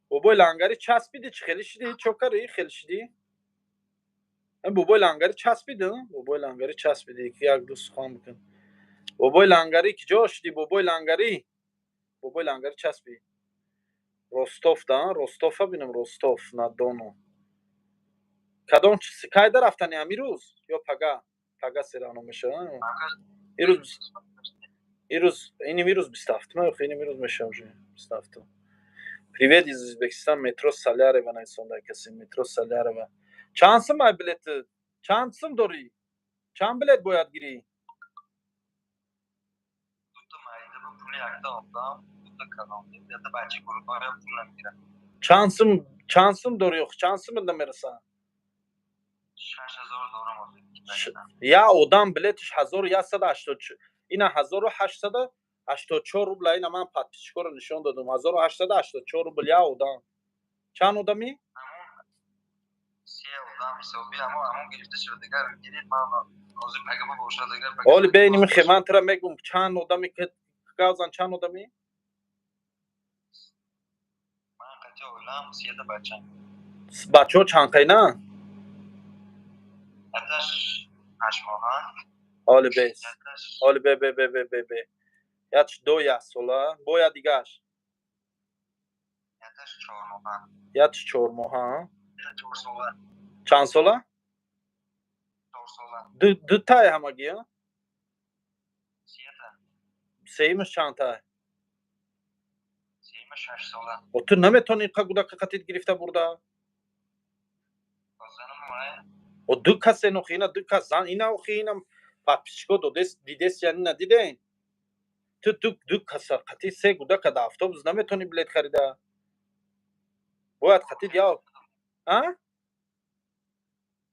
بابای لنگری چسبیدی چی خیلی شدی چوکاری خیلی شدی این بابای لنگری چسبیده بابای لنگری چسبیدی که یک دوست خواهم بکن بابای لنگری کجا شدی بابای لنگری چسبی روستوف ده روستوف ببینم روستوف ندونم کدام کای در رفتنی امیروز یا پگا سرانو میشه این روز 27 ما خیلی میروز میشم 27 Привет из Узбекистана, метро Салярева найсонда каси, метро Салярева. Чансым ай билет? Чансым дори? Чан билет бояд гири? چانسم داری خو چانسم نمیرسه 6000 دارم یا آدم بلیتش 1180 این 1884 روبل اینا من پاتیشکو رو نشون دادم 1884 روبل یا آدم چند آدمی 3 آدم حسابی همون گرفته شده دیگر گیرید من از پگما باشه دیگر حالی بینیم خیمان ترا میگم چند آدمی که گازن چند آدمی من قطعا اولم 3 بچه بچه ها چند قینا اتش 8 ماه حالی بیس حالی بی Яч 2 сола. Боя дигаш. Яташ 4 моҳа. Яч 4 моҳа. 4 сола. Чанд сола? 4 сола. Ду тай ҳамагӣ? 3 та. Сеимаш чанд тай? 6 сола. Ту наметавонӣ кудак қатит гирифта бурда? Занам май. Ду касе нохи ина ду кас зан ина охи ина подписчико додес дидес яни надиден? Ту ду каса қатит се кудака да автобус наметавонӣ билет харида? Бояд қатит я а?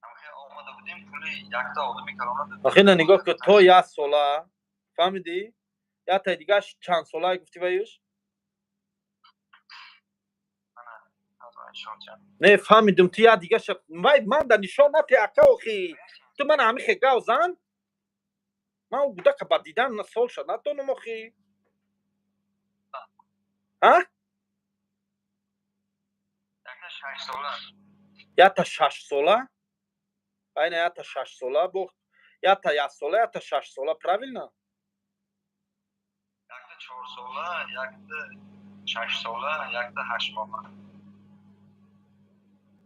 Амхе омада будем пули як та одами калона дад. Ахина нигоҳ кун то 1 сола. Фаҳмидӣ? Я тай дигаш чанд сола гуфти ваюш? Не фаҳмидум ту я дигаш вай ман да нишон нати ака охи. Ту ман амихе гав зан? Ман кудака ба дидан на сол шад натонум охи. А? Як 6 сола. Я та 6 сола? Айна я та 6 сола бо я та 1 сола, я та 6 сола, правильно? Як та 4 сола, як та 6 сола, як та 8 моҳа.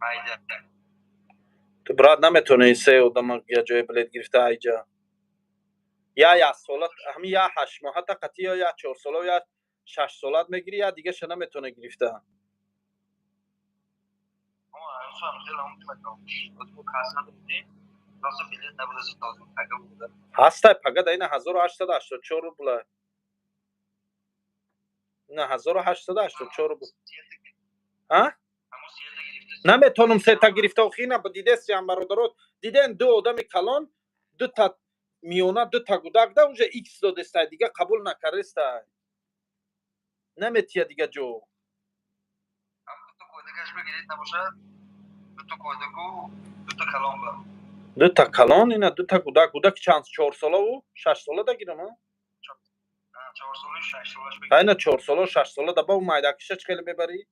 Майда. Ту брат наметавонӣ се одама я ҷое билет гирифта айҷа. Я 1 сола, ҳамин я 8 моҳа та қатӣ ё я 4 сола я 6 солат мегирӣ, я дигаша наметавонӣ гирифта. ҳастай пагада ина 1884 рубла. ина 1884 рубла. А? наметавонам сета гирифта охи ина дидес ям бародарот диден ду одами калон ду та миёна ду та кудак да уже икс додестай дига қабул накардестай. наметия дига ҷо. ду та калон ина ду та кудак кудак чанд 4 сола у 6 сола да гирам а? 4 сола 6 сола. айна 4 сола 6 сола да ба майдакиша чхел мебарӣ?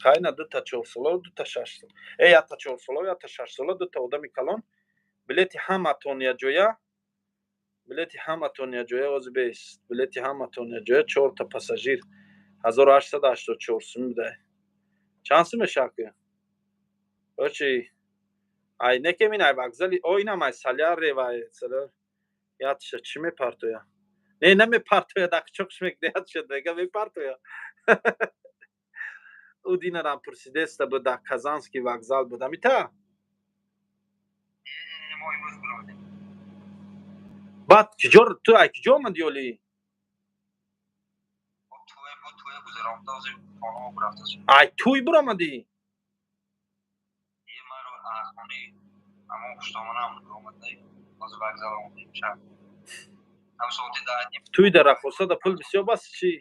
хайна ду та 4 сола ду та 6 сола. Я та 4 сола я та 6 сола ду та одами калон билети ҳаматон я ҷоя. билети ҳаматон я ҷоя озбест. билети ҳаматон я ҷоя 4 та пассажир 1884 сум бидай. чанд сум мешавад? очи ай неке мин ай вокзали ойна май саляре вай сала ятша чӣ мепартоя? Не намепартоя дақчоқш мекдеяд шуд дега мепартоя. у динарам пурсидеста бу да Казанский вокзал буда мита? баъд киҷо ту ай киҷо омадӣ олӣ? ай туй буромадӣ? туй дар рахосада пул бисёр баси чӣ?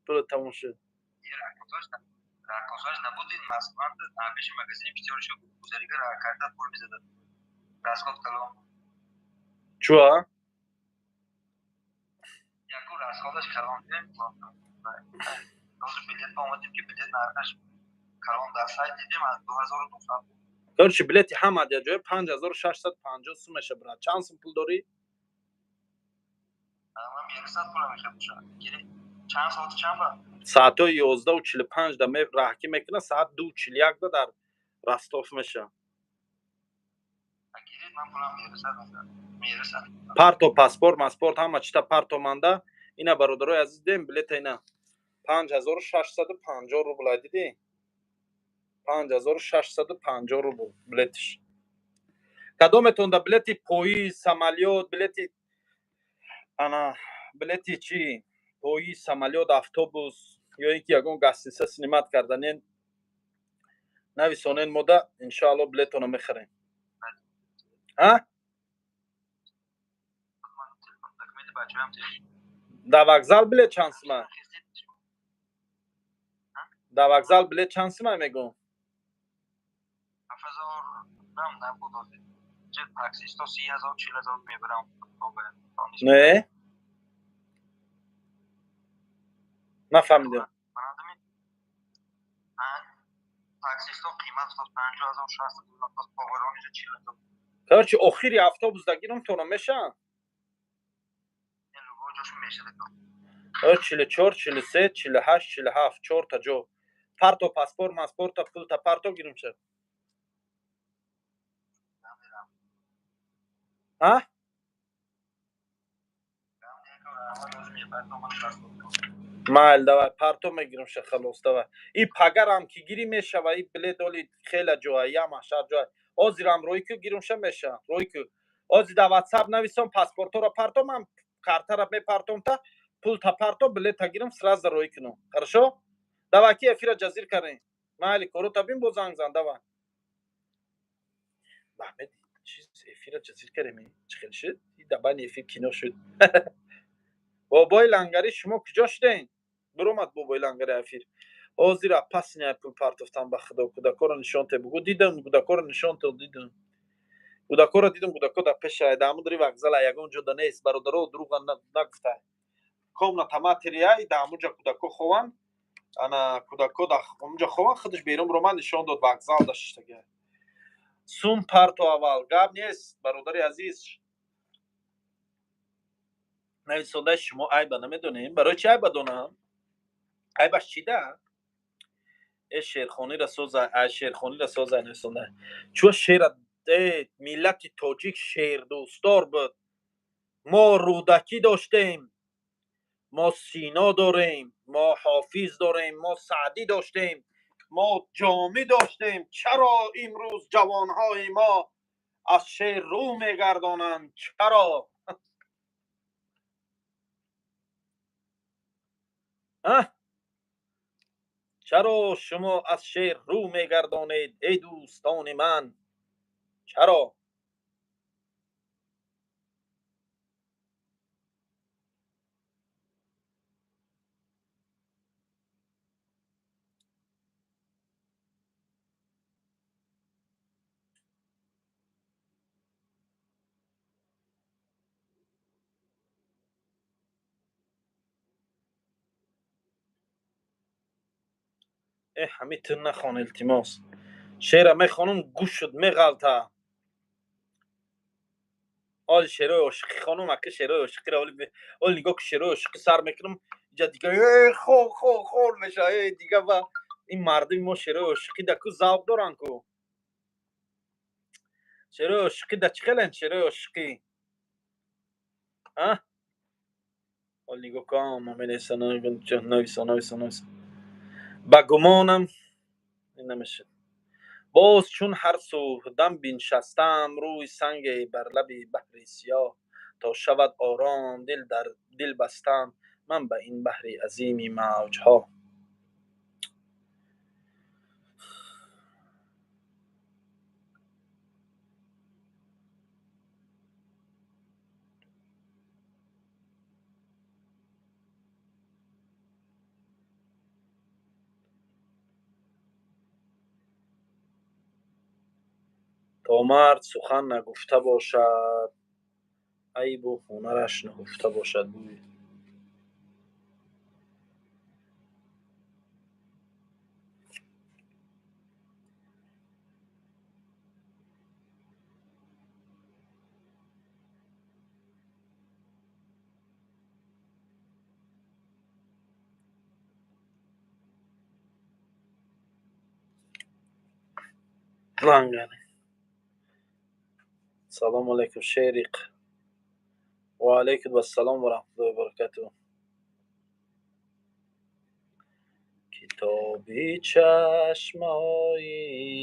пул тамом шуд. رقاصاش نبودین مثلا پیش مگزین بیچارهشو گذاریگر کرده پول میزدن رسخات کلام چوا یکو رسخاتش کلام دیدیم روز بلیت با اومدیم که بلیت نرخش کلام در سایت دیدیم از 2200 короче билети ҳама я ҷоя 5650 сум мешавад. чанд сум пул дорӣ? من 100 پول میخوام گیری چند ساعت چند با ساعت‌های 11:45 да раҳкӣ мекунад саат 2:41 да дар Ростов меша. گیری من پولم میرسد парто паспорт маспорт ҳама чита парто манда ина бародарои азиз дем билета ина 5650 рубл диди 5650 рубл билетиш. кадометон да билети поезд самолёт билети ана билети чӣ поезд самолёт автобус ё ин ки ягон гостиница снимат карданен нависонен мода иншоалло билетоно мехарем. да вокзал билет чанд сума? да вокзал билет чанд сума мегӯм? 7000 рам набуд озид ҷе такси 130,000 40,000 мебарам не нафаҳмидам. таксисто қимат 50,000 60,000 поваронижа 40,000. короче охири автобус да гирам тона меша? جاشون میشه 44 43 48 47 4 تا جا پارتو پاسپورت ماسپورت پول تا پارتو گیرم شد ها مال دوا پارتو میگیرم شه خلاص دوا ای پگرم کی گیری میشه و ای بلیت دولی خیلی جوه یا محشر جوه ازیرم روی که گیرم شه میشه روی که از دا واتساپ نویسم پاسپورت رو پارتو من کارت را می پارتوم تا پول تا پارتو بلیت تا گیرم سراز روی کنم хорошо دوا کی افیر جزیر کرین مالی کرو تبین بو زنگ زن دوا محمد چیز افیر جزیر کریم چه خیلی شد دبان افیر کینو شد بابای لنگری شما کجا شدین برومد بابای لنگری افیر آزیرا پس نه پول پارتوفتم به خدا کودکا رو نشان ته بگو دیدم کودکا رو نشان ته دیدم کودکا رو دیدم کودکا در پیش دامو دری وокزال یگون جدا نیست برادرو دروغ نگفته کاملا تماتریای دامو جا کودکا خوان انا کودکا در اونجا خوان خودش بیرون رو من نشان داد وокزال داشته سون پارتو اول گاب نیست برادر عزیز نویسنده شما عیب نمیدونیم برای چی عیب بدونم عیبش چی ده شیرخانی را سوزه شیرخانی را سوزه نویسنده چون شیر ملت تاجیک شیر دوستار بود ما رودکی داشتیم ما سینا داریم ما حافظ داریم ما سعدی داشتیم ما جامی داشتیم چرا امروز جوانهای ما از شیر رو میگردانند چرا چرا شما از شیر رو میگردانید ای دوستان من چرا همین تر نخوان التماس شعر میخوانم گوش شد میغلطه آل شعر عاشقی خانم اگه شعر عاشقی را اول نگاه که شعر عاشقی سر میکنم اینجا دیگه خور میشه دیگه و این مردم ما شعر عاشقی دکو ذوق دارن کو شعر عاشقی دچ خلن شعر عاشقی ها اول نگاه کنم من نویسان با گمانم این نمیشه باز چون هر صبحدم بنشستم روی سنگ بر لب بحر سیاه تا شود آرام دل بستم من به این بحر عظیم موجها تا مرد سخن نگفته باشد عیب و هنرش نهفته باشد بوی لنگنه سلام علیکم شیریق و علیکم السلام و رحمت الله و برکاته کتابی چشمای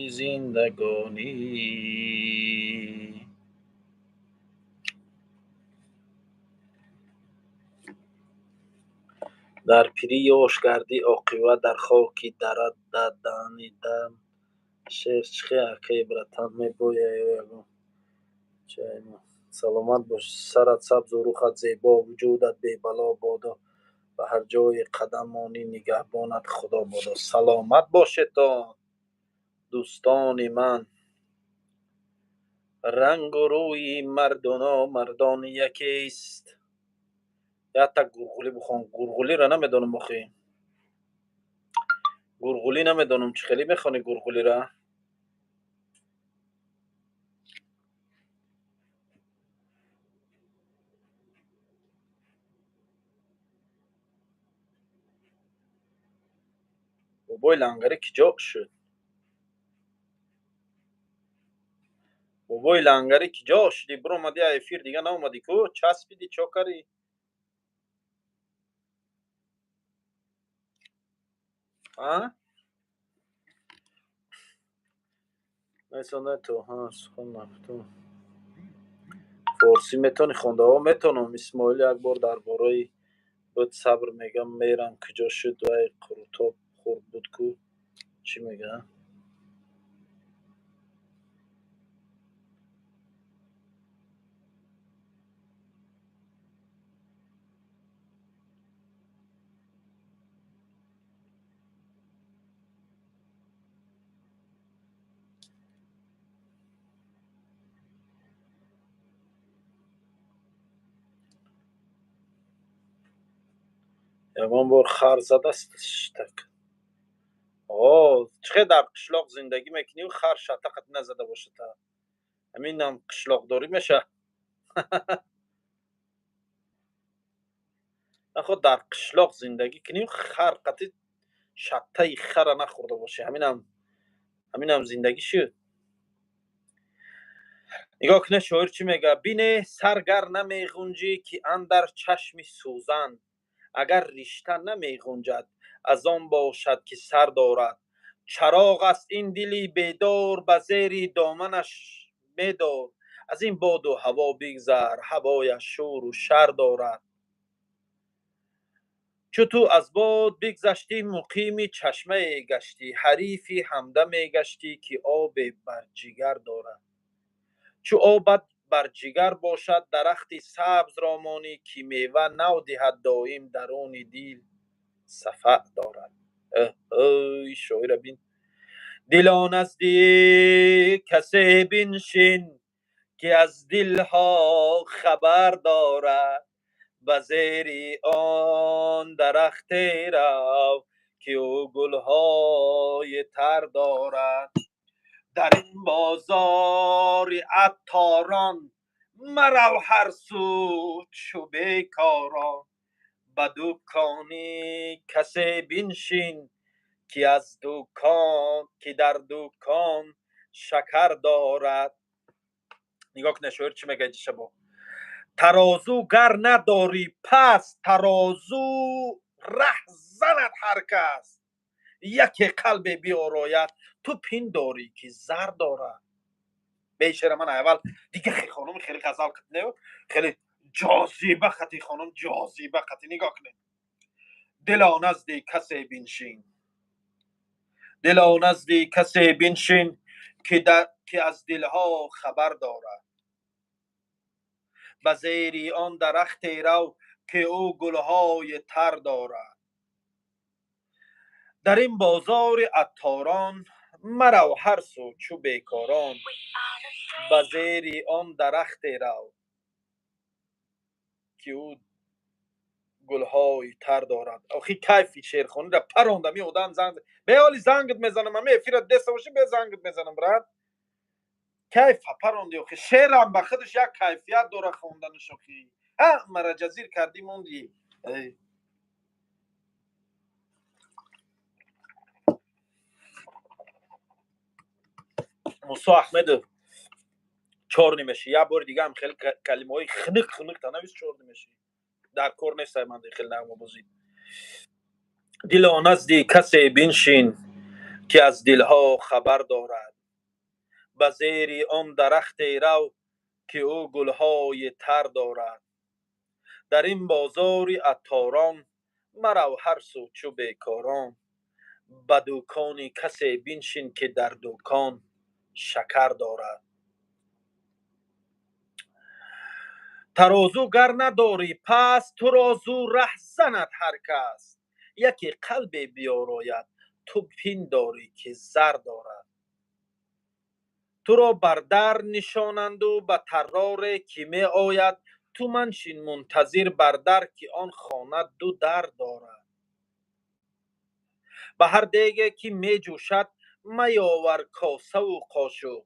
زندگانی در پیری یاش کردی عاقبت در خاکی درد ددانیدم شعر چخی اکی برتن می بویه سلامت باش سرت سبز و روخت زیبا وجودت بی بلا بادا و هر جای قدمانی نگهبانت خدا بادا سلامت باشه تا دوستان من رنگ و روی مردان یکیست یا تا گرگولی بخوام گرگولی را نمیدونم بخوی گرگولی نمیدونم چه خیلی میخوانی گرگولی را بابای لنگری کجا شد؟ بابای لنگری کجا شدی؟ برو اومدی افیر دیگه ناومدی کو؟ چسبیدی چاکری؟ ها؟ مثلا تو ها سخن تو فارسی میتونی خونده ها میتونم. اسماعیل یک بار درباره بود صبر میگم میرم کجا شد و ای قروتاب خورد بود کو چی میگه؟ یگان بار خر زده استش تک. آه چقدر در قشلاق زندگی میکنی و خر شتقت نزده باشه تا همین هم قشلاق داری میشه. نخود در قشلاق زندگی کنی و خر قطعی شتای خر نخورده باشه. همین هم زندگی شد. نگاه کنه شاعر چی میگه؟ بینه سرگر نمیغنجی که اندر چشم سوزن، اگر رشته نمیغنجد از آن باشد که سر دارد. چراغ است این دلی بیدار به زیر دامنش میدار، از این باد و هوا بگذر هوایش شور و شر دارد. چو تو از باد بگذشتی مقیم چشمه گشتی، حریفی همدم گشتی که آب بر جگر دارد. چو آبت بر جگر باشد درختی سبز را مانی، که میوه نو دهد دایم درون دل صفا دارد. ای شاعر بین دلا نزدیک کسی بنشین که از دلها خبر دارد، به زیر آن درخت رو که او گلهای تر دارد. در این بازار عطاران مرو هر سو چو بیکاران، به دکانی کسی بنشین که در دکان شکر دارد. نگاه کنه شاعر چی میگه شبا؟ ترازو گر نداری پس ترازو ره زند هر کس، یکی قلب بیارایت تو پین داری که زر دارد. بیشتر من اول دیگه خیلی خانم خیلی غزل کتنه خیلی جاذبه خطی خانم جاذبه خطی. نگاه کنه دلا نزدی کسی بنشین، دلا نزدی کسی بنشین که از دلها خبر دارد، به زیر آن درخت رو که او گلهای تر دارد. در این بازار عطاران مرو هر سو چو بیکاران، به زیر آن درخت رو که او گلهای تر دارد. آخی کیفی شیرخانی را پروندم این آدم زنگ به حالی زنگت میزنم همه افیرت دسته باشی به زنگت میزنم برات کیف پروندی. آخی شعرم به خودش یک کیفیت داره خوندنش. آخی مرا جزیر کردی موندی. موسی احمد چهار نیمشی یک بار دیگه هم خیلی کلمه های خنق خنق تنویس چهار نیمشی در کار نیست. من خیلی نغمه بازید دل نزدی کسی بنشین که از دلها خبر دارد، به زیر آن درخت رو که او گلهای تر دارد. در این بازار عطاران مرو هر سو چو بیکاران، به دکانی کسی بنشین که در دکان شکر دارد. ترازو گر نداری پس ترازو ره زند هر کس، یکی قلب بیاراید تو پین داری که زر دارد. تو را بر در نشانند و به طرار که می آید، تو منشین منتظر بر در که آن خانه دو در دارد. به هر دیگه که می جوشد میاور کاسه و قاشق،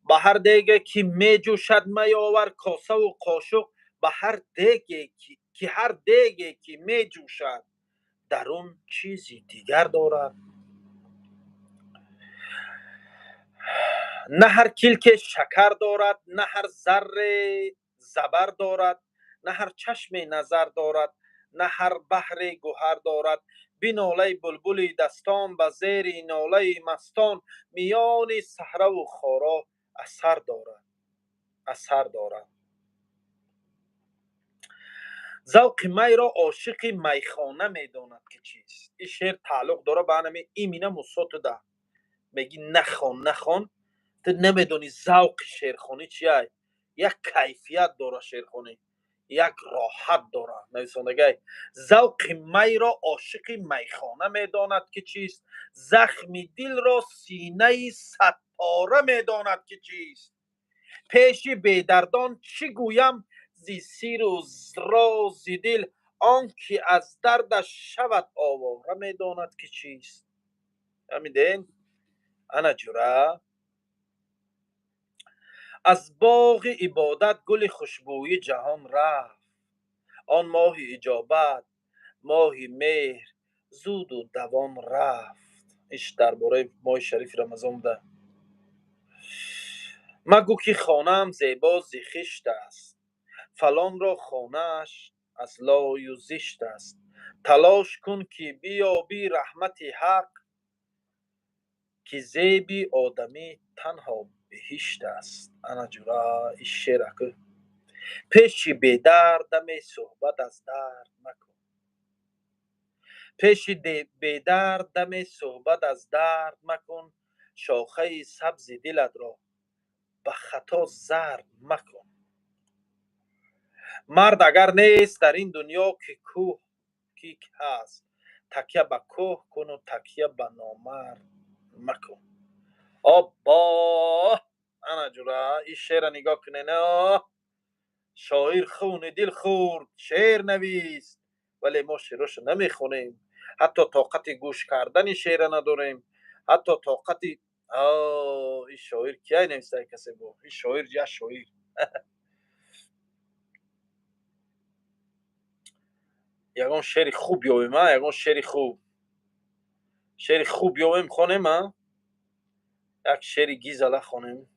به هر دیگه که می جوشد میاور کاسه و قاشق، به هر دیگه که می جوشد درون چیزی دیگر دارد. نه هر کلک شکر دارد، نه هر ذره زبر دارد، نه هر چشم نظر دارد، نه هر بحر گوهر دارد. بی ناله بلبل دستان به زیر ناله مستان، میان صحرا و خارا اثر دارد. ذوق می را عاشق میخانه میداند که چیست. این شعر تعلق داره به همین ایمینه موسا تو ده میگی نخوان تو نمیدونی ذوق شعرخوانی چیه. یک کیفیت داره شعرخوانی، یک راحت داره. نویسندگی ذوق می را عاشق میخانه میداند که چیست، زخم دل را سینه صد پاره میداند که چیست. پیش بیدردان چی گویم زی سیر و راز دل، آنکه از دردش شود آواره میداند که چیست. همیدین انا جوره از باغ عبادت گل خوشبوی جهان رفت. آن ماه اجابت ماه مهر زود و دوان رفت. ایش درباره ماه شریف رمضان ده. مگو که خانه‌ام زیبا ز خشت است، فلان را خانه‌اش از لای و زشت است. تلاش کن که بیابی رحمت حق، که زیبی آدمی تنها بهشت است. انا جورا این شعر که پیش بیدرد دم صحبت از درد مکن. پیش بیدرد دم صحبت از درد مکن، شاخه سبز دلت را به خطا زرد مکن. مرد اگر نیست در این دنیا که کوه کی هست، تکیه به کوه کن و تکیه به نامرد مکن. آبا انا جورا این شعر نگاه کنه نه. شاعر خون دل خورد شعر نویس، ولی ما شعرشو نمیخونیم. حتی طاقت گوش کردن شعر نداریم. حتی طاقت این شاعر کیای نویسته کسی بود. این شاعر یا شاعر یگان شعر خوب یاویم ها. یگان شعر خوب یاویم خونیم ها. یک شعر گیزاله خونیم.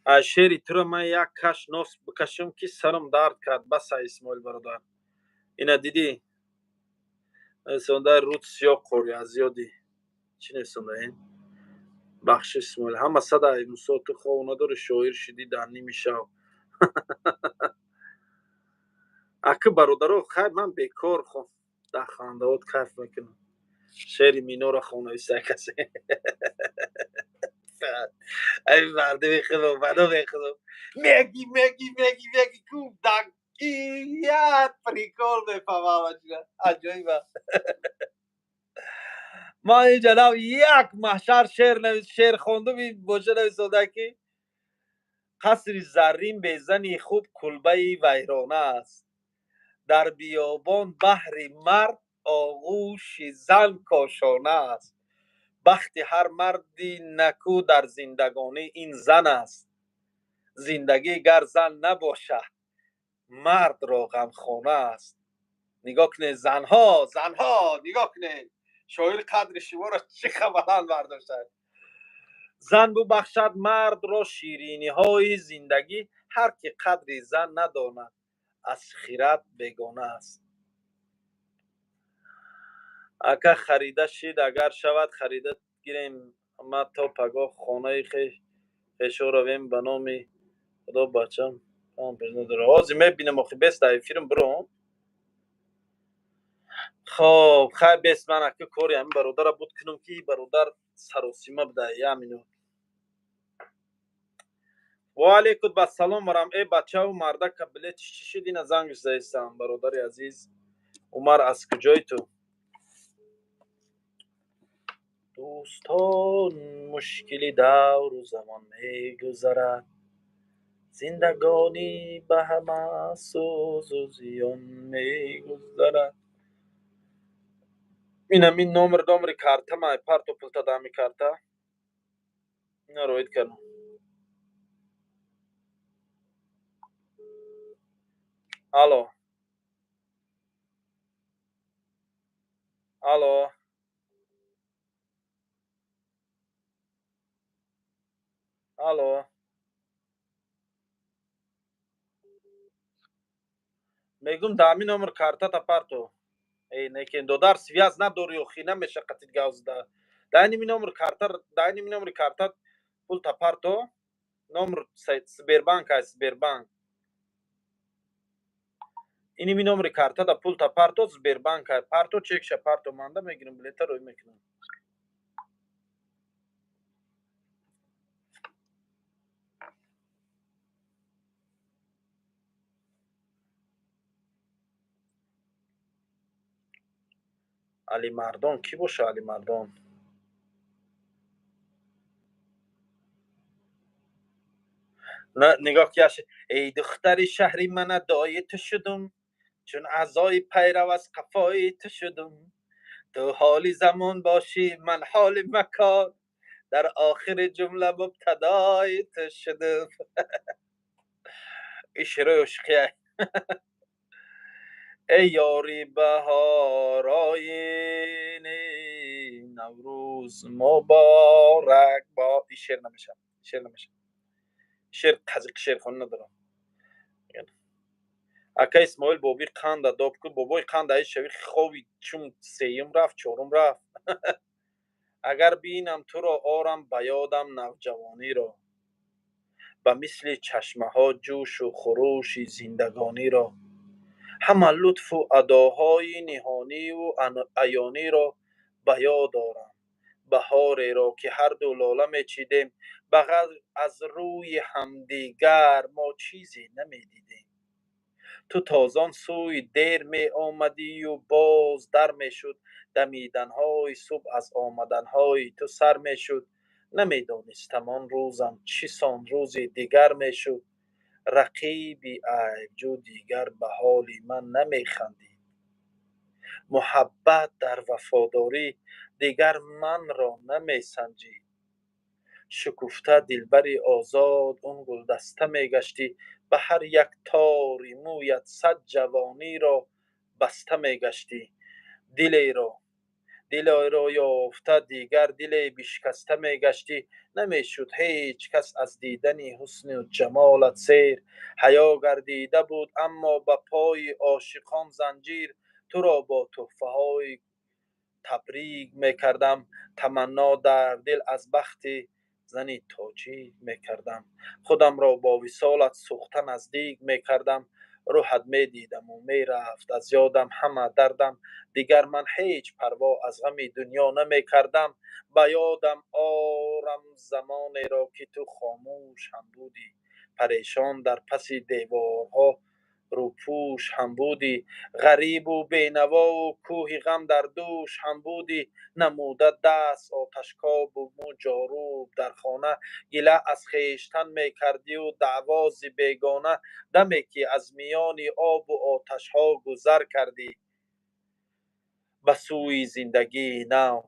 از شعر تو را من یک کش ناس بکشم که سرم درد کرد. بس اسماعیل برادر اینا دیدی؟ نویسنده رود سیاه قوری از یادی چی نویسنده این؟ بخش اسماعیل همه صدای موسی تو خواه نداره شاعر شدی در نیمی شب. اکه برادرو خیر من بیکار خون در خاندهات کیف میکنم. شعر مینو را خونه ایسته کسی ای مرده بخدم بنا بخدم میگی کوب دکیت پریکار بفهمم عجایب. ما این جناب یک محشر شعر خونده بی باشه نویسنده که قصر زرین به زنی خوب کلبه ویرانه است. در بیابان بهر مرد آغوش زن کاشانه است. بخت هر مردی نکو در زندگانی این زن است. زندگی گر زن نباشه مرد را غمخانه است. نگاه کنه زنها نگاه کنه شاعر قدر شما را چه خبران برداشته. زن ببخشد مرد را شیرینی های زندگی، هر که قدر زن نداند از خیرت بیگانه است. اگه خریده شید اگر شود خریده گیریم. ما تا پگاه خانه خیشو رویم به نام خدا بچم نداره آزی میبینم آخی بست دایی فیلم برو. خب خیلی بست من اکه کاری همین برادر بود کنم که برادر سراسیمه بده همینو. و علیکم بسلام ورم. ای بچه و مرده که بلیت چی شدی نه زنگش زیستم برادر عزیز. عمر از کجای تو؟ دوستان مشکلی دور و زمان میگذرد، زندگانی به همه سوز و زیان میگذرد. اینم این نمر کارتا ما پارتو پلتا دامی کارتا اینا رو اید کنم. الو الو الو میگم دامی نمر کارتا تا پارتو ای некен додар связь надори ё хина мешаққатит гавзда дайни ми номер карта пул тапарто номер Сбербанк аст Сбербанк ини ми номер карта да пул тапарто Сбербанк парто чекша парто манда мегирам билета рӯй мекунам. алимардон ки боша алимардон нигоҳ кияш эй духтари шаҳри мана дои ту шудум чун аъзои пайрав аз қафои ту шудум ту ҳоли замон бошӣ ман ҳоли макон дар охири ҷумла мубтадои ту шудум. ин шеърои ошиқия ای یاری بهار آیینی نوروز مبارک با این شعر نمیشم شعر قزق شعر خون ندارم. اکا اسماعیل بابی قند داد که بابای قند ای شوی خوابی چون سیم رفت چهارم رفت. اگر بینم تو را آرم به یادم نوجوانی را به مثل چشمه ها جوش و خروش زندگانی را همه لطف و اداهای نهانی و عیانی را به یاد دارم. بهاری را که هر دو لاله میچیدیم بغیر از روی همدیگر ما چیزی نمیدیدیم. تو تازان سوی دیر می آمدی و باز در میشد دمیدنهای صبح از آمدنهای تو سر میشد. نمیدانستم آن روزم چه سان روزی دیگر میشد. رقیبی عیبجو دیگر به حال من نمیخندید. محبت در وفاداری دیگر من را نمیسنجید. شکفته دلبری آزاد اون گلدسته میگشتی به هر یک تاری مویت صد جوانی را بسته میگشتی. دلی را یافته دیگر دل بشکسته میگشتی. نمیشد هیچ کس از دیدن حسن و جمالت سیر. حیا گردیده بود اما به پای عاشقان زنجیر. تو را با تحفه های تبریک میکردم تمنا در دل از بخت زنی تاجیک میکردم. خودم را با وصالت سوخته نزدیک میکردم. روحت میدیدم و میرفت از یادم همه دردم. دیگر من هیچ پروا از غم دنیا نمیکردم. به یادم آرم زمانی را که تو خاموش هم بودی. پریشان در پس دیوارها روپوش هم بودی. غریب و بینوا و کوه غم در دوش هم بودی. نموده دست آتشکاب و مو جاروب در خانه. گله از خویشتن میکردی و دعوا ز بیگانه. دمی که از میان آب و آتش ها گذر کردی به سوی زندگی نو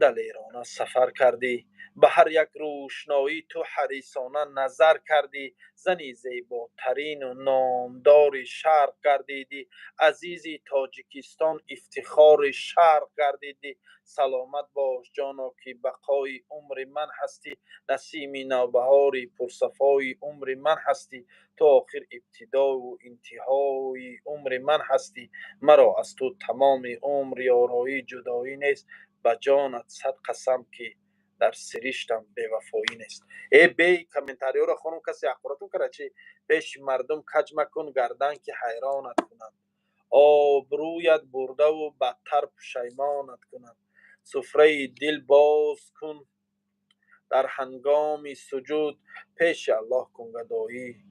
دلیرانه سفر کردی. به هر یک روشنایی تو حریصانه نظر کردی. زنی زیباترین و نامدار شرق گردیدی. عزیزی تاجیکستان افتخار شرق گردیدی. سلامت باش جانا که بقای عمر من هستی. نسیم نوبهاری پرصفای عمر من هستی. تو آخر ابتدا و انتهای عمر من هستی. مرا از تو تمام عمر یارایی جدایی نیست. به جانت صد قسم که در سرشتم بی‌وفایی نیست. ای بی کامنتاریو را خونم کسی اخباراتون کرده چی پیش مردم کج مکن گردن که حیرانت کنند. آبرویت برده و بدتر پشیمانت کنند. سفره دل باز کن در هنگام سجود پیش الله کن گدایی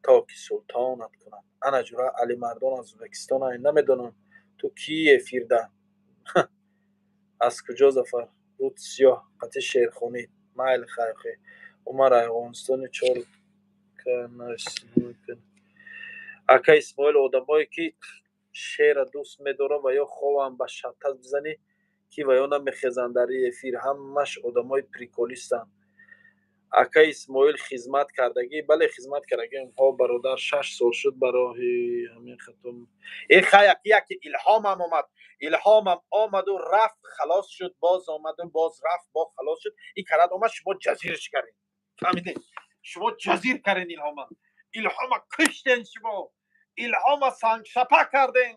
تا که سلطانت کنند. انا جورا علی مردان از ازبکستان این نمیدونم تو کی افیرده از کجا زفر رود سیاه قطع شیرخونی مایل خیخی عمر افغانستان چار ака исмоил одамое ки шеъра дӯст медорад ва ё ховам ба шабтаз бизанӣ ки ва ё намехезанд дар ин эфир ҳамаш одамои приколистанд. ака исмоил хизмат кардагӣ бале хизмат кардагӣ ҳо бародар 6 сол шуд ба роҳи ҳамин хатум яке илҳомам омад. илҳомам омаду рафт халос шуд, боз омаду боз рафт, бо халос шуд. ин карад омад шумо ҷазирш кардед. фаҳмидед? шумо ҷазир карден илҳома. илҳома куштен шумо. илҳома сангшапа карден.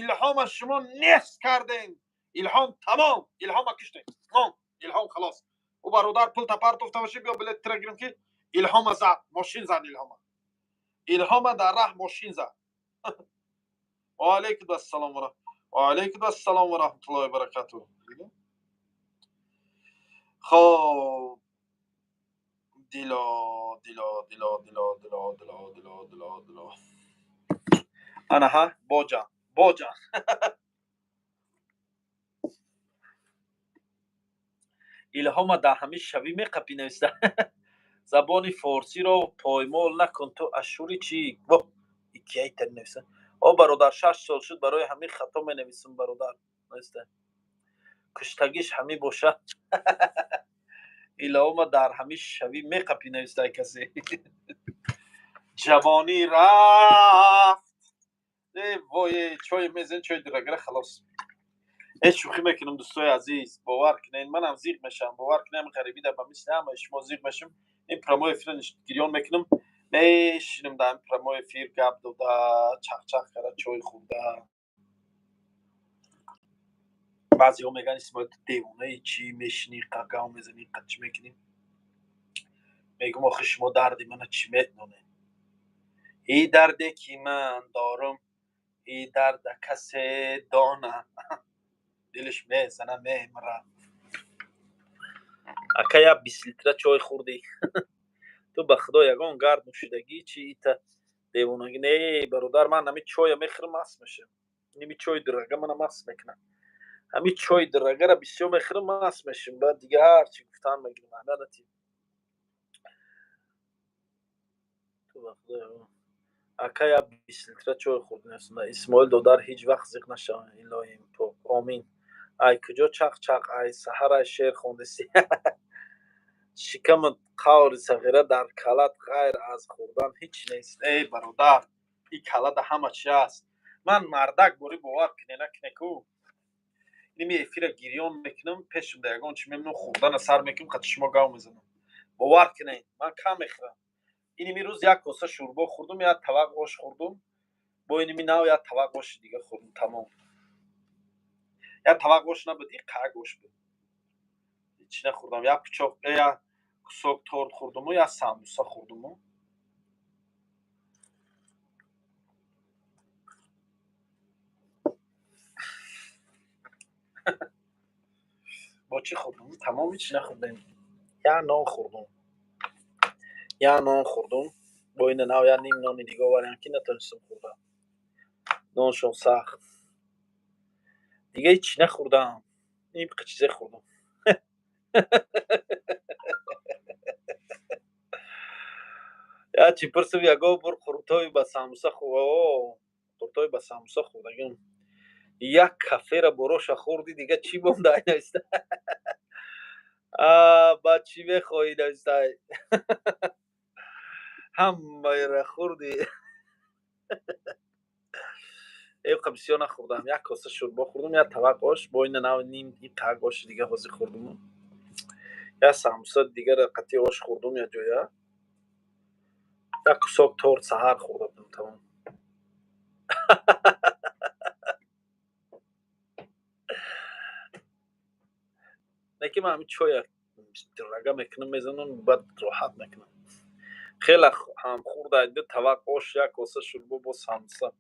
илҳома шумо нест карден. илҳом тамом. илҳома куштен. илҳом халос. او برادر پول تپر توفته باشه بیا بلیت ترگیریم که الهام زد ماشین زد الهام در راه ماشین زد و علیکم السلام و علیکم السلام و رحمت الله و برکاته. خب دیلا دیلا دیلا دیلا دیلا دیلا دیلا دیلا دیلا انا ها باجان باجان илҳома дар ҳамин шавӣ меқапӣ нависта. забони форсиро поймол накун ту ашури чӣ икиайтар нависта. бародар 6 сол шуд барои ҳамин хато менависам бародар. нависта куштагиш ҳамин бошад. илҳома дар ҳамин шавӣ меқапӣ нависта касе. ҷавонӣ рафт. вой чой мезен чой дурагара халос. شوخی میکنم دوستای عزیز باور کنین منم زیغ میشم باور کنین غریبی در مثل همه شما زیغ میشم این پراموی فیلم گریان میکنم میشینم در این پراموی فیلم گپ داده چخ چخ کرده چای خورده بعضی ها میگن اسمت دیوانه چی میشینی قاقا میزنی قچ میکنی میگم آخه شما دردی من چی میدونه این درده که من دارم این درد کسی دانه دلش میزنه میمره. اکا یا 20 لیتر چای خوردی تو به خدا یگان گرد نوشیدگی چی ایتا دیوانگی نه برادر من همی چای میخرم مست میشم. نمی چای درگه من مست میکنم همی چای درگه را بسیار میخرم مست میشم بعد دیگه هر چی گفتن میگیرم عدالتی تو به خدا اکا یا 20 لیتر چای خوردی نسیم اسماعیل دودار هیچ وقت زیق نشه الهیم تو آمین. ای کجا چق چق ای سحر ای شعر خوندستی شکم قور صغیره در کلت غیر از خوردن هیچ نیست. ای برادر این کلت همه چی است. من مردک بوری باور کنی نکنی کو اینمی افیر گیریان میکنم پیشم دیگان چی میمونم خوردن سر میکنم خط شما گاو میزنم باور کنی من کم میخورم. اینمی روز یک کاسه شوربا خوردم یا طبق گوشت خوردم با اینمی ناو یا طبق گوشت دیگه خوردم تمام. یا طبق گوشت نبود یک قه گوشت بود هیچ نخوردم یا پچاق یا کسوک تورت خوردم یا ساموسا خوردم. با چی خوردم؟ تمام هیچ نخوردم. یا نان خوردم با این ناو یا نیم نانی دیگه واریم که نتونستم خوردم نانشون سخت دیگه هیچ نخوردم نیم چیزه خوردم. یا چی پرسم یا گو بر قرطای با ساموسا قرطای با ساموسا خوردگیم یک کافه را بروش خوردی دیگه چی بونده نیست. با چی بخوایی نیست همه را خوردی. ایو بسیار نخوردم یک کاسه شوربا خوردم یا طبق آش با این ناو نیم این قه گوشت دیگه حاضر خوردم یا ساموسا دیگه را قطعی آش خوردم یا جویا یک کسوک تورت سحر خوردم تمام. نکی من همین چای درگه میکنم میزنم بعد راحت میکنم خیلی هم خورده دو طبق آش یک کاسه شوربا با ساموسا.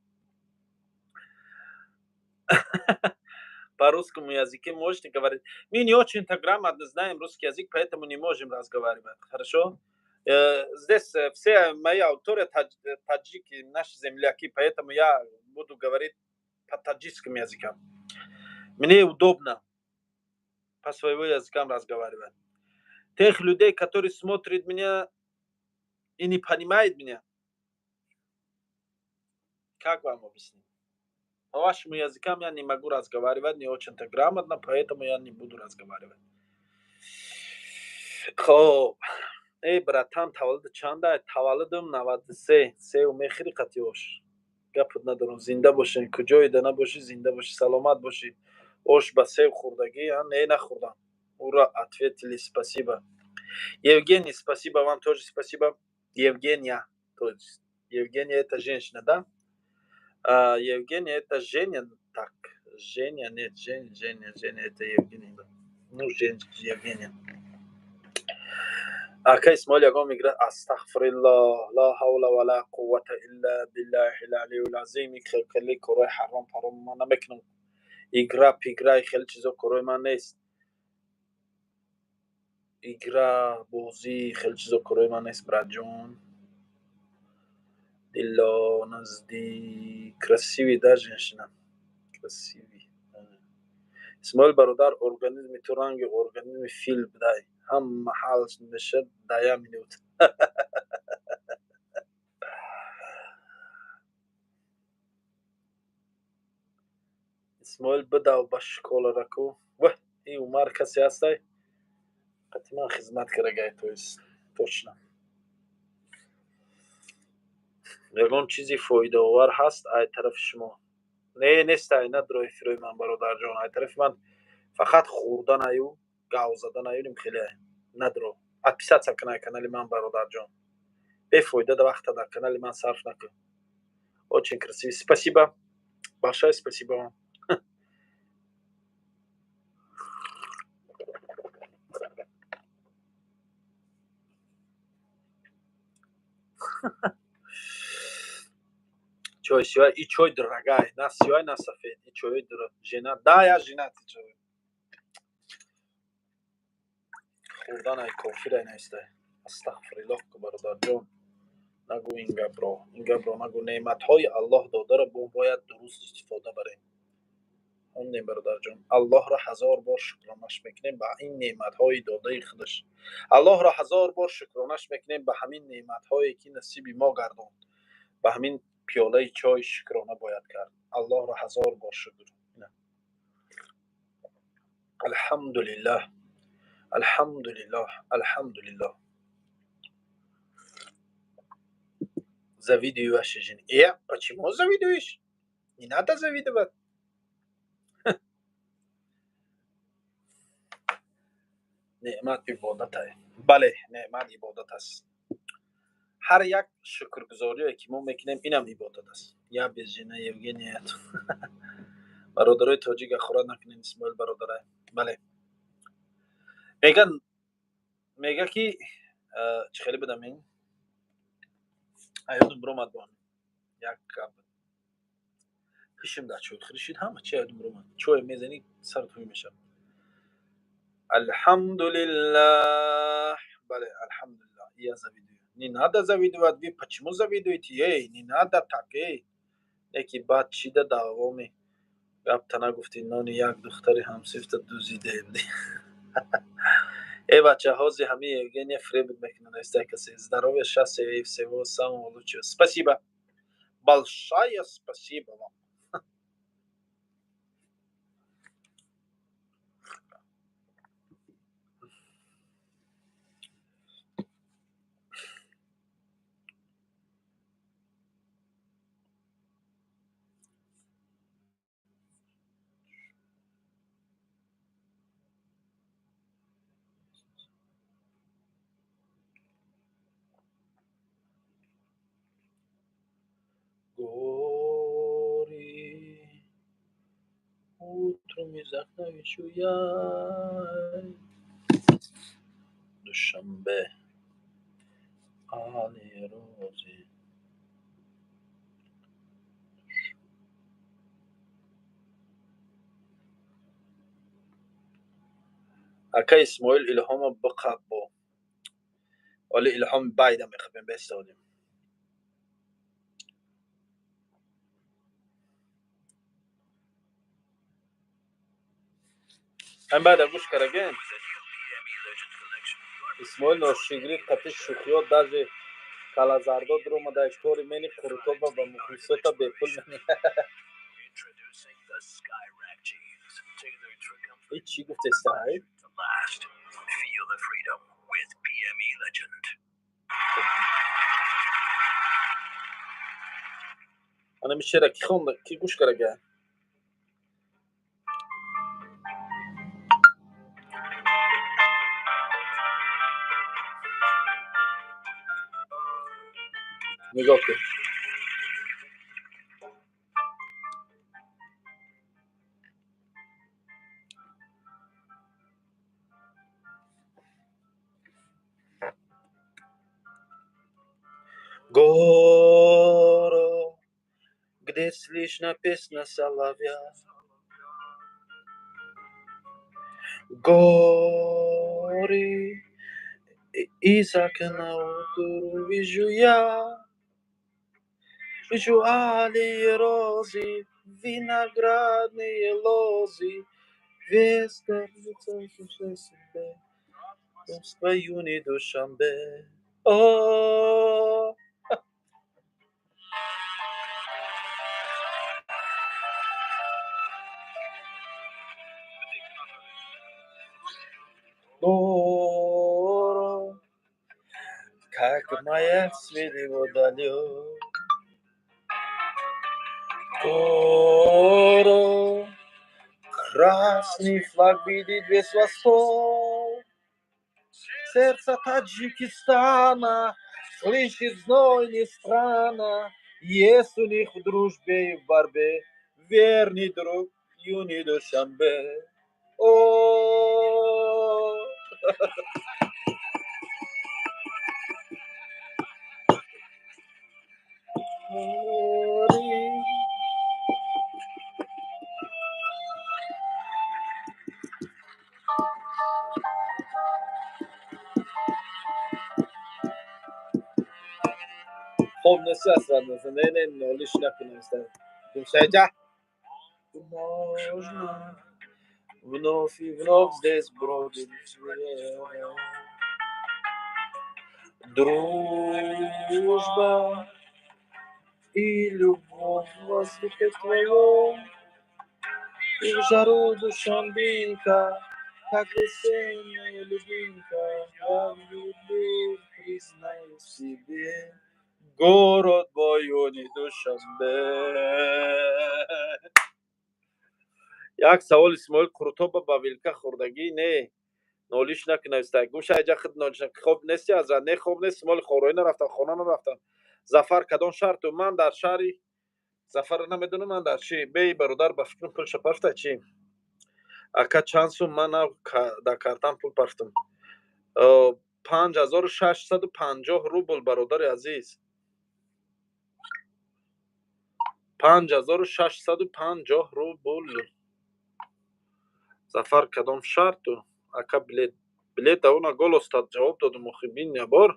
по-русски языке можете говорить. Мы не очень так грамотно знаем русский язык, поэтому не можем разговаривать. Хорошо? Здесь все мои авторы таджики, наши земляки, поэтому я буду говорить по таджикским языкам. Мне удобно по своим языкам разговаривать. Тех людей, которые смотрят меня, И не понимает меня. Как вам объяснить? По вашему языкам я не могу разговаривать, не очень-то грамотно, поэтому я не буду разговаривать. خب ای براتم تولد چنده؟ تولدم 93 سه و میخیری قطیوش گپت ندارم. زنده باشین، کجای ده نباشی زنده باشی، سلامت باشی. اوش به سه خوردگی یا نه نخوردم. Ура, ответили спасибо. Евгений, спасибо вам тоже, спасибо. Евгения, то есть Евгения это женщина, да? А Евгения это Женя, так, Женя, нет, Женя это Евгения, да. Ну, Евгения. Акай Исмаил ягон миград астагфируллах ла хавла ва ла қуввата илля биллахил алиyyil азим. خیلی کارهای حرام پرام ما نمیکنم. ایگرا پیگرا خیلی چیزا کارهای من نیست. ایگرا بازی خیلی چیزا کارهای من نیست برات جون. دلا نزدیک красивый да женщина. красивый. اسماعیل برادر ارگانیسم تو رنگ ارگانیسم فیل بدای. هم محل میشه دایا مینوت. اسماعیل بداو باش کالا رکو. و این عمر کسی هستی؟ حتما خدمت کرده تویست. точно. یگان چیزی فایده آور هست از طرف شما. نه نیست نداره فروی من برادر جان. از طرف من فقط خوردن ایو گاو زدن ایو خیلی نداره. подписаться کنه کانال من برادر جان. به فایده در وقت در کانال من صرف نکن. очень красиво. спасибо. большое спасибо вам. чой сиёй и чой дорогая. на сиёй на сафед. и чой дорог. жена. да я женат чой. خوردن ای کافر ای نیست. استغفرالله برادر جان. نگو این گبرا نگو. نعمت های الله داده را باید درست استفاده بریم. اون نه برادر جان. الله را 1000 بار شکرانش میکنیم به این نعمت های داده خودش. الله را 1000 بار شکرانش میکنیم به همین نعمت هایی که نصیب ما گرداند. به همین پیاله چای شکرانه باید کرد. الله را 1000 بار شکر. الحمدلله الحمدلله الحمدلله. завидуешь жен. Почему завидуешь? Не надо завидовать. نعمت عبادت است. بله نعمت عبادت است. هر یک شکرگزاری که ما میکنیم اینم عبادت است. یا به جنه یوگینیت. برادرای تاجیک خورد نکنین اسماعیل برادره. بله. میگه که چه خیلی بدم این ایادم برامد بان یک کب خشم در چوی خرشید همه چی ایادم برامد چوی میزنی سر توی میشم. الحمدلله. бale alhamdulillah. Я завидую. Не надо завидовать. Вы почему завидуете? Не надо так. یکی بعد چیده دعوامی گفت نگفتی نان یک دختری همسفت دوزیده بودی. ای بچه هازی همه Евгения фребит میکنن. است کسی здоровья счастья и всего самого лучшего. спасибо. большое спасибо вам. Гори утром из окна вижу я душанбе али розы. اکا اسماعیل الهام بقبو ولی الهام بعیدم میخوام بستانیم. هم بعد گوش کردن اسماعیل ناشیگری قطع شوخیات даже کالازардо дурумада ишкори мени Қуртоба ба мухлисота бепул мени чӣ гуфтестай ана мишера ки хонда ки гӯш карага нигоҳ кун горо где слышна песня соловья гори из окна утру вижу я вижу алые розы виноградные лозы весь кажется себе твою душанбе о горо как моя свели водолё горо красный флаг видит весь восток сердце Таджикистана слышит знойный страна есть у них в дружбе и в борьбе верный друг юный Душанбе о خب نسی اصلا نه نالیش نکنیم Сядя. Можно вновь и вновь здесь бродить дружба и любовь в воздухе твоем и в жару Душанбинка, как весенняя любимка, я в любви признаю себе город мой юный Душанбе. як савол исмоил Қуртоба ба вилка хӯрдагӣ не нолиш накунависта гӯша аҷа хид нолиш nak хоб нести азра не хоб нест исмоил хорои нарафтам хона нарафтам зафар кадом шаҳрту ман дар шаҳри зафар намедонам ман дар чи беи бародар ба фикрам пулша пафта чи ака чанд сум ман дар картам пул пафтам 5650 рубл бародари азиз 5650 рубл зафар кадом шарту ака билет давона гол остад ҷавоб додум охи бин ябор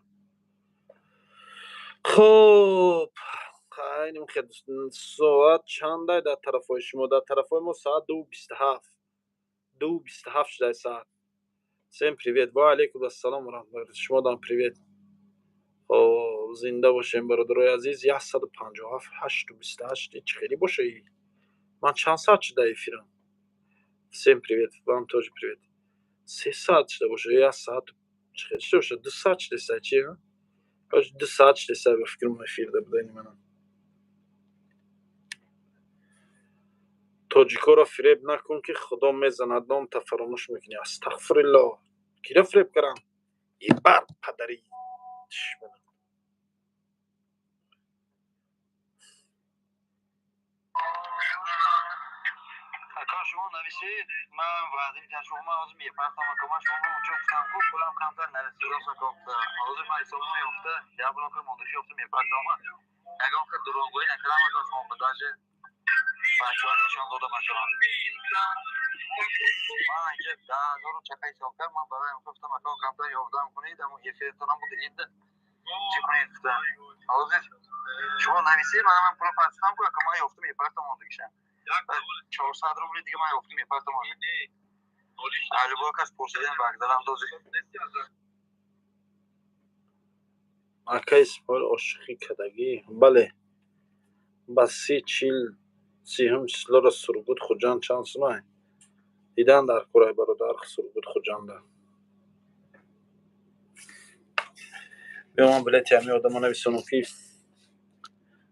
хуб хайним хед соат чандай дар тарафҳои шумо дар тарафҳои мо соат 2:27 шудаи саат всем привет ва алейкум ассалом ва раҳматуллоҳи шумо дам привет хоб зинда бошем бародарои азиз 157 828 чӣ хеле бошаи ман чанд саат шуда эфирам всем привет вам тоже привет 3 саат шуда боша 1 саат чӣ хеле шуда боша 2 саат шудеса чи 2 саат шудеса ба фикрам эфирда будани манам тоҷикоро фиреб накун ки худо мезанад номта фаромӯш мекунӣ астағфируллоҳ киро фиреб карам ибар падари душманам ака шумо нависед ман ваъдаи ташвума ҳозир мепартам ака ман шумо онҷо гуфтам ку пулам камтар нарасид росакофта ҳозир ман ҳисобумо ёфта як блонка мондаши ёфта мепартама ягон ка дуронгоӣ накардам ака шумо даже бачаҳо нишон дода машаванд ман инҷа 10000 чақаи сохта ман бароям гуфтам ака камтар ёфтам кунед аммо эфиртонам буд инда чӣ кунед гуфтам ҳозир шумо нависед ман пула партам ку ака ман ёфта мепартам мондагиша 400 рубли дига ман ёфта мепартам алибо кас пурсидем вагдалам дози ака Исмоил ошиқӣ кардагӣ? Бале, ба 30 числоро Сургут Хуҷанд чанд сомай? Дидан дар кораи бародар Сургут Хуҷанда. Бия ман билети ҳамин одамо нависонам ки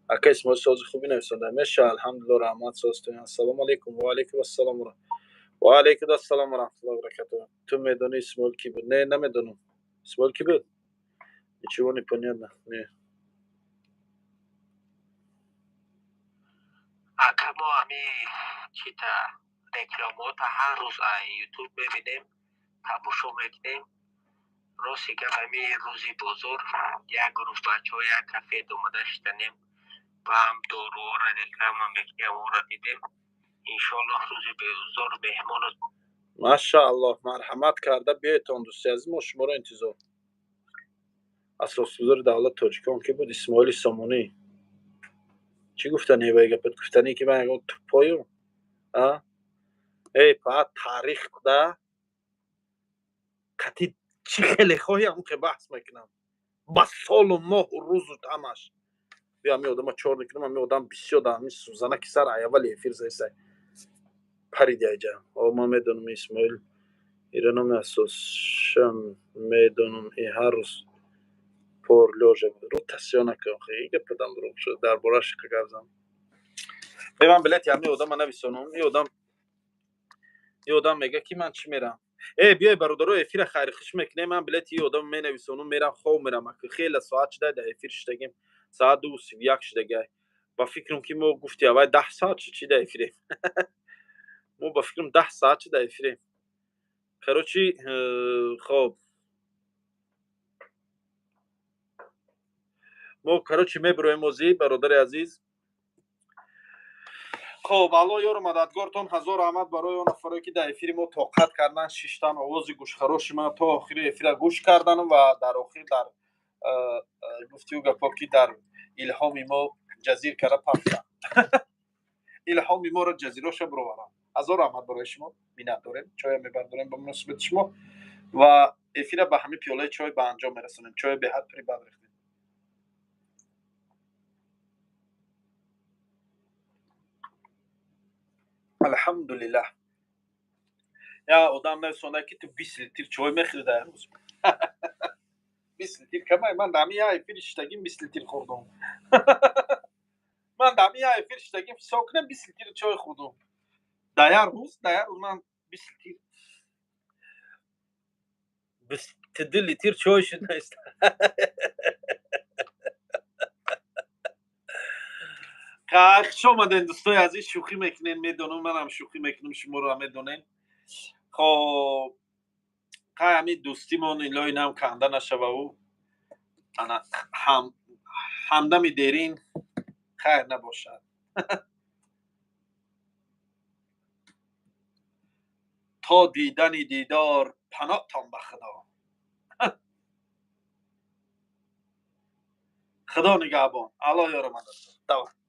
ака Исмоил сози хуби нависонда. Меша алҳамдулилло раҳмат созтоин. Ассалому алайкум. Ва алайкум ассалом ва раҳматуллоҳи ва баракатуҳ. Ту медони Исмоил ки буд? Не, намедонам. Исмоил ки буд? Ничего непонятно. Не. ака мо ҳамин чита рекламота ҳар рӯз ютуб мебинем, тамошо мекунем. рости гап ҳамин рӯзи бозор як гурӯҳ бачаҳо як кафед омада шиданем, ба ҳам доруҳоро реклама мекунем, онро дидем. иншоаллоҳ рӯзи бозор меҳмону Машааллоҳ, марҳамат карда биёедтон дӯсти азиз, мо шуморо интизор. асосгузори давлати Тоҷикистон ки буд? Исмоили Сомонӣ. Чӣ гуфта неваи гапат? Гуфтанӣ ки ман ягон туппоюм? фақат таърих куда қати чӣ хеле хоҳӣ ҳамон баҳс мекунам. Ба солу моҳу рӯзу ҳамаш. Бия ҳамин одама чор мекунам, ҳамин одам бисёр дар ҳамин сӯзанаки сар айвали эфир заистай. Париди айҷа. Ман медонам Исмоил ирономи асосшан медонам ҳар рӯз пор лёжа ротасиона кохи гападан дурӯғ шуд дар бораш гавзам. Бия ман билети ҳамин одама нависонам. ин одам мега ки ман чӣ мерам? Биёед бародаро эфира хайрихиш мекунем. Ман билети ин одам менависонам, мерам хоб мерам. Хеле соат шуда дар эфир шидагим. Соат 2:31 шудагай. Ба фикрам ки мо гуфти аввай 10 соат чӣ дар эфирем. мо ба фикрам 10 соат дар эфирем. Короче, хоб. мо короче мебуроем озӣ бародари азиз. خب الله یار مددگارتان هزار رحمت برای آن افرادی که در افیر ما طاقت کردن شیشتن آواز گوشخراش ما تا آخر افیر گوش کردن و در آخر در گفتگو گپا که در الهام ما جزیر کرده پختن الهام ما را جزیراش برآورن. هزار رحمت برای شما. می‌نداریم چای می‌برداریم به مناسبت شما و افیر به همه پیاله چای به انجام میرسونیم. چای به حد پری بعد ریختیم. الحمدلله. یا آدم نمی‌سونه که تو 20 لیتر چای می‌خری در روز. 20 لیتر کمه. من دمی های افیر شتگیم 20 لیتر خوردم. من دمی های افیر شتگیم ساکنم 20 لیتر چای خوردم. در روز من 20 لیتر 22 لیتر چای شد نیست. خوش آمدین دوستای عزیز. شوخی میکنین میدونم، منم شوخی میکنم، شما رو هم میدونین. خب همین دوستیمون ایلای نام کنده نشوه و همدم دیرین خیر نباشد. تا دیدن دیدار پناهتان به خدا. خدا نگهبان. الله یار مدد.